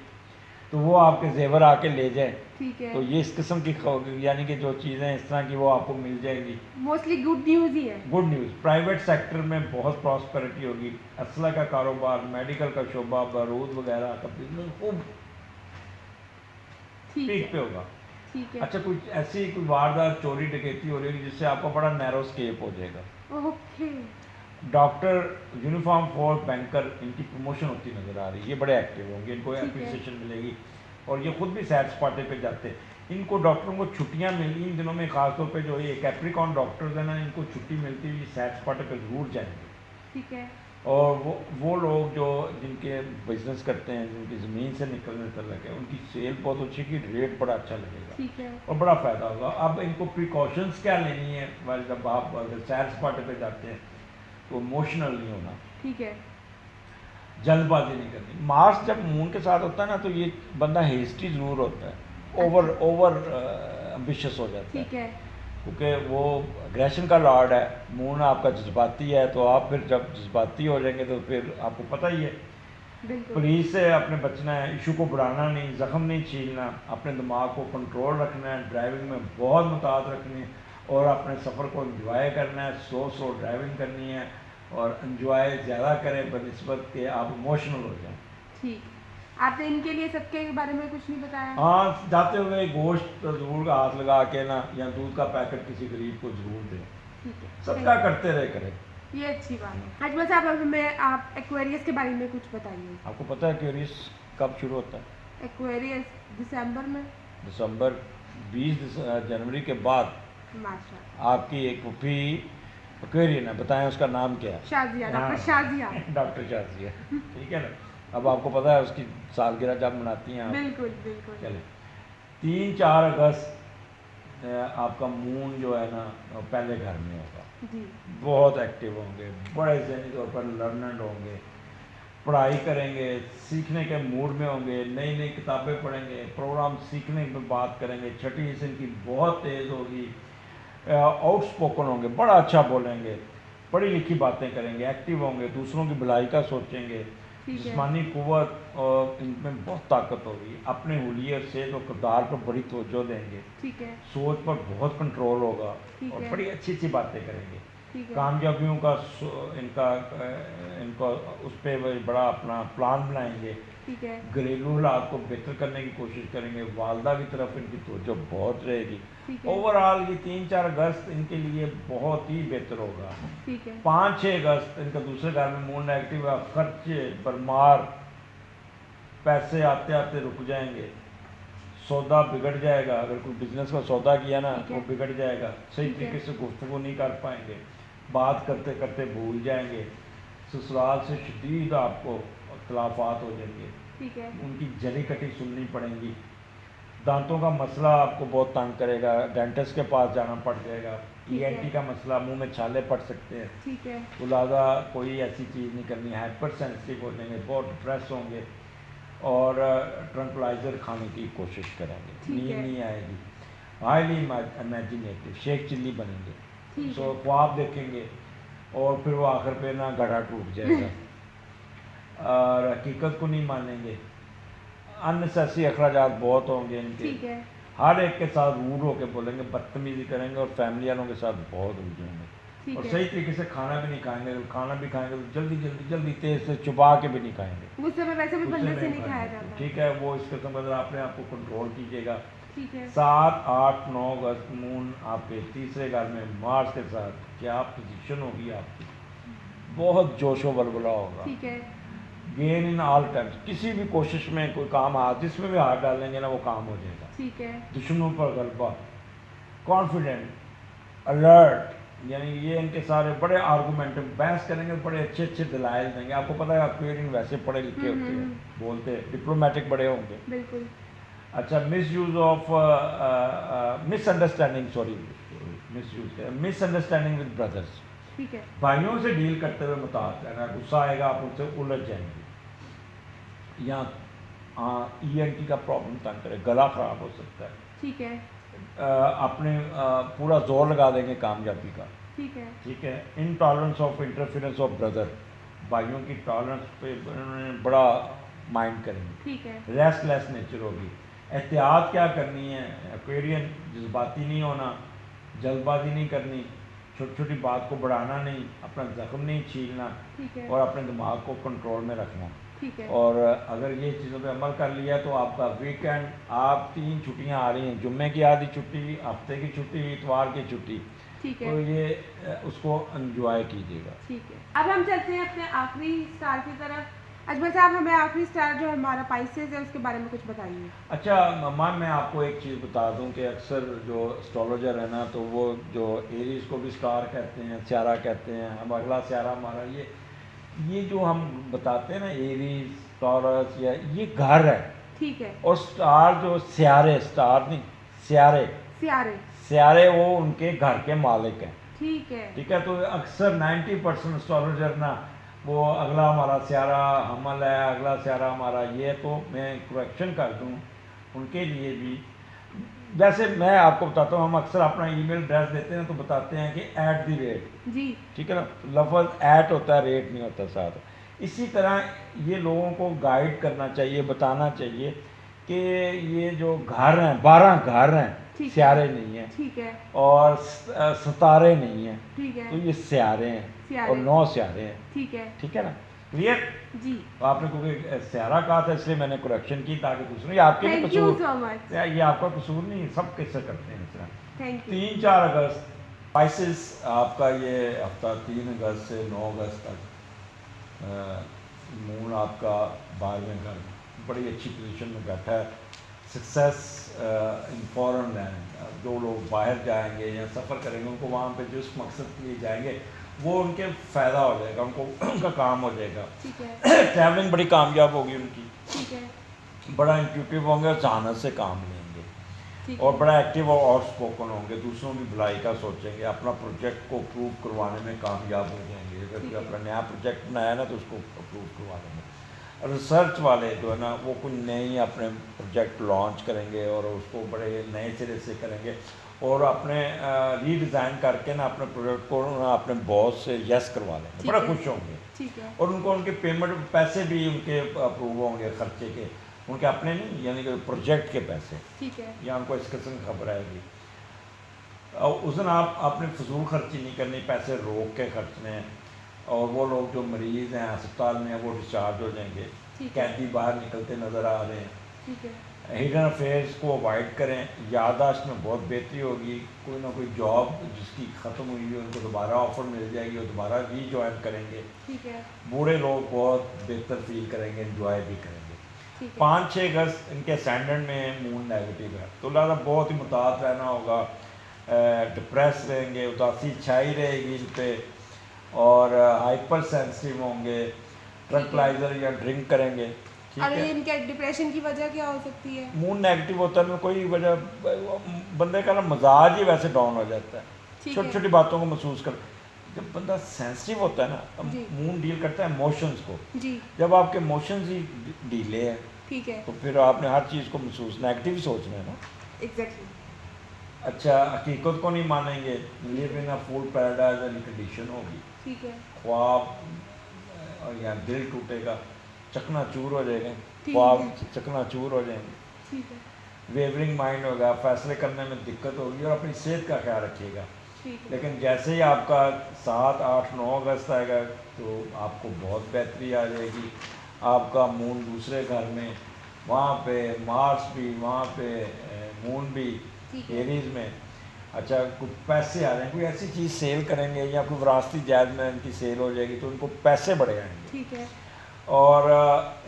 तो वो आपके जेवर आके ले जाएं। ठीक है। तो ये इस किस्म की यानी कि जो चीज़ें इस तरह की वो आपको मिल जाएंगी। मोस्टली गुड न्यूज़ ही है। गुड न्यूज़, प्राइवेट सेक्टर में बहुत प्रॉस्पेरिटी होगी। असला का कारोबार, मेडिकल का शोबा, बारूद वगैरह का बिजनेस खूब ठीक पीक है। पे होगा। ठीक है। अच्छा, कुछ ऐसी कोई वारदात, चोरी डकैती हो रही है जिससे आपको बड़ा नैरो स्केप हो जाएगा। Okay. Doctor, uniform force, banker, इनकी प्रमोशन होती नज़र आ रही है। ये बड़े एक्टिव होंगे, इनको ठीक है। एप्रिसिएशन मिलेगी और ये खुद भी सैर सपाटे पे जाते हैं। इनको डॉक्टरों को छुट्टियां मिली इन दिनों में, खासतौर पे जो ये कैप्रिकॉन डॉक्टर्स हैं ना, इनको छुट्टी मिलती हुई सैर सपाटे पे ज़रूर जाएंगे। ठीक है। और वो लोग जो जिनके बिजनेस करते हैं, जिनकी ज़मीन से निकलने तक है, उनकी सेल बहुत अच्छी की, रेट बड़ा अच्छा लगेगा ठीक है। और बड़ा फ़ायदा होगा। अब इनको प्रिकॉशंस क्या लेनी है, वाले जब आप अगर सैर सपाटे पे जाते हैं तो इमोशनल नहीं होना, ठीक है। जल्दबाजी नहीं करनी। मार्स जब मून के साथ होता है ना, तो ये बंदा हेस्टी ज़रूर होता है, ओवर एम्बिशियस हो जाता है, ठीक है। क्योंकि वो एग्रेशन का लॉर्ड है। मून आपका जज्बाती है, तो आप फिर जब जज्बाती हो जाएंगे तो फिर आपको पता ही है। बिल्कुल। पुलिस से अपने बचना है, इशू को बढ़ाना नहीं, ज़ख्म नहीं छीलना, अपने दिमाग को कंट्रोल रखना है, ड्राइविंग में बहुत मुताद रखनी है और अपने सफ़र को इंजॉय करना है। स्लो ड्राइविंग करनी है और एंजॉय ज़्यादा करें बनिस्बत के आप इमोशनल हो जाएं। ठीक। आपने इनके लिए सबके बारे में कुछ नहीं बताया? हाँ, जाते हुए गोश्त ज़रूर हाथ लगा के ना, या दूध का पैकेट किसी गरीब को ज़रूर दें। ठीक है, सबका करते रहे करें। ये अच्छी बात है। हाजमा साहब, अब हमें आप एक्वेरियस के बारे में कुछ बताइए। आपको पता है क्यूरियस कब शुरू होता है? एक्वेरियस दिसंबर में। दिसंबर 20 जनवरी के बाद। माशाल्लाह। आपकी एक फूफी एक्वेरियन है, बताएं उसका नाम क्या है? शाजिया, डॉक्टर हाँ, शाजिया। डॉक्टर शाजिया, ठीक है ना। अब आपको पता है उसकी सालगिरह जब मनाती हैं आप? बिल्कुल बिल्कुल। चले 3-4 अगस्त आपका मून जो है ना पहले घर में होगा। जी। बहुत एक्टिव होंगे, बड़े ज़हनी तौर पर लर्नड होंगे, पढ़ाई करेंगे, सीखने के मूड में होंगे, नई नई किताबें पढ़ेंगे, प्रोग्राम सीखने में बात करेंगे। छठी हिस्से इनकी बहुत तेज़ होगी, आउटस्पोकन होंगे, बड़ा अच्छा बोलेंगे, पढ़ी लिखी बातें करेंगे, एक्टिव होंगे, दूसरों की भलाई का सोचेंगे, ठीक है। जिस्मानी कुव्वत और इनमें बहुत ताकत होगी, अपने हुलिये और सेहत और किरदार पर बड़ी तवज्जो देंगे, ठीक है। सोच पर बहुत कंट्रोल होगा ठीक और है। बड़ी अच्छी अच्छी बातें करेंगे। ठीक है। कामयाबियों का इनका इनका उस पर बड़ा अपना प्लान बनाएंगे। ठीक है। घरेलू हालात को बेहतर करने की कोशिश करेंगे, वालदा की तरफ इनकी तवज्जो बहुत रहेगी। ठीक है। ओवरऑल ये 3-4 अगस्त इनके लिए बहुत ही बेहतर होगा। ठीक है। 5-6 अगस्त इनका दूसरे घर में मूड नेगेटिव है, खर्चे बरमार, पैसे आते आते रुक जाएंगे, सौदा बिगड़ जाएगा। अगर कोई बिजनेस का सौदा किया ना ठीक है। वो बिगड़ जाएगा, सही ठीक है। तरीके से गुफ्तगू नहीं कर पाएंगे, बात करते करते भूल जाएंगे, ससुराल से शदीद आपको इख्तलाफात हो जाएंगे, ठीक है। उनकी जली कटी सुननी पड़ेंगी, दांतों का मसला आपको बहुत तंग करेगा, डेंटिस्ट के पास जाना पड़ जाएगा, ठीक है। ईएनटी का मसला, मुंह में छाले पड़ सकते हैं, ठीक है। तो लिहाजा कोई ऐसी चीज़ नहीं करनी, हाइपर सेंसिटिव हो जाएंगे, बहुत डिप्रेस होंगे और ट्रंकुलाइजर खाने की कोशिश करेंगे, ठीक नींद है। नहीं आएगी, हाईली इमेजिनेटिव, शेख चिल्ली बनेंगे, ठीक सो है। ख्वाब देखेंगे और फिर वो आखिर पे ना घड़ा टूट जाएगा और हकीकत को नहीं मानेंगे, अननेसेसरी अखराजात बहुत होंगे इनके, ठीक है। हर एक के साथ रूड होकर बोलेंगे, बदतमीजी करेंगे और फैमिली वालों के साथ बहुत उलझेंगे ठीक और है। सही तरीके से खाना भी नहीं खाएंगे, खाना भी खाएंगे तो जल्दी जल्दी जल्दी तेज से चुबा के भी नहीं खाएंगे, गुस्से में वैसे भी गुस्से बंदे में से नहीं खाया खाएंगे। जाता। ठीक है, वो इस किस्म का अपने आप को कंट्रोल कीजिएगा। ठीक है। 7-8-9 अगस्त मून आपके तीसरे घर में मार्स के साथ, क्या पोजीशन होगी आपकी, बहुत जोशो बलबला होगा, ठीक है। गेन इन ऑल टाइम्स, किसी भी कोशिश में कोई काम जिसमें भी हाथ डालेंगे ना वो काम हो जाएगा, ठीक है। दुश्मनों पर गलबा, कॉन्फिडेंट, अलर्ट, यानी ये इनके सारे बड़े आर्गूमेंटिव, बहस करेंगे, बड़े अच्छे अच्छे दलाइल देंगे। आपको पता है एक्वेरियन वैसे पढ़े लिखे होते हैं, बोलते डिप्लोमेटिक बड़े होंगे। बिल्कुल। अच्छा, misuse of misunderstanding, sorry misunderstanding with brothers, ठीक है। भाइयों से डील करते हुए मुताबिक रहना, गुस्सा आएगा आप उनसे उलझ जाएंगे, या ईएनटी का प्रॉब्लम तंग करे, गला खराब हो सकता है, ठीक है। अपने पूरा जोर लगा देंगे कामयाबी का, ठीक है। ठीक है। Intolerance of interference of brother, भाइयों की टॉलरेंस पे बड़ा माइंड करेंगे, ठीक है। रेस्टलेस नेचर होगी। एहतियात क्या करनी है, एक्वेरियन जज्बाती नहीं होना, जल्दबाजी नहीं करनी, छोटी छोटी बात को बढ़ाना नहीं, अपना जख्म नहीं छीलना ठीक है। और अपने दिमाग को कंट्रोल में रखना। ठीक है। और अगर ये चीज़ों पे अमल कर लिया तो आपका वीकेंड, आप 3 छुट्टियां आ रही हैं, जुम्मे की आधी छुट्टी, हफ्ते की छुट्टी, इतवार की छुट्टी, ठीक तो है। ये उसको एंजॉय कीजिएगा। ठीक है। अब हम चलते हैं अपने आखिरी स्टार की तरफ। अजमल साहब, हमें आखिरी स्टार जो हमारा पाइसेस है उसके बारे में कुछ बताइए। अच्छा मैम, मैं आपको एक चीज़ बता दूं कि अक्सर जो एस्ट्रोलॉजर है ना, तो वो जो एरीज को भी स्टार कहते हैं, स्यारा कहते हैं, अब अगला स्यारा हमारा ये जो हम बताते हैं ना, एरीज, टॉरस, या ये घर है, ठीक है। और स्टार जो स्यारे, स्टार नहीं स्यारे, सियारे। स्यारे वो उनके घर के मालिक हैं, ठीक है। ठीक है। तो अक्सर 90% एस्ट्रोलॉजर ना, वो अगला हमारा स्यारा हमल है, अगला स्यारा हमारा ये, तो मैं करेक्शन कर दूं उनके लिए भी। वैसे मैं आपको बताता हूँ, हम अक्सर अपना ईमेल एड्रेस देते हैं तो बताते हैं कि @ जी। ठीक है ना, लफ्ज़ ऐट होता है, रेट नहीं होता साथ। इसी तरह ये लोगों को गाइड करना चाहिए, बताना चाहिए कि ये जो घर हैं, 12 घर हैं, ठीक है। सियारे नहीं हैं, ठीक है। और सितारे नहीं हैं, ठीक तो है। ये सियारे हैं सियारे। और 9 सियारे हैं। ठीक है। ठीक है ना, क्लियर? जी। तो आपने क्योंकि सियारा कहा था इसलिए मैंने करेक्शन की ताकि दूसरों, ये आपके भी थैंक यू कसूर, सो मच। ये आपका कसूर नहीं, सब किससे करते हैं इस तरह। Thank you. 3-4 अगस्त स्पाइसिस आपका ये हफ्ता 3 अगस्त से 9 अगस्त तक मून आपका 12वें घर में बड़ी अच्छी पोजीशन में बैठा है। सक्सेस इन फॉरेन लैंड, जो लोग बाहर जाएंगे या सफ़र करेंगे उनको वहाँ पे जिस मकसद के लिए जाएंगे वो उनके फ़ायदा हो जाएगा, उनको उनका काम हो जाएगा। ठीक है। ट्रैवलिंग बड़ी कामयाब होगी उनकी, ठीक है। बड़ा इंट्यूटिव होंगे, जहानत से काम लेंगे ठीक और है। बड़ा एक्टिव और आउटस्पोकन होंगे, दूसरों की भलाई का सोचेंगे, अपना प्रोजेक्ट को अप्रूव करवाने में कामयाब हो जाएंगे। अगर ठीक कोई है। अपना नया प्रोजेक्ट बनाया ना तो उसको अप्रूव करवा देंगे। रिसर्च वाले जो है ना वो कोई नई अपने प्रोजेक्ट लॉन्च करेंगे और उसको बड़े नए सिरे से करेंगे और अपने रीडिज़ाइन करके ना अपने प्रोजेक्ट को ना अपने बॉस से यस करवा लेंगे, ठीक बड़ा है। खुश होंगे। ठीक है। और उनको उनके पेमेंट पैसे भी उनके अप्रूव होंगे, खर्चे के, उनके अपने नहीं, यानी कि प्रोजेक्ट के पैसे, ठीक है। या उनको इस किस्म की खबर आएगी। और उस दिन आप अपने फजूल खर्ची नहीं करनी, पैसे रोक के खर्चने हैं। और वो लोग जो मरीज़ हैं अस्पताल में वो डिस्चार्ज हो जाएंगे, ठीक है। कैदी बाहर निकलते नज़र आ रहे हैं। ठीक है। हिडन अफेयर्स को अवॉइड करें, याददाश्त में बहुत बेहतरी होगी। कोई ना कोई जॉब जिसकी ख़त्म हुई है उनको दोबारा ऑफ़र मिल जाएगी और दोबारा रीजॉइन करेंगे। ठीक है। बूढ़े लोग बहुत बेहतर फील करेंगे, एंजॉय भी करेंगे। ठीक है। 5-6 अगस्त इनके असेंडेंट में मून नेगेटिव है, तो लिहाजा बहुत ही मुतात रहना होगा। डिप्रेस रहेंगे, उदासी छाई रहेगी इन पे, और हाइपर सेंसिटिव होंगे, ट्रंक्लाइजर या ड्रिंक करेंगे। ठीक और है, ये इनके डिप्रेशन की वजह क्या हो सकती है? मूड नेगेटिव होता है ना, कोई वजह, बंदे का ना मिजाज ही वैसे डाउन हो जाता है, ठीक छोटी है। छोटी बातों को महसूस कर। जब बंदा सेंसिटिव होता है ना, जी। मूड डील करता है इमोशंस को। जी। जब आपके इमोशंस ही ढीले हैं ठीक है। तो फिर आपने हर चीज़ को महसूस नेगेटिव ही सोचना है ना। एग्जैक्टली। अच्छा, हकीकत को नहीं मानेंगे, live in a full paradise वाली कंडीशन होगी। ठीक है। ख्वाब और या दिल टूटेगा, चकनाचूर हो जाएगा, ठीक ख्वाब है। चकनाचूर हो जाएंगे। ठीक है। वेवरिंग माइंड होगा, फैसले करने में दिक्कत होगी, और अपनी सेहत का ख्याल रखिएगा। ठीक है। लेकिन जैसे ही आपका 7, 8, 9 अगस्त आएगा तो आपको बहुत बेहतरी आ जाएगी। आपका मून दूसरे घर में, वहाँ पे मार्स भी, वहाँ पे मून भी ठीक है। एरीज में। अच्छा, कुछ पैसे आ रहे हैं, कोई ऐसी चीज़ सेल करेंगे या कोई विरासती जायद में इनकी सेल हो जाएगी तो उनको पैसे बढ़े आएंगे। ठीक है। और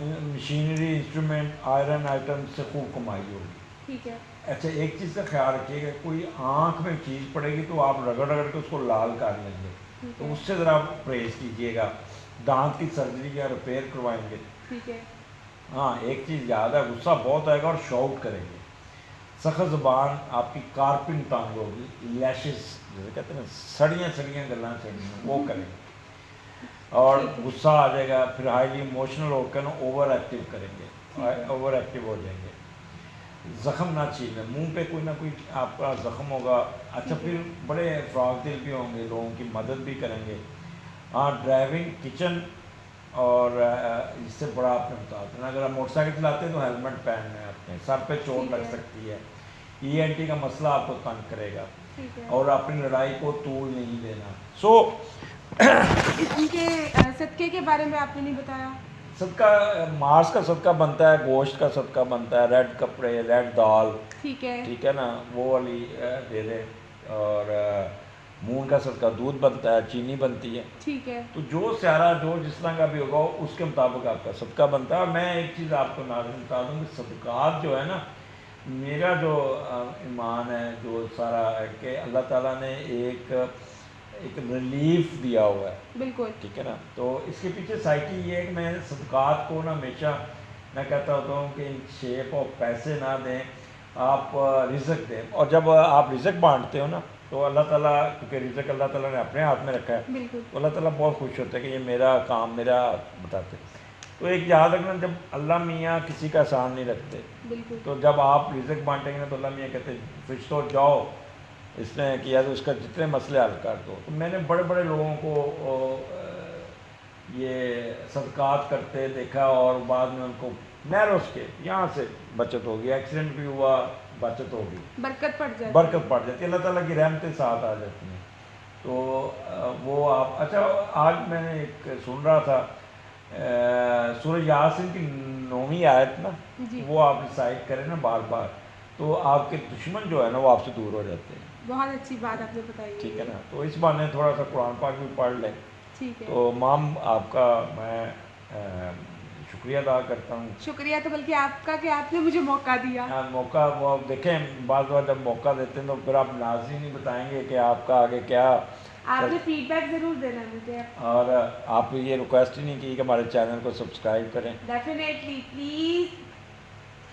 मशीनरी, इंस्ट्रूमेंट, आयरन आइटम से खूब कमाई होगी। ठीक है। अच्छा, एक चीज़ का ख्याल रखिएगा, कोई आँख में चीज़ पड़ेगी तो आप रगड़ रगड़ के उसको लाल कर लेंगे, ठीक तो है। उससे ज़रा परहेज़ कीजिएगा। दांत की सर्जरी या रिपेयर करवाएंगे। ठीक है। हाँ, एक चीज़ याद है, गुस्सा बहुत आएगा और शाउट करेंगे। सख्त ज़ुबान, आपकी कार्पिंग टांग होगी, लैशेस जैसे कहते हैं ना, सड़ियाँ सड़ियाँ गल्लां सड़ियाँ, वो करेंगे। और ठीक है। गुस्सा आ जाएगा, फिर हाईली इमोशनल होकर ना ओवर एक्टिव करेंगे, ठीक है। ओवर एक्टिव हो जाएंगे। ज़ख़म ना छीलें, मुंह पे कोई ना कोई आपका ज़ख़म होगा। अच्छा, ठीक है। फिर बड़े फ़्राक दिल भी होंगे, लोगों की मदद भी करेंगे। हाँ, ड्राइविंग, किचन और इससे बड़ा आपने बता देना, अगर आप मोटरसाइकिल चलाते हैं तो हेलमेट पहनना है, अपने सर पे चोट ठीक लग है। सकती है, ईएनटी का मसला आपको तंग करेगा, ठीक है। और अपनी लड़ाई को तूल नहीं देना। सो इनके सदक़े के बारे में आपने नहीं बताया। सदका, मांस का सदका बनता है, गोश्त का सदका बनता है, रेड कपड़े, रेड दाल, ठीक है। ठीक है ना, वो वाली दे दें। और मूंग का सदका दूध बनता है, चीनी बनती है। ठीक है। तो जो स्यारा जो जिस तरह का भी होगा उसके मुताबिक आपका सदका बनता है। और मैं एक चीज़ आपको नाज़रीन बता दूँ कि सदक़ात जो है ना, मेरा जो ईमान है जो सारा है कि अल्लाह ताला ने एक रिलीफ दिया हुआ है, बिल्कुल। ठीक है ना। तो इसके पीछे साइकी ये है कि मैं सदक़ात को ना हमेशा मैं कहता होता हूँ कि इन शेप ऑफ पैसे ना दें, आप रिज़्क़ दें। और जब आप रिज़्क़ बांटते हो ना तो अल्लाह ताला, क्योंकि रिज़्क़ अल्लाह ताला ने अपने हाथ में रखा है, बिल्कुल। तो अल्लाह ताला बहुत खुश होता है कि ये मेरा काम, मेरा बताते। तो एक याद रखना, जब अल्लाह मियाँ किसी का एहसान नहीं रखते, बिल्कुल। तो जब आप रिज़्क़ बांटेंगे ना तो अल्लाह मियाँ कहते फिर तो जाओ, इसने किया तो उसका जितने मसले हल कर दो। तो मैंने बड़े बड़े लोगों को ये सदक़ात करते देखा और बाद में उनको नहरों के यहाँ से बचत हो गई, एक्सीडेंट भी हुआ, बचत होगी, बरकत पड़ जाती है। बरकत पड़ जाती है, अल्लाह ताला की रहमतें साथ आ जाती हैं। तो वो आप अच्छा, आज मैंने एक सुन रहा था सूरह यासीन की 9वीं आयत ना, जी। वो आप रिसाइट करें ना बार बार, तो आपके दुश्मन जो है ना वो आपसे दूर हो जाते हैं। बहुत अच्छी बात आपने बताई ठीक है ये। ना, तो इस बहाने थोड़ा सा कुरान पाक भी पढ़ लें। ठीक है। तो माम आपका मैं शुक्रिया अदा करता हूँ। शुक्रिया तो बल्कि आपका कि आपने मुझे मौका दिया। मौका वो आप देखें, बार बार जब मौका देते हैं तो फिर आप नाज़रीन ही बताएंगे कि आपका आगे क्या। आपने फीडबैक ज़रूर देना मुझे। और आप ये रिक्वेस्ट ही नहीं की कि हमारे चैनल को सब्सक्राइब करें। Definitely please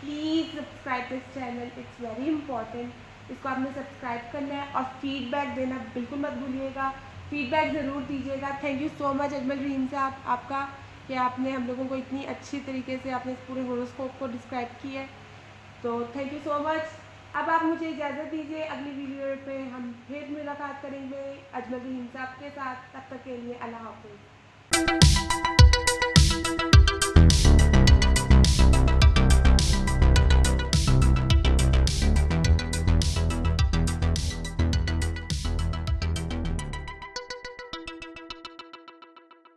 please subscribe this channel, it's very important. इसको आपने सब्सक्राइब करना है और फीडबैक देना बिल्कुल मत भूलिएगा। फीडबैक ज़रूर दीजिएगा। Thank you so much Ajmal Rahim sahab आपका, कि आपने हम लोगों को इतनी अच्छी तरीके से आपने इस पूरे होरोस्कोप को डिस्क्राइब किया है। तो थैंक यू सो मच। अब आप मुझे इजाज़त दीजिए, अगली वीडियो पे हम फिर मुलाकात करेंगे अजमल रहीम साहब के साथ। तब तक के लिए अल्लाह हाफ़िज़।